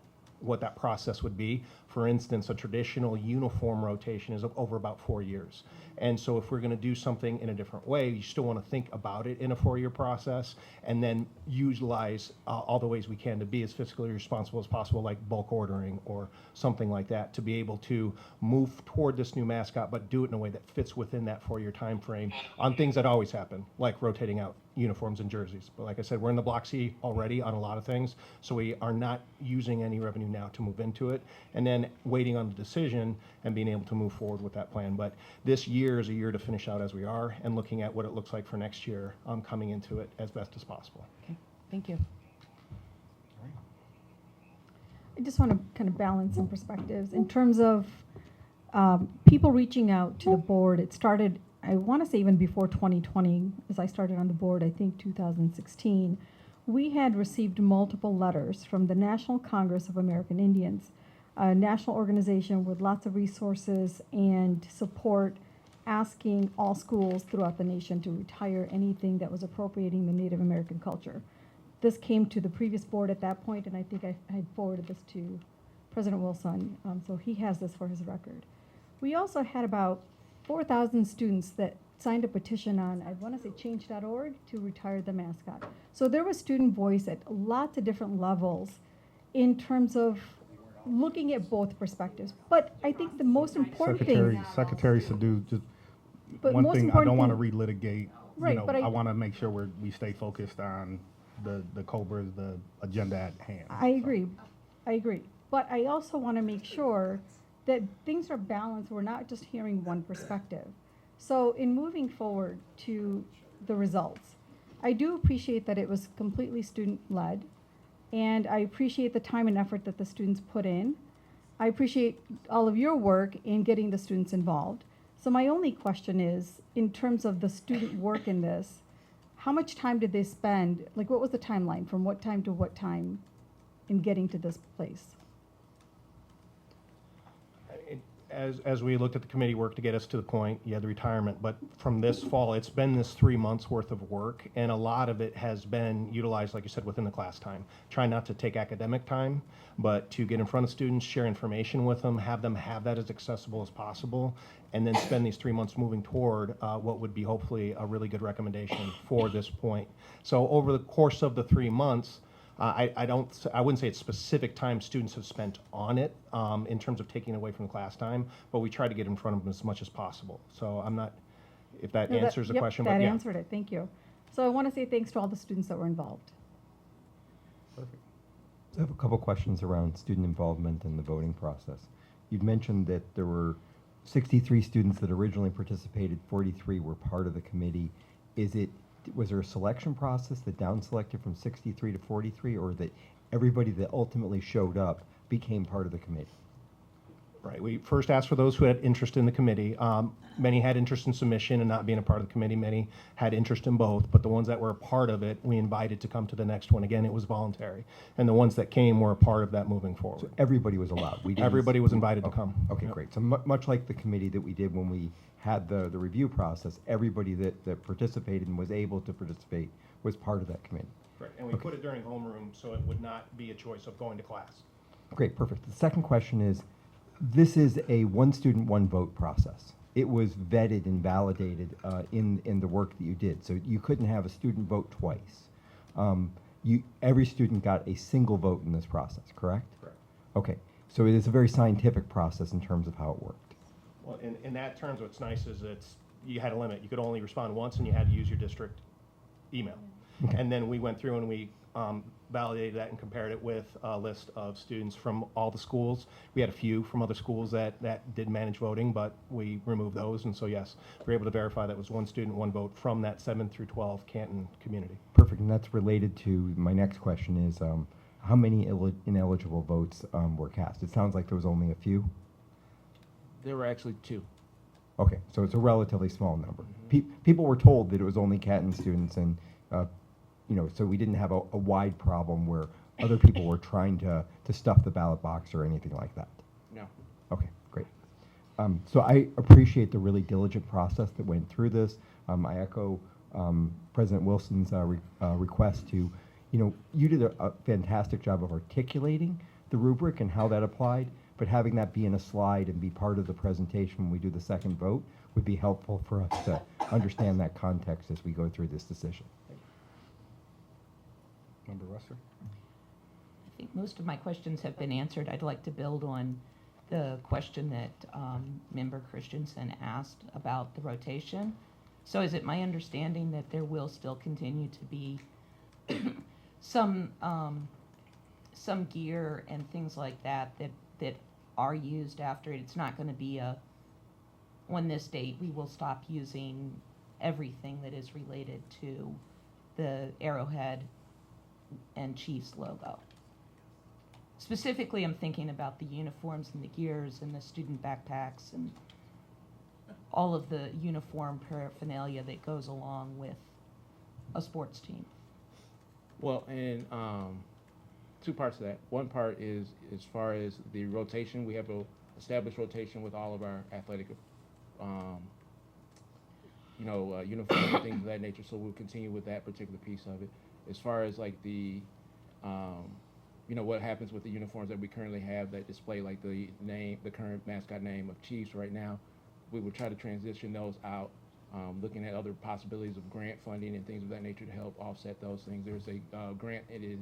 process would be. For instance, a traditional uniform rotation is over about 4 years. And so if we're going to do something in a different way, you still want to think about it in a 4-year process and then utilize all the ways we can to be as fiscally responsible as possible, like bulk ordering or something like that, to be able to move toward this new mascot, but do it in a way that fits within that 4-year time frame on things that always happen, like rotating out uniforms and jerseys. But like I said, we're in the block C already on a lot of things, so we are not using any revenue now to move into it, and then waiting on the decision and being able to move forward with that plan. But this year is a year to finish out as we are and looking at what it looks like for next year, coming into it as best as possible. Okay, thank you. I just want to kind of balance some perspectives. In terms of people reaching out to the board, it started, I want to say even before 2020, as I started on the board, I think 2016, we had received multiple letters from the National Congress of American Indians, a national organization with lots of resources and support, asking all schools throughout the nation to retire anything that was appropriating the Native American culture. This came to the previous board at that point, and I think I had forwarded this to President Wilson, so he has this for his record. We also had about 4,000 students that signed a petition on, I want to say change.org, to retire the mascot. So there was student voice at lots of different levels in terms of looking at both perspectives. But I think the most important thing, Secretary Sadoo, just But one most thing, I important don't want to thing- relitigate. Right, You know, but I want to make sure we stay focused on the COBRA, the agenda at hand. I agree, I agree. But I also want to make sure that things are balanced. We're not just hearing one perspective. So in moving forward to the results, I do appreciate that it was completely student-led, and I appreciate the time and effort that the students put in. I appreciate all of your work in getting the students involved. So my only question is, in terms of the student work in this, how much time did they spend, like what was the timeline, from what time to what time in getting to this place? As we looked at the committee work to get us to the point, you had the retirement, but from this fall, it's been this 3 months worth of work, and a lot of it has been utilized, like you said, within the class time. Try not to take academic time, but to get in front of students, share information with them have that as accessible as possible, and then spend these 3 months moving toward what would be hopefully a really good recommendation for this point. So over the course of the 3 months, I wouldn't say it's specific time students have spent on it in terms of taking away from the class time, but we try to get in front of them as much as possible. So I'm not, if that No, answers the yep, question, but that yeah. answered it, thank you. So I want to say thanks to all the students that were involved. Perfect. So I have a couple questions around student involvement in the voting process. You'd mentioned that there were 63 students that originally participated, 43 were part of the committee. Was there a selection process that down-selected from 63 to 43, or that everybody that ultimately showed up became part of the committee? Right, we first asked for those who had interest in the committee. Many had interest in submission and not being a part of the committee. Many had interest in both, but the ones that were a part of it, we invited to come to the next one. Again, it was voluntary. And the ones that came were a part of that moving forward. So everybody was allowed? Everybody was invited to come. Okay, Yep. great. So much like the committee that we did when we had the review process, everybody that participated and was able to participate was part of that committee. Right, and we put it during homeroom, so it would not be a choice of going to class. Great, perfect. The second question is, this is a one student, one vote process. It was vetted and validated in the work that you did. So you couldn't have a student vote twice. Every student got a single vote in this process, correct? Correct. Okay, so it is a very scientific process in terms of how it worked. Well, in that terms, what's nice is you had a limit. You could only respond once, and you had to use your district email. Okay. And then we went through and we validated that and compared it with a list of students from all the schools. We had a few from other schools that did manage voting, but we removed those. And so, yes, we were able to verify that was one student, one vote from that 7 through 12 Canton community. Perfect, and that's related to my next question is, how many ineligible votes were cast? It sounds like there was only a few. There were actually 2. Okay, so it's a relatively small number. People were told that it was only Canton students, and so we didn't have a wide problem where other people were trying to stuff the ballot box or anything like that. No. Okay, great. So I appreciate the really diligent process that went through this. I echo President Wilson's request to, you did a fantastic job of articulating the rubric and how that applied, but having that be in a slide and be part of the presentation when we do the second vote would be helpful for us to understand that context as we go through this decision. Member Russer? I think most of my questions have been answered. I'd like to build on the question that Member Christensen asked about the rotation. So is it my understanding that there will still continue to be some gear and things like that are used after it? It's not going to be on this date we will stop using everything that is related to the Arrowhead and Chiefs logo. Specifically, I'm thinking about the uniforms and the gears and the student backpacks and all of the uniform paraphernalia that goes along with a sports team. Well, and 2 parts of that. One part is as far as the rotation, we have an established rotation with all of our athletic uniforms and things of that nature, so we'll continue with that particular piece of it. As far as like the, what happens with the uniforms that we currently have that display like the current mascot name of Chiefs right now, we will try to transition those out, looking at other possibilities of grant funding and things of that nature to help offset those things. There's a grant, it is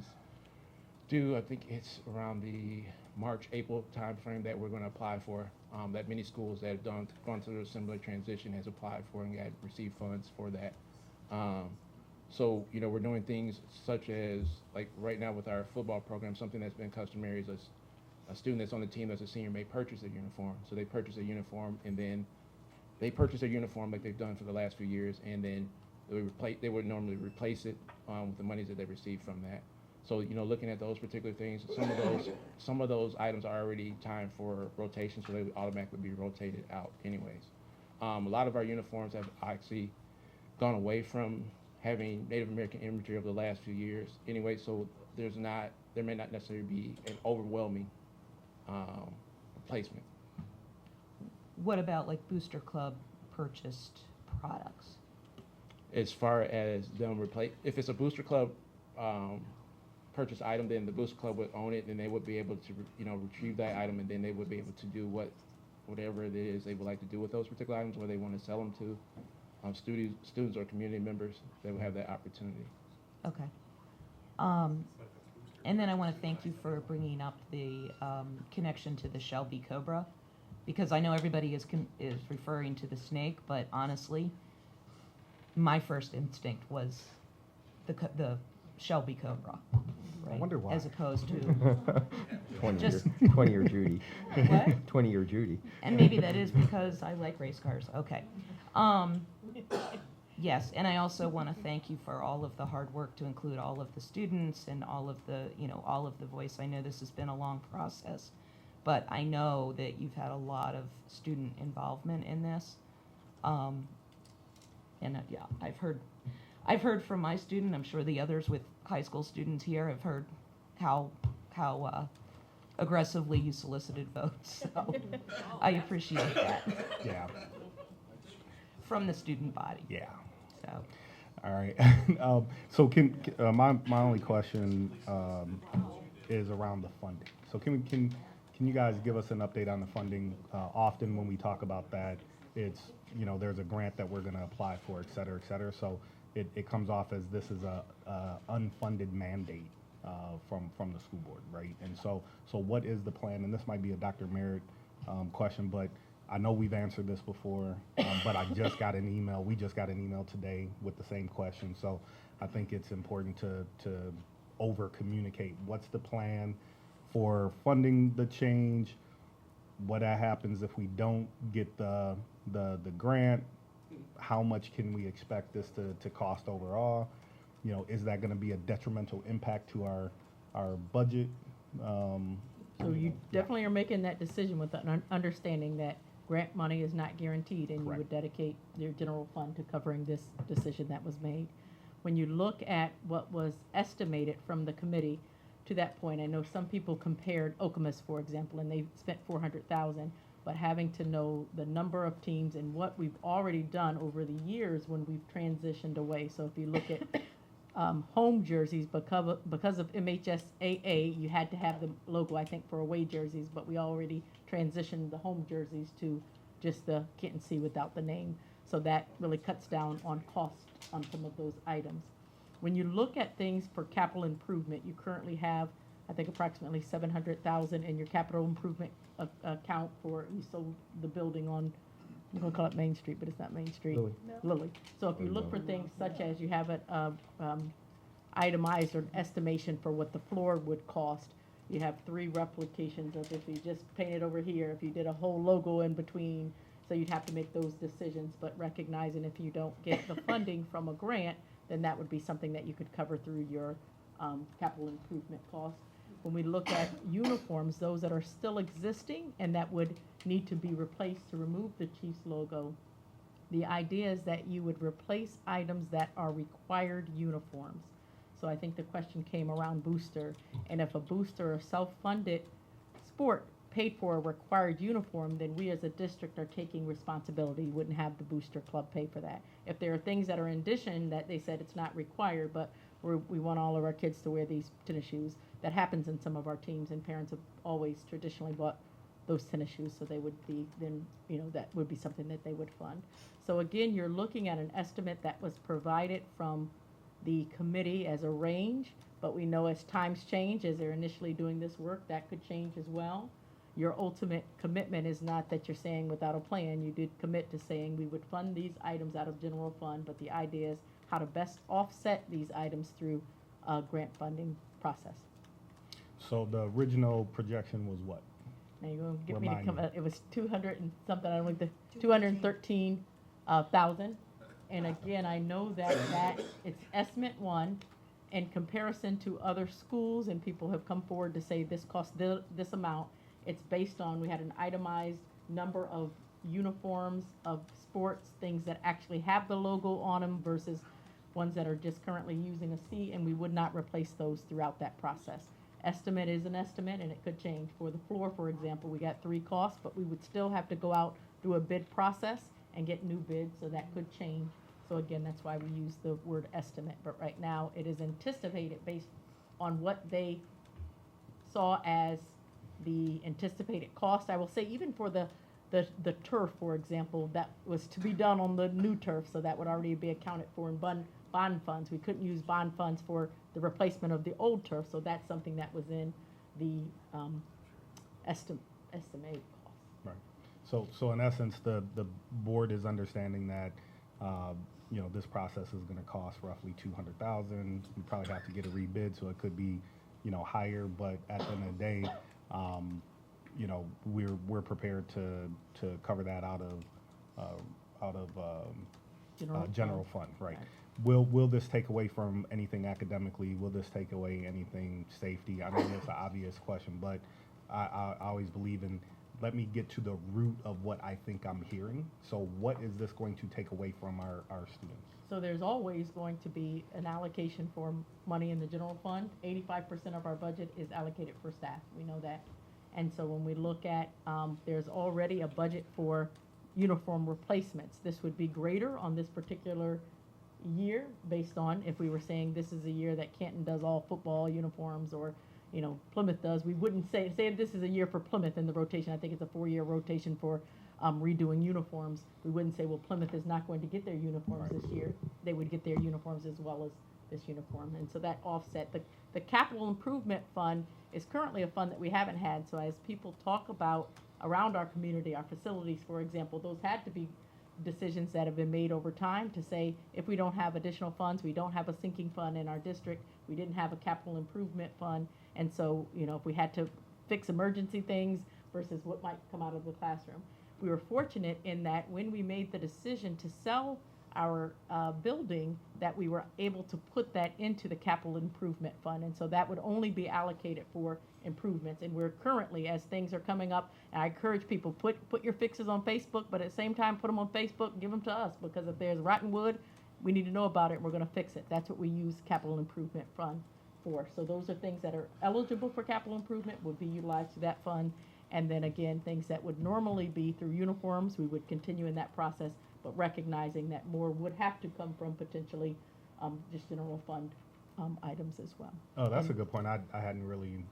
due, I think it's around the March, April timeframe that we're going to apply for. That many schools that have gone through a similar transition has applied for and got received funds for that. So, you know, we're doing things such as, like right now with our football program, something that's been customary is a student that's on the team that's a senior may purchase a uniform. So they purchase a uniform, and then they purchase a uniform like they've done for the last few years, and then they would normally replace it with the monies that they receive from that. So, you know, looking at those particular things, some of those items are already timed for rotation, so they would automatically be rotated out anyways. A lot of our uniforms have actually gone away from having Native American imagery over the last few years anyway, so there may not necessarily be an overwhelming replacement. What about like Booster Club purchased products? As far as them replace, if it's a Booster Club purchase item, then the Booster Club would own it, and they would be able to, you know, retrieve that item, and then they would be able to do whatever it is they would like to do with those particular items, where they want to sell them to students or community members. They would have that opportunity. Okay. And then I want to thank you for bringing up the connection to the Shelby Cobra, because I know everybody is referring to the snake, but honestly, my first instinct was the Shelby Cobra, right? I wonder why. As opposed to 20-year Judy. What? 20-year Judy. And maybe that is because I like race cars. Okay. Yes, and I also want to thank you for all of the hard work to include all of the students and all of the, you know, all of the voice. I know this has been a long process, but I know that you've had a lot of student involvement in this. Yeah, I've heard from my student. I'm sure the others with high school students here have heard how aggressively you solicited votes. So I appreciate that. Yeah. From the student body. Yeah. So. All right. So my only question is around the funding. So can you guys give us an update on the funding? Often when we talk about that, it's, you know, there's a grant that we're going to apply for, et cetera, et cetera. So it comes off as this is a unfunded mandate from the school board, right? And so what is the plan? And this might be a Dr. Merritt question, but I know we've answered this before, but I just got an email. We just got an email today with the same question. So I think it's important to over communicate. What's the plan for funding the change? What happens if we don't get the grant? How much can we expect this to cost overall? You know, is that going to be a detrimental impact to our budget? So you definitely are making that decision with the understanding that grant money is not guaranteed, and you would dedicate your general fund to covering this decision that was made. When you look at what was estimated from the committee to that point, I know some people compared Okemos, for example, and they spent $400,000, but having to know the number of teams and what we've already done over the years when we've transitioned away. So if you look at home jerseys, because of MHSAA, you had to have the logo, I think, for away jerseys, but we already transitioned the home jerseys to just the kit and see without the name. So that really cuts down on cost on some of those items. When you look at things for capital improvement, you currently have, I think, approximately $700,000 in your capital improvement account for, you sold the building on, I'm going to call it Main Street, but it's not Main Street. Lily. Lily. So if you look for things such as you have an itemized or an estimation for what the floor would cost, you have 3 replications of if you just painted over here, if you did a whole logo in between, so you'd have to make those decisions, but recognizing if you don't get the funding from a grant, then that would be something that you could cover through your capital improvement cost. When we look at uniforms, those that are still existing and that would need to be replaced to remove the Chiefs logo, the idea is that you would replace items that are required uniforms. So I think the question came around booster, and if a booster or self-funded sport paid for a required uniform, then we as a district are taking responsibility. You wouldn't have the booster club pay for that. If there are things that are in addition that they said it's not required, but we want all of our kids to wear these tennis shoes, that happens in some of our teams, and parents have always traditionally bought those tennis shoes, so they would be, then, you know, that would be something that they would fund. So again, you're looking at an estimate that was provided from the committee as a range, but we know as times change, as they're initially doing this work, that could change as well. Your ultimate commitment is not that you're saying without a plan. You did commit to saying we would fund these items out of general fund, but the idea is how to best offset these items through a grant funding process. So the original projection was what? Now you're gonna get me to Remind come, me. it was 200 and something, I don't know, 213,000. And again, I know that it's estimate one in comparison to other schools, and people have come forward to say this costs this amount. It's based on, we had an itemized number of uniforms, of sports, things that actually have the logo on them versus ones that are just currently using a C, and we would not replace those throughout that process. Estimate is an estimate, and it could change. For the floor, for example, we got 3 costs, but we would still have to go out, do a bid process, and get new bids, so that could change. So again, that's why we use the word estimate, but right now, it is anticipated based on what they saw as the anticipated cost. I will say even for the turf, for example, that was to be done on the new turf, so that would already be accounted for in bond funds. We couldn't use bond funds for the replacement of the old turf, so that's something that was in the estimated cost. Right. So in essence, the board is understanding that, you know, this process is gonna cost roughly 200,000. We probably have to get a rebid, so it could be, you know, higher, but at the end of the day, you know, we're prepared to cover that out of general fund, right? Will this take away from anything academically? Will this take away anything safety? I know it's an obvious question, but I always believe in, let me get to the root of what I think I'm hearing. So what is this going to take away from our students? So there's always going to be an allocation for money in the general fund. 85% of our budget is allocated for staff. We know that. And so when we look at, there's already a budget for uniform replacements. This would be greater on this particular year based on if we were saying this is a year that Canton does all football uniforms, or, you know, Plymouth does. We wouldn't say this is a year for Plymouth in the rotation. I think it's a 4-year rotation for redoing uniforms. We wouldn't say, well, Plymouth is not going to get their uniforms this year. They would get their uniforms as well as this uniform. And so that offset. The capital improvement fund is currently a fund that we haven't had. So as people talk about around our community, our facilities, for example, those had to be decisions that have been made over time to say, if we don't have additional funds, we don't have a sinking fund in our district, we didn't have a capital improvement fund, and so, you know, if we had to fix emergency things versus what might come out of the classroom. We were fortunate in that when we made the decision to sell our building, that we were able to put that into the capital improvement fund, and so that would only be allocated for improvements. And we're currently, as things are coming up, and I encourage people, put your fixes on Facebook, but at the same time, put them on Facebook and give them to us, because if there's rotten wood, we need to know about it, and we're going to fix it. That's what we use capital improvement fund for. So those are things that are eligible for capital improvement would be utilized to that fund. And then again, things that would normally be through uniforms, we would continue in that process, but recognizing that more would have to come from potentially just general fund items as well. Oh, that's a good point. I hadn't really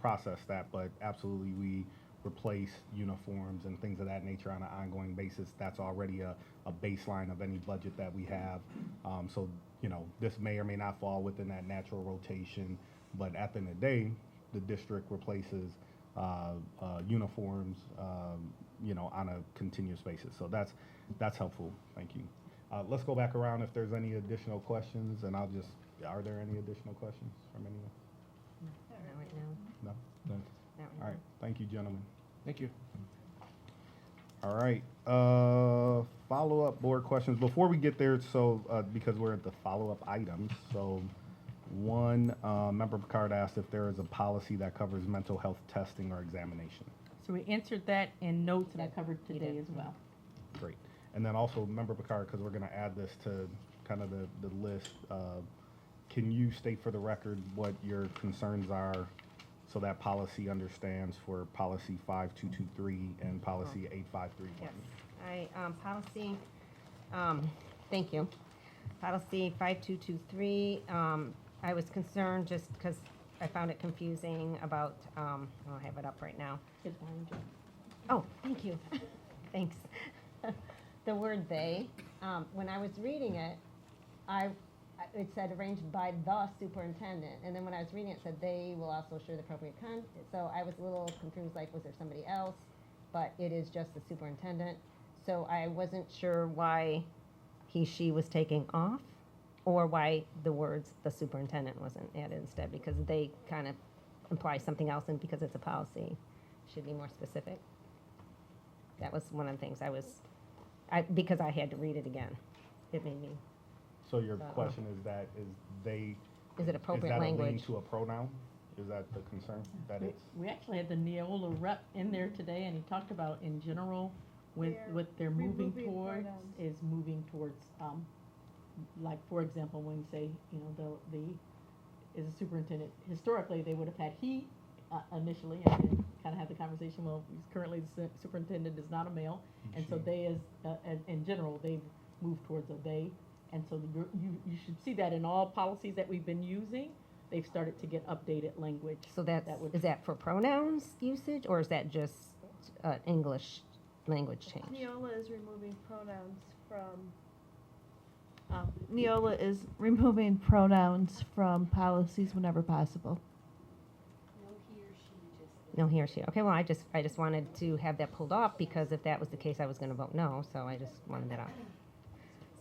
processed that, but absolutely, we replace uniforms and things of that nature on an ongoing basis. That's already a baseline of any budget that we have. So, you know, this may or may not fall within that natural rotation, but at the end of the day, the district replaces uniforms, you know, on a continuous basis. So that's helpful. Thank you. Let's go back around if there's any additional questions, and are there any additional questions from anyone? Not right now. No? Not right All right. Thank you, gentlemen. Thank you. All right. Follow-up board questions. Before we get there, so because we're at the follow-up items, so one member Picard asked if there is a policy that covers mental health testing or examination. So we answered that in notes that I covered today as well. Great. And then also, member Picard, because we're going to add this to kind of the list, can you state for the record what your concerns are so that policy understands for policy 5223 and policy 8531? Yes, policy, thank you. Policy 5223, I was concerned just because I found it confusing about, I'll have it up right now. It's behind you. Oh, thank you. Thanks. The word they, when I was reading it, I it said arranged by the superintendent, and then when I was reading it, it said they will also assure the appropriate so I was a little confused, like, was there somebody else? But it is just the superintendent, so I wasn't sure why she was taking off, or why the words the superintendent wasn't added instead, because they kind of imply something else, and because it's a policy, should be more specific. That was one of the things because I had to read it again. It made me. So your question is that Is it appropriate is that language? a lean to a pronoun? Is that the concern? That it's We actually had the Neola rep in there today, and he talked about in general with they're moving removing towards pronouns. is moving towards like, for example, when you say, you know, the is a superintendent, historically they would have had he initially, and then kind of had the conversation, well, currently the superintendent is not a male, and so they is in general they've moved towards a they, and so you should see that in all policies that we've been using, they've started to get updated language. So is that for pronouns usage, or is that just English language change? Neola is removing pronouns from. Neola is removing pronouns from policies whenever possible. No, he or she. Okay, well, I just wanted to have that pulled off, because if that was the case, I was going to vote no, so I just wanted that off.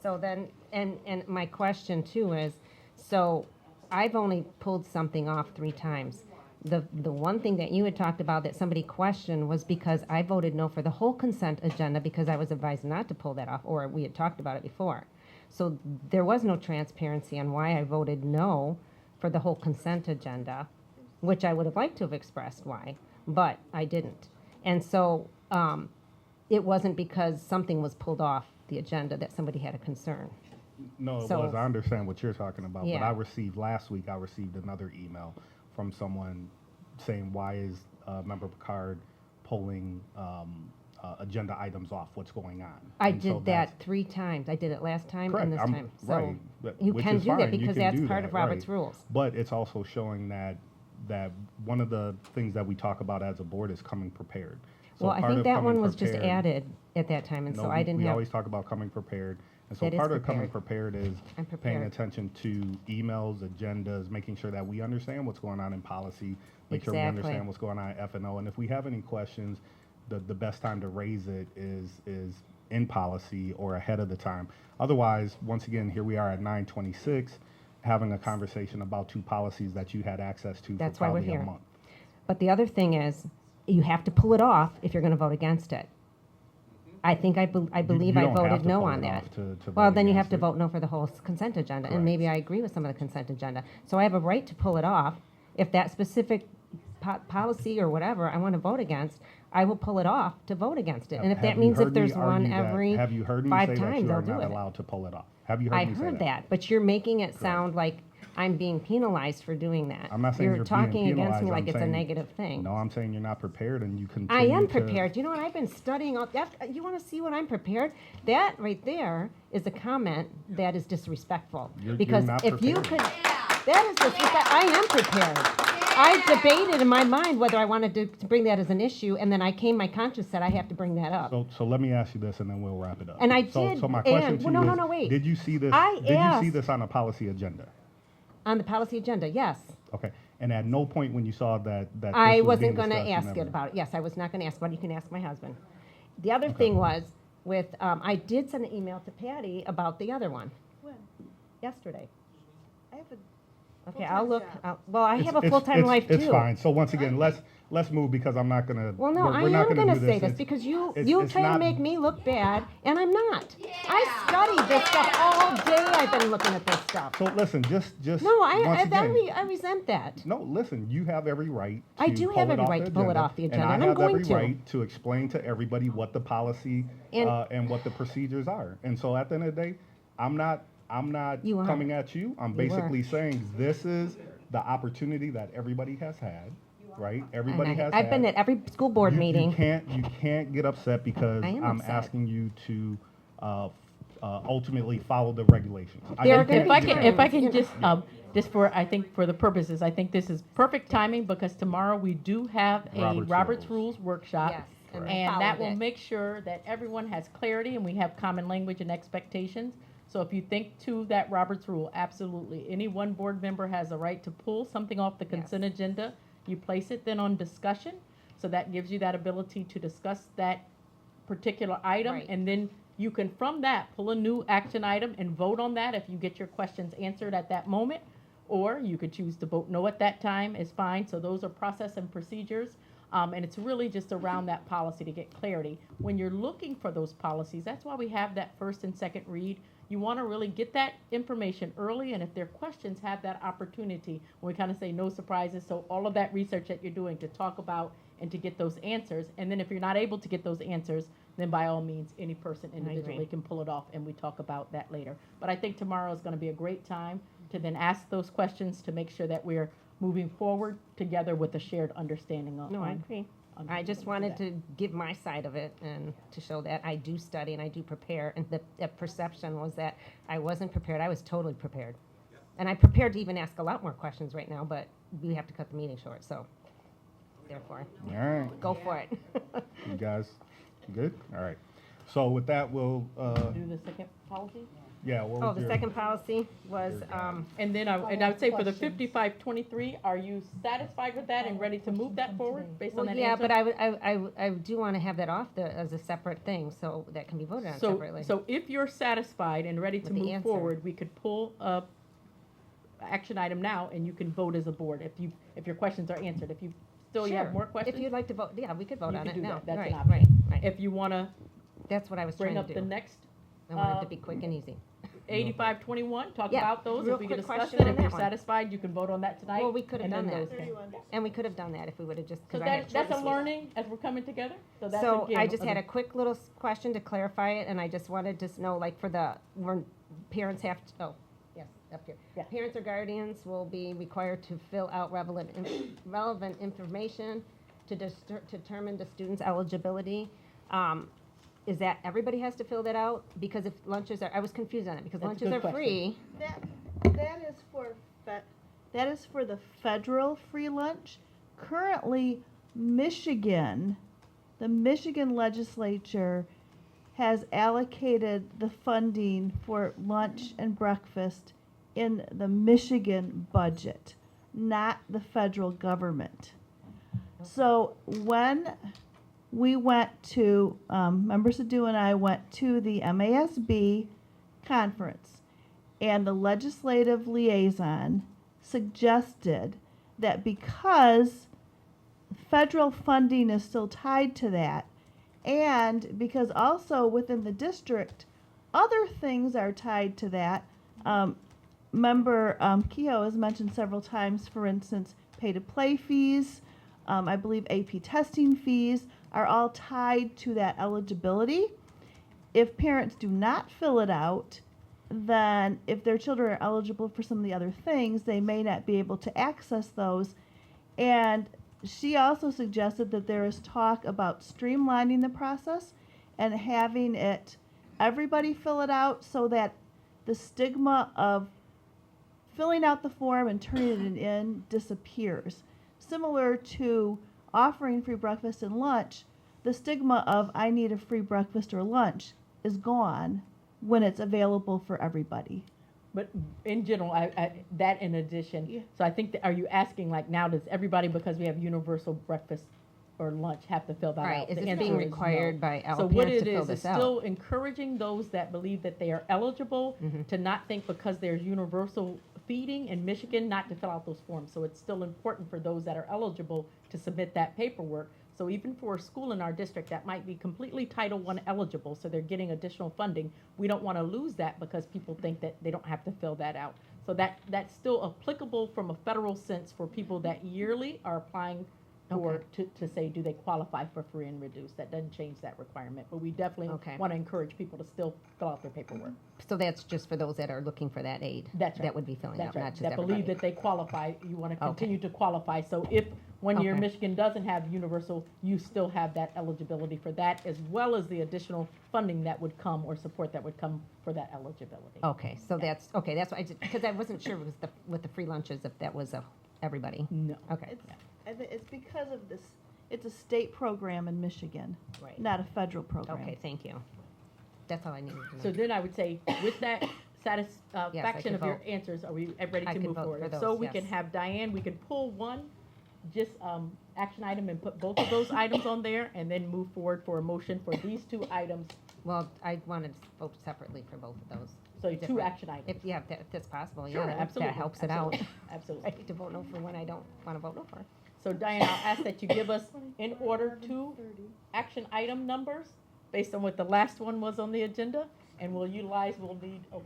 So then, and my question too is, so I've only pulled something off 3 times. The one thing that you had talked about that somebody questioned was because I voted no for the whole consent agenda, because I was advised not to pull that off, or we had talked about it before. So there was no transparency on why I voted no for the whole consent agenda, which I would have liked to have expressed why, but I didn't. And so it wasn't because something was pulled off the agenda that somebody had a concern. No, it So- was. I understand what you're talking about. But Yeah. last week I received another email from someone saying, why is Member Picard pulling agenda items off? What's going on? I And so did that 3 times. I did it last time Correct. and this I'm- time. So right. But- you which can is do that fine. You because can that's do part that, of Robert's right. rules. But it's also showing that one of the things that we talk about as a board is coming prepared. So Well, I part think of that coming one was just prepared- added at that time, and No, so I didn't we have. always talk about coming prepared. And so That is part of coming prepared. prepared is I'm paying prepared. attention to emails, agendas, making sure that we understand what's going on in policy, make sure we Exactly. understand what's going on at F&O. And if we have any questions, the best time to raise it is in policy or ahead of the time. Otherwise, once again, here we are at 9:26, having a conversation about 2 policies that you had access to That's for why we're probably a here. month. But the other thing is, you have to pull it off if you're going to vote against it. I think I believe you I don't have voted to no pull on it that. off to Well, vote then you have against to it. vote no for the whole consent agenda, and Correct. maybe I agree with some of the consent agenda. So I have a right to pull it off. If that specific policy or whatever I want to vote against, I will pull it off to vote against it. And if Have that you means if heard me there's one argue that- every have you heard me 5 say that times, you I'll are do not it. allowed to pull it off? Have you heard I me say heard that, but you're making it sound like I'm being penalized for doing that. I'm not saying you're being talking against me penalized, like I'm it's a saying- negative thing. No, I'm saying you're not prepared and you I continue am to- prepared. You know what? I've been studying all that. You want to see what I'm prepared? That right there is a comment that is disrespectful. You're because not if you prepared. could, that is disrespect. I am prepared. I debated in my mind whether I wanted to bring that as an issue, and then my conscience said I have to bring that up. So let me ask you this, and then we'll wrap it up. And I So did, my question and- to well, you no, is, no, wait. did you see this? I Did you see asked- this on a policy agenda? On the policy agenda, yes. Okay. And at no point when you saw that this I was wasn't being going to discussed, you ask never- it about it. Yes, I was not going to ask about it. You can ask my husband. The other thing was with, I did send an email to Patty about the other one When? yesterday. I have a Okay, full-time I'll look. job. Well, I have a full-time life too. It's fine. So once again, let's move because I'm not gonna. Well, no, we're I not am gonna going do to say this It's- because you it's try to not- make me look bad, and I'm not. I studied this stuff all day. I've been looking at this stuff. So listen, just No, once again, I resent that. No, listen, you have every right to I do have pull it every off right the to pull it off the agenda, and I I'm have going every to. right to explain to everybody what the policy And- and what the procedures are. And so at the end of the day, I'm not You are. coming at you. I'm You basically are. saying this is the opportunity that everybody has had, right? Everybody has I've been had. at every school board meeting. You can't get upset because I am I'm upset. asking you to ultimately follow the regulations. There are you gonna can't- be If I can You know. just for, I think for the purposes, I think this is perfect timing because tomorrow we do have a Robert's Robert's Rules workshop. Yes, and I And that followed will it. make sure that everyone has clarity and we have common language and expectations. So if you think to that Roberts rule, absolutely, any one board member has a right to pull something off the consent agenda. You place it then on discussion, so that gives you that ability to discuss that particular item, Right. and then you can, from that, pull a new action item and vote on that if you get your questions answered at that moment, or you could choose to vote no at that time, is fine. So those are process and procedures, and it's really just around that policy to get clarity. When you're looking for those policies, that's why we have that first and second read. You want to really get that information early, and if there are questions, have that opportunity. We kind of say no surprises, so all of that research that you're doing to talk about and to get those answers. And then if you're not able to get those answers, then by all means, any person individually can pull it off, and we talk about that later. But I think tomorrow is going to be a great time to then ask those questions to make sure that we're moving forward together with a shared understanding of. No, I agree. I just wanted to give my side of it and to show that I do study and I do prepare. And the perception was that I wasn't prepared. I was totally prepared. And I'm prepared to even ask a lot more questions right now, but we have to cut the meeting short, so therefore, All right. go for it. You guys good? All right. So with that, we'll, Do the second policy? yeah, what Oh, was the your- second policy was, And then I would say for the 5523, are you satisfied with that and ready to move that forward based on well, that yeah, answer? but I do want to have that off as a separate thing, so that can be voted on separately. So if you're satisfied and ready to With the move answer. forward, we could pull a action item now, and you can vote as a board if your questions are answered. If you still you have Sure. more questions, If you'd like to vote, yeah, we could vote you on can it do now. that. That's Right, an option. right. If you want to That's what I was bring trying up to the do. next, I wanted to be quick and easy. 8521, talk Yeah, about those. real If we can quick discuss question it, on if you're that one. satisfied, you can vote on that tonight. Well, we could have and done then that. those can- And we could have done that if we would have just, So because I had that's a choices. learning as we're coming together. So that's So again, I just had a quick little question to clarify it, and I just wanted to know, like, for when parents have to, yes, up here. Yeah. Parents or guardians will be required to fill out relevant information to determine the student's eligibility. Is that everybody has to fill that out? Because if lunches are, I was confused on it, because That's a lunches good are question. free. That is for the federal free lunch. Currently, Michigan, the Michigan legislature has allocated the funding for lunch and breakfast in the Michigan budget, not the federal government. So when we went to, Member Sadhu and I went to the MASB conference, and the legislative liaison suggested that because federal funding is still tied to that, and because also within the district, other things are tied to that. Member Kehoe has mentioned several times, for instance, pay-to-play fees, I believe AP testing fees are all tied to that eligibility. If parents do not fill it out, then if their children are eligible for some of the other things, they may not be able to access those. And she also suggested that there is talk about streamlining the process and having everybody fill it out so that the stigma of filling out the form and turning it in disappears. Similar to offering free breakfast and lunch, the stigma of I need a free breakfast or lunch is gone when it's available for everybody. But in general, that in addition, so I think, are you asking like now, does everybody, because we have universal breakfast or lunch, have to fill that Right. out? Is The this answer being is required no. by our So what parents it to fill is this out? still encouraging those that believe that they are eligible Mm-hmm. to not think because there's universal feeding in Michigan not to fill out those forms. So it's still important for those that are eligible to submit that paperwork. So even for a school in our district that might be completely Title I eligible, so they're getting additional funding, we don't want to lose that because people think that they don't have to fill that out. So that's still applicable from a federal sense for people that yearly are applying for, to say, do they qualify for free and reduced? That doesn't change that requirement, but we definitely want to encourage people to still fill out their paperwork. So that's just for those that are looking for that aid? That's right. That would be filling That's out, right. not just That everybody? believe that they qualify, you want to continue to qualify. So if one year Okay. Michigan doesn't have universal, you still have that eligibility for that, as well as the additional funding that would come or support that would come for that eligibility. Okay, so that's why I did, because I wasn't sure with the free lunches if that was everybody. No. Okay. It's because of this. It's a state program in Michigan, Right. not a federal program. Okay, thank you. That's all I needed to know. So then I would say, with that satisfaction of your vote. answers, are we ready I to could move vote forward? for If those, So we can yes. have Diane, we can pull one, just action item and put both of those items on there, and then move forward for a motion for these two items. Well, I wanted to vote separately for both of those. So two Different. action items. If that's possible, Sure, yeah, absolutely. that helps it out. Absolutely. Absolutely. I hate to vote no for one I don't want to vote no for. So Diane, I'll ask that you give us, in order, two action item numbers based on what the last one was on the agenda, and we'll need, okay,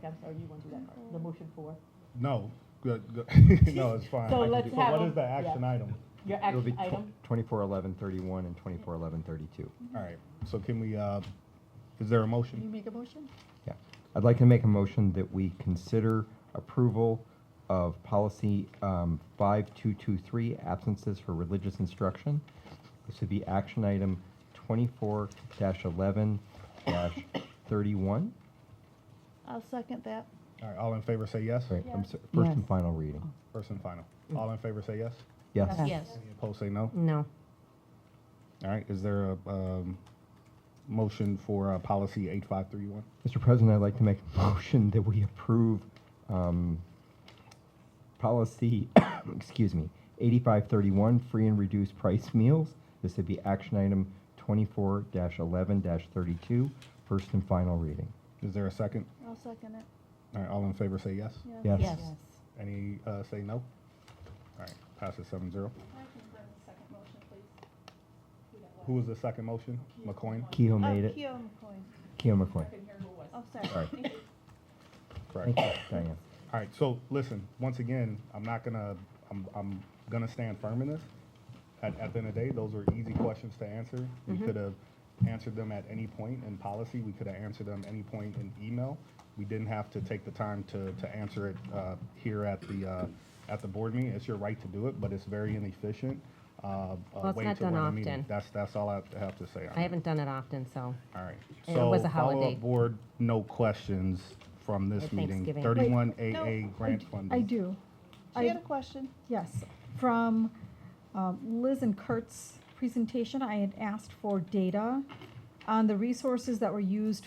I'm sorry, you want to do that part, the motion for? No, good. No, it's fine. So I can let's do- have what them- is the action yeah. item? Your It'll be action item? 241131 and 241132. All right, so can we, is there a motion? Can you make a motion? Yeah. I'd like to make a motion that we consider approval of policy 5223, absences for religious instruction. This would be action item 24-11-31. I'll second that. All right, all in favor say yes? Right, Yes. first and final reading. First and final. All in favor say yes? Yes. Yes. Any opposed say no? No. All right, is there a motion for policy 8531? Mr. President, I'd like to make a motion that we approve policy, excuse me, 8531, free and reduced price meals. This would be action item 24-11-32, first and final reading. Is there a second? I'll second it. All right, all in favor say yes? Yes. Yes. Any say no? All right, passes 7-0. Who was the second motion? McCoy? Kehoe made it. Keough McCoy. Kehoe McCoy. Oh, sorry. Sorry. Correct. Thank you, Diane. All right, so listen, once again, I'm gonna stand firm in this. At the end of the day, those were easy questions to answer. We could have answered them at any point in policy. We could have answered them any point in email. We didn't have to take the time to answer it here at the board meeting. It's your right to do it, but it's very inefficient. it's Way not to done run a meeting. often. That's all I have to say on I haven't done it often, so. All right. It So was a holiday. follow-up board, no questions from this At meeting. Thanksgiving. 31 Wait, no, AA grant funding. I do. She had a question. Yes, from Liz and Kurt's presentation, I had asked for data on the resources that were used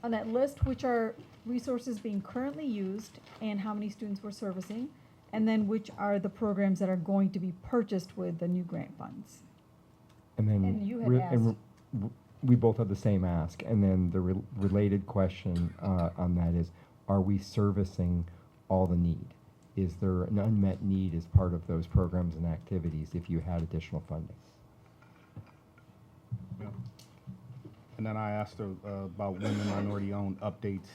on that list, which are resources being currently used and how many students we're servicing, and then which are the programs that are going to be purchased with the new grant funds. And then And you had we both have the same ask. And then the related question on that is, are we servicing all the need? Is there an unmet need as part of those programs and activities if you had additional funding? Yeah. And then I asked her about women minority-owned updates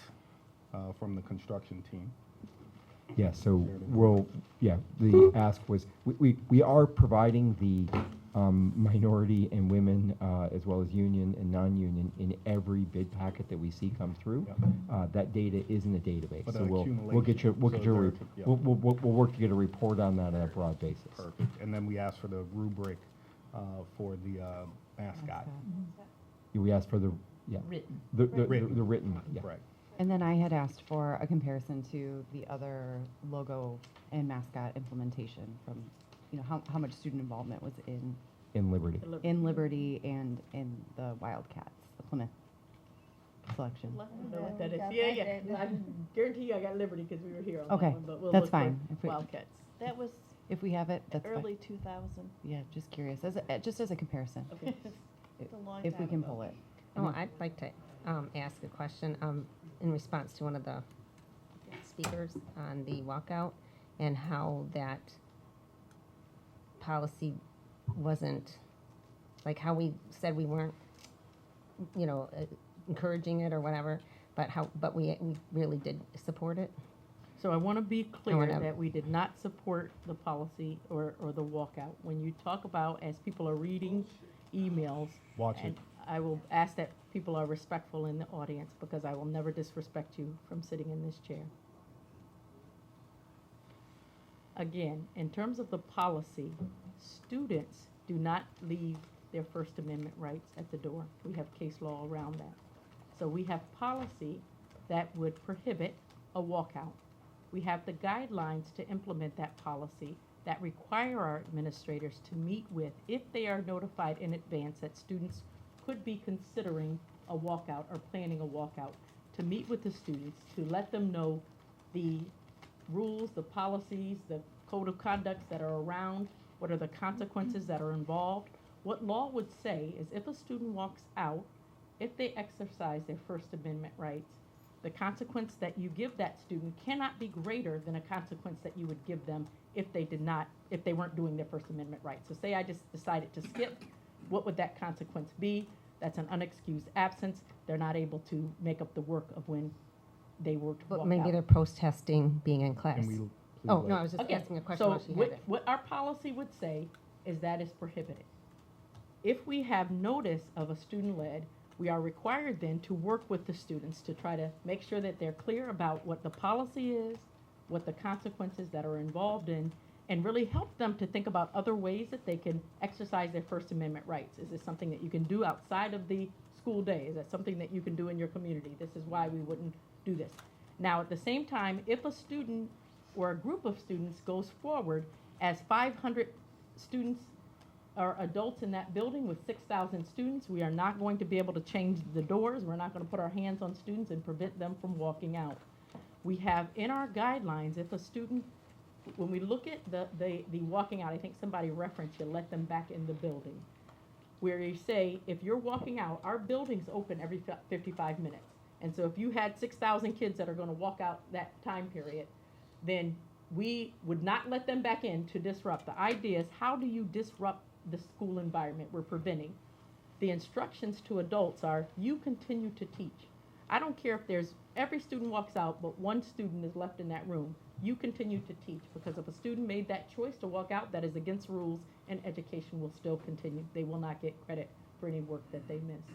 from the construction team. Yeah, so the ask was, we are providing the minority and women, as well as union and non-union, in every bid packet that we see come through. That data is in the database, But so we'll get accumulation, we'll so get your, there- re- yeah. we'll work to get a report on that on a broad basis. Perfect. And then we asked for the rubric for the mascot. We asked for the, Written. the Written. written, yeah. Right. And then I had asked for a comparison to the other logo and mascot implementation from, how much student involvement was in In Liberty. and in the Wildcats, the Plymouth selection. I don't know what that is. Yeah. I guarantee you I got Liberty because we were here on that Okay, one, but we'll that's look for fine. If we- Wildcats. That was If we have it, that's fine. early 2000. Yeah, just curious, just as a comparison. Okay. It's a long If we time can ago. pull it. Oh, I'd like to ask a question in response to one of the speakers on the walkout and how that policy wasn't, like how we said we weren't, encouraging it or whatever, but we really did support it. So I want to be clear wanna- that we did not support the policy or the walkout. When you talk about, as people are reading emails. Watch it. And I will ask that people are respectful in the audience because I will never disrespect you from sitting in this chair. Again, in terms of the policy, students do not leave their First Amendment rights at the door. We have case law around that. So we have policy that would prohibit a walkout. We have the guidelines to implement that policy that require our administrators to meet with, if they are notified in advance that students could be considering a walkout or planning a walkout, to meet with the students, to let them know the rules, the policies, the code of conducts that are around, what are the consequences that are involved. What law would say is if a student walks out, if they exercise their First Amendment rights, the consequence that you give that student cannot be greater than a consequence that you would give them if they weren't doing their First Amendment rights. So say I just decided to skip, what would that consequence be? That's an unexcused absence. They're not able to make up the work of when they were to But walk maybe out. they're protesting being in class. Can we please Oh, let- no, I was just Okay, asking a question so while she had what, it. what our policy would say is that is prohibited. If we have notice of a student-led, we are required then to work with the students to try to make sure that they're clear about what the policy is, what the consequences that are involved in, and really help them to think about other ways that they can exercise their First Amendment rights. Is this something that you can do outside of the school day? Is that something that you can do in your community? This is why we wouldn't do this. Now, at the same time, if a student or a group of students goes forward as 500 students or adults in that building with 6,000 students, we are not going to be able to change the doors. We're not going to put our hands on students and prevent them from walking out. We have in our guidelines, if a student, when we look at the walking out, I think somebody referenced you let them back in the building, where you say, if you're walking out, our building's open every 55 minutes. And so if you had 6,000 kids that are going to walk out that time period, then we would not let them back in to disrupt. The idea is, how do you disrupt the school environment we're preventing? The instructions to adults are, you continue to teach. I don't care if every student walks out, but one student is left in that room. You continue to teach, because if a student made that choice to walk out, that is against rules, and education will still continue. They will not get credit for any work that they missed.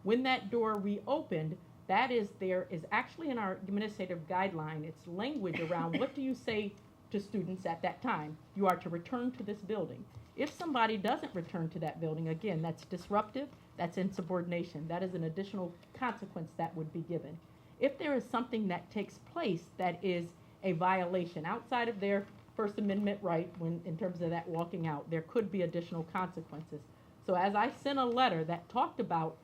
When that door reopened, there is actually in our administrative guideline, it's language around what do you say to students at that time? You are to return to this building. If somebody doesn't return to that building, again, that's disruptive, that's insubordination. That is an additional consequence that would be given. If there is something that takes place that is a violation outside of their First Amendment right, in terms of that walking out, there could be additional consequences. So as I sent a letter that talked about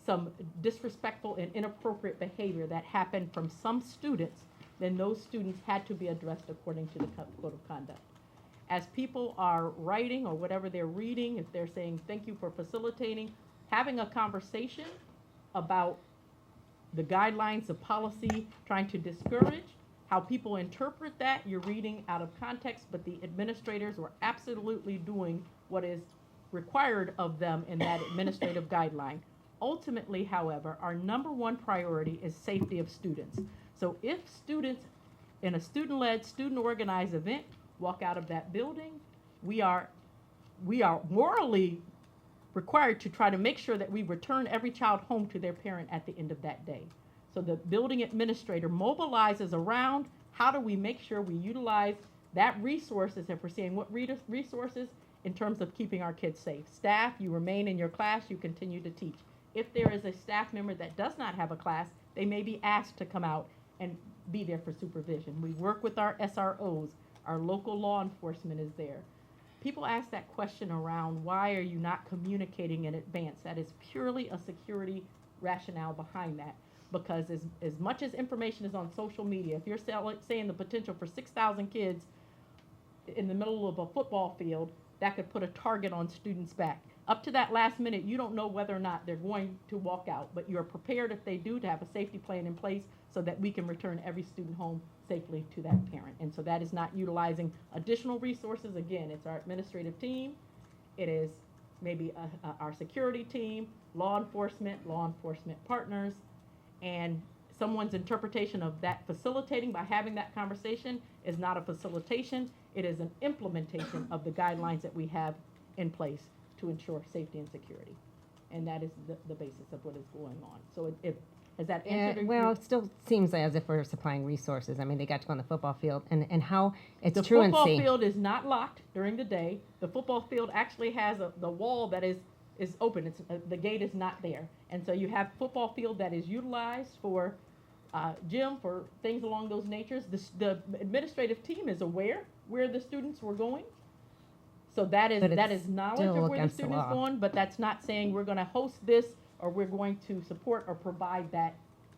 some disrespectful and inappropriate behavior that happened from some students, then those students had to be addressed according to the code of conduct. As people are writing or whatever they're reading, if they're saying thank you for facilitating, having a conversation about the guidelines of policy, trying to discourage how people interpret that, you're reading out of context, but the administrators were absolutely doing what is required of them in that administrative guideline. Ultimately, however, our number one priority is safety of students. So if students in a student-led, student-organized event walk out of that building, we are morally required to try to make sure that we return every child home to their parent at the end of that day. So the building administrator mobilizes around how do we make sure we utilize that resources, if we're saying what resources, in terms of keeping our kids safe. Staff, you remain in your class, you continue to teach. If there is a staff member that does not have a class, they may be asked to come out and be there for supervision. We work with our SROs, our local law enforcement is there. People ask that question around, why are you not communicating in advance? That is purely a security rationale behind that. Because as much as information is on social media, if you're saying the potential for 6,000 kids in the middle of a football field, that could put a target on students' back. Up to that last minute, you don't know whether or not they're going to walk out, but you're prepared if they do to have a safety plan in place so that we can return every student home safely to that parent. And so that is not utilizing additional resources. Again, it's our administrative team. It is maybe our security team, law enforcement partners, and someone's interpretation of that facilitating by having that conversation is not a facilitation. It is an implementation of the guidelines that we have in place to ensure safety and security. And that is the basis of what is going on. So has that answered? Well, it still seems as if we're supplying resources. I mean, they got to go on the football field, and how it's the truancy. The football field is not locked during the day. The football field actually has the wall that is open. The gate is not there. And so you have football field that is utilized for gym, for things along those natures. The administrative team is aware where the students were going. So that is knowledge of where the student is going, but that's not saying we're going to host this or we're going to support or provide that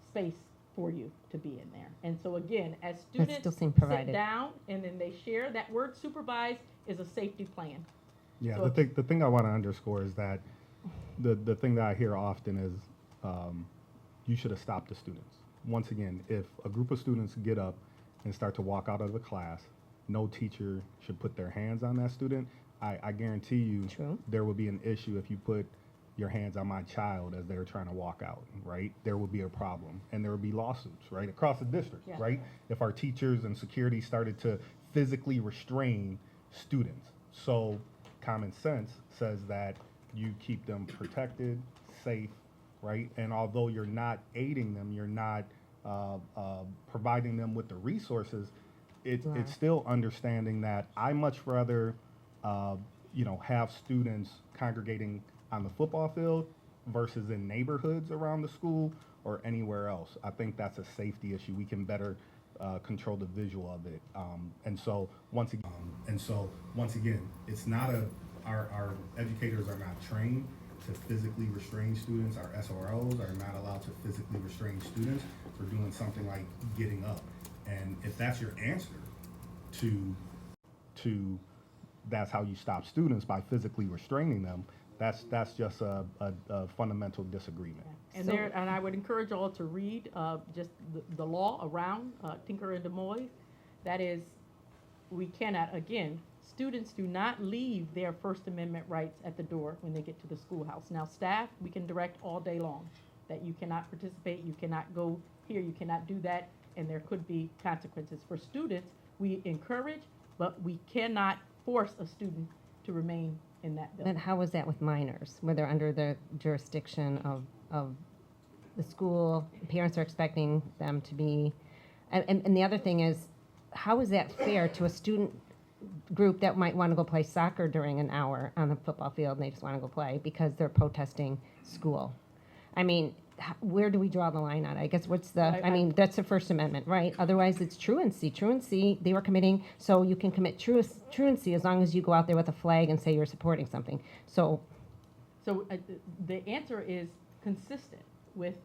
space for you to be in there. And so again, as students still seem sit provided. down and then they share, that word supervise is a safety plan. Yeah, So the thing I want to underscore is that the thing that I hear often is you should have stopped the students. Once again, if a group of students get up and start to walk out of the class, no teacher should put their hands on that student. I guarantee you there will be an issue if you put your hands on my child as they're trying to walk out, right? There will be a problem, and there will be lawsuits, right, across the district, Yeah. right? If our teachers and security started to physically restrain students. So common sense says that you keep them protected, safe, right? And although you're not aiding them, you're not providing them with the resources, it's still understanding that I much rather, have students congregating on the football field versus in neighborhoods around the school or anywhere else. I think that's a safety issue. We can better control the visual of it. And so once again, it's not our educators are not trained to physically restrain students. Our SROs are not allowed to physically restrain students for doing something like getting up. And if that's your answer to that's how you stop students, by physically restraining them, that's just a fundamental disagreement. And and I would encourage all to read just the law around Tinker and Des Moines. That is, we cannot, again, students do not leave their First Amendment rights at the door when they get to the schoolhouse. Now, staff, we can direct all day long that you cannot participate, you cannot go here, you cannot do that, and there could be consequences. For students, we encourage, but we cannot force a student to remain in that building. But how is that with minors, where they're under the jurisdiction of the school? Parents are expecting them to be, and the other thing is, how is that fair to a student group that might want to go play soccer during an hour on the football field and they just want to go play because they're protesting school? I mean, where do we draw the line on it? I guess I mean, that's the First Amendment, right? Otherwise, it's truancy. Truancy, they were committing, so you can commit truancy as long as you go out there with a flag and say you're supporting something. So the answer is consistent with,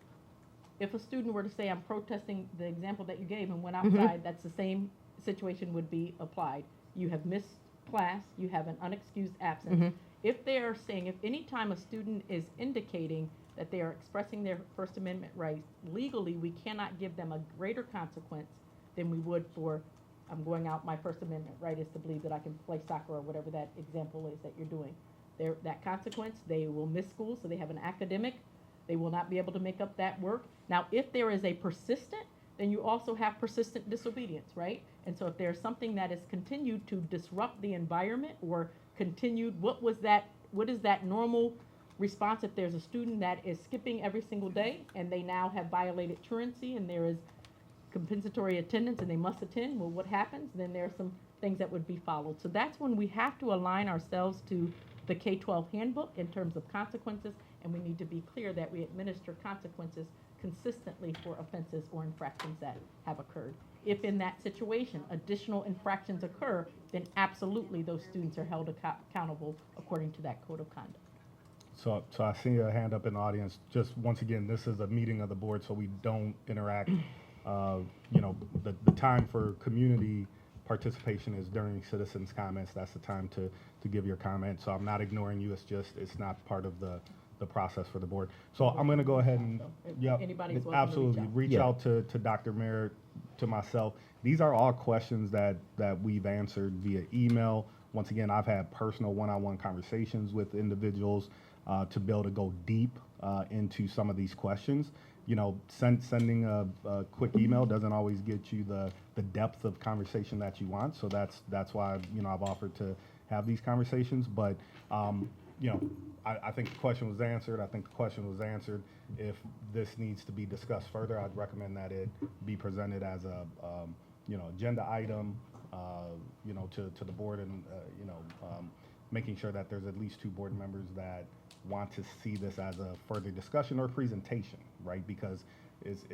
if a student were to say, I'm protesting the example that you gave and went outside, that's the same situation would be applied. You have missed class, you have an unexcused absence. If they are saying, if any time a student is indicating that they are expressing their First Amendment rights, legally we cannot give them a greater consequence than we would for, I'm going out, my First Amendment right is to believe that I can play soccer or whatever that example is that you're doing. That consequence, they will miss school, so they have an academic, they will not be able to make up that work. Now, if there is a persistent, then you also have persistent disobedience, right? And so if there's something that is continued to disrupt the environment or continued, what is that normal response if there's a student that is skipping every single day and they now have violated truancy and there is compensatory attendance and they must attend? Well, what happens? Then there are some things that would be followed. So that's when we have to align ourselves to the K-12 handbook in terms of consequences, and we need to be clear that we administer consequences consistently for offenses or infractions that have occurred. If in that situation additional infractions occur, then absolutely those students are held accountable according to that code of conduct. So I see a hand up in the audience. Just once again, this is a meeting of the board, so we don't interact. The time for community participation is during citizens' comments. That's the time to give your comment. So I'm not ignoring you. It's not part of the process for the board. So I'm going to go ahead and Anybody's welcome absolutely to reach out to Dr. Merritt, to myself. These are all questions that we've answered via email. Once again, I've had personal one-on-one conversations with individuals to be able to go deep into some of these questions. Sending a quick email doesn't always get you the depth of conversation that you want. So that's why I've offered to have these conversations. But I think the question was answered. If this needs to be discussed further, I'd recommend that it be presented as a agenda item to the board, and making sure that there's at least 2 board members that want to see this as a further discussion or presentation, right? Because if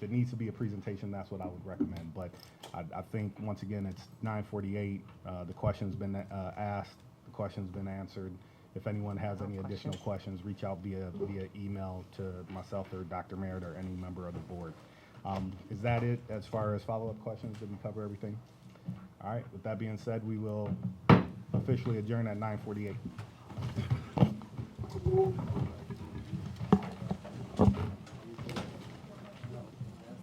it needs to be a presentation, that's what I would recommend. But I think, once again, it's 9:48. The question's been asked, the question's been answered, if anyone has any additional questions, reach out via email to myself or Dr. Merritt or any member of the board. Is that it as far as follow-up questions? Did we cover everything? All right, with that being said, we will officially adjourn at 9:48.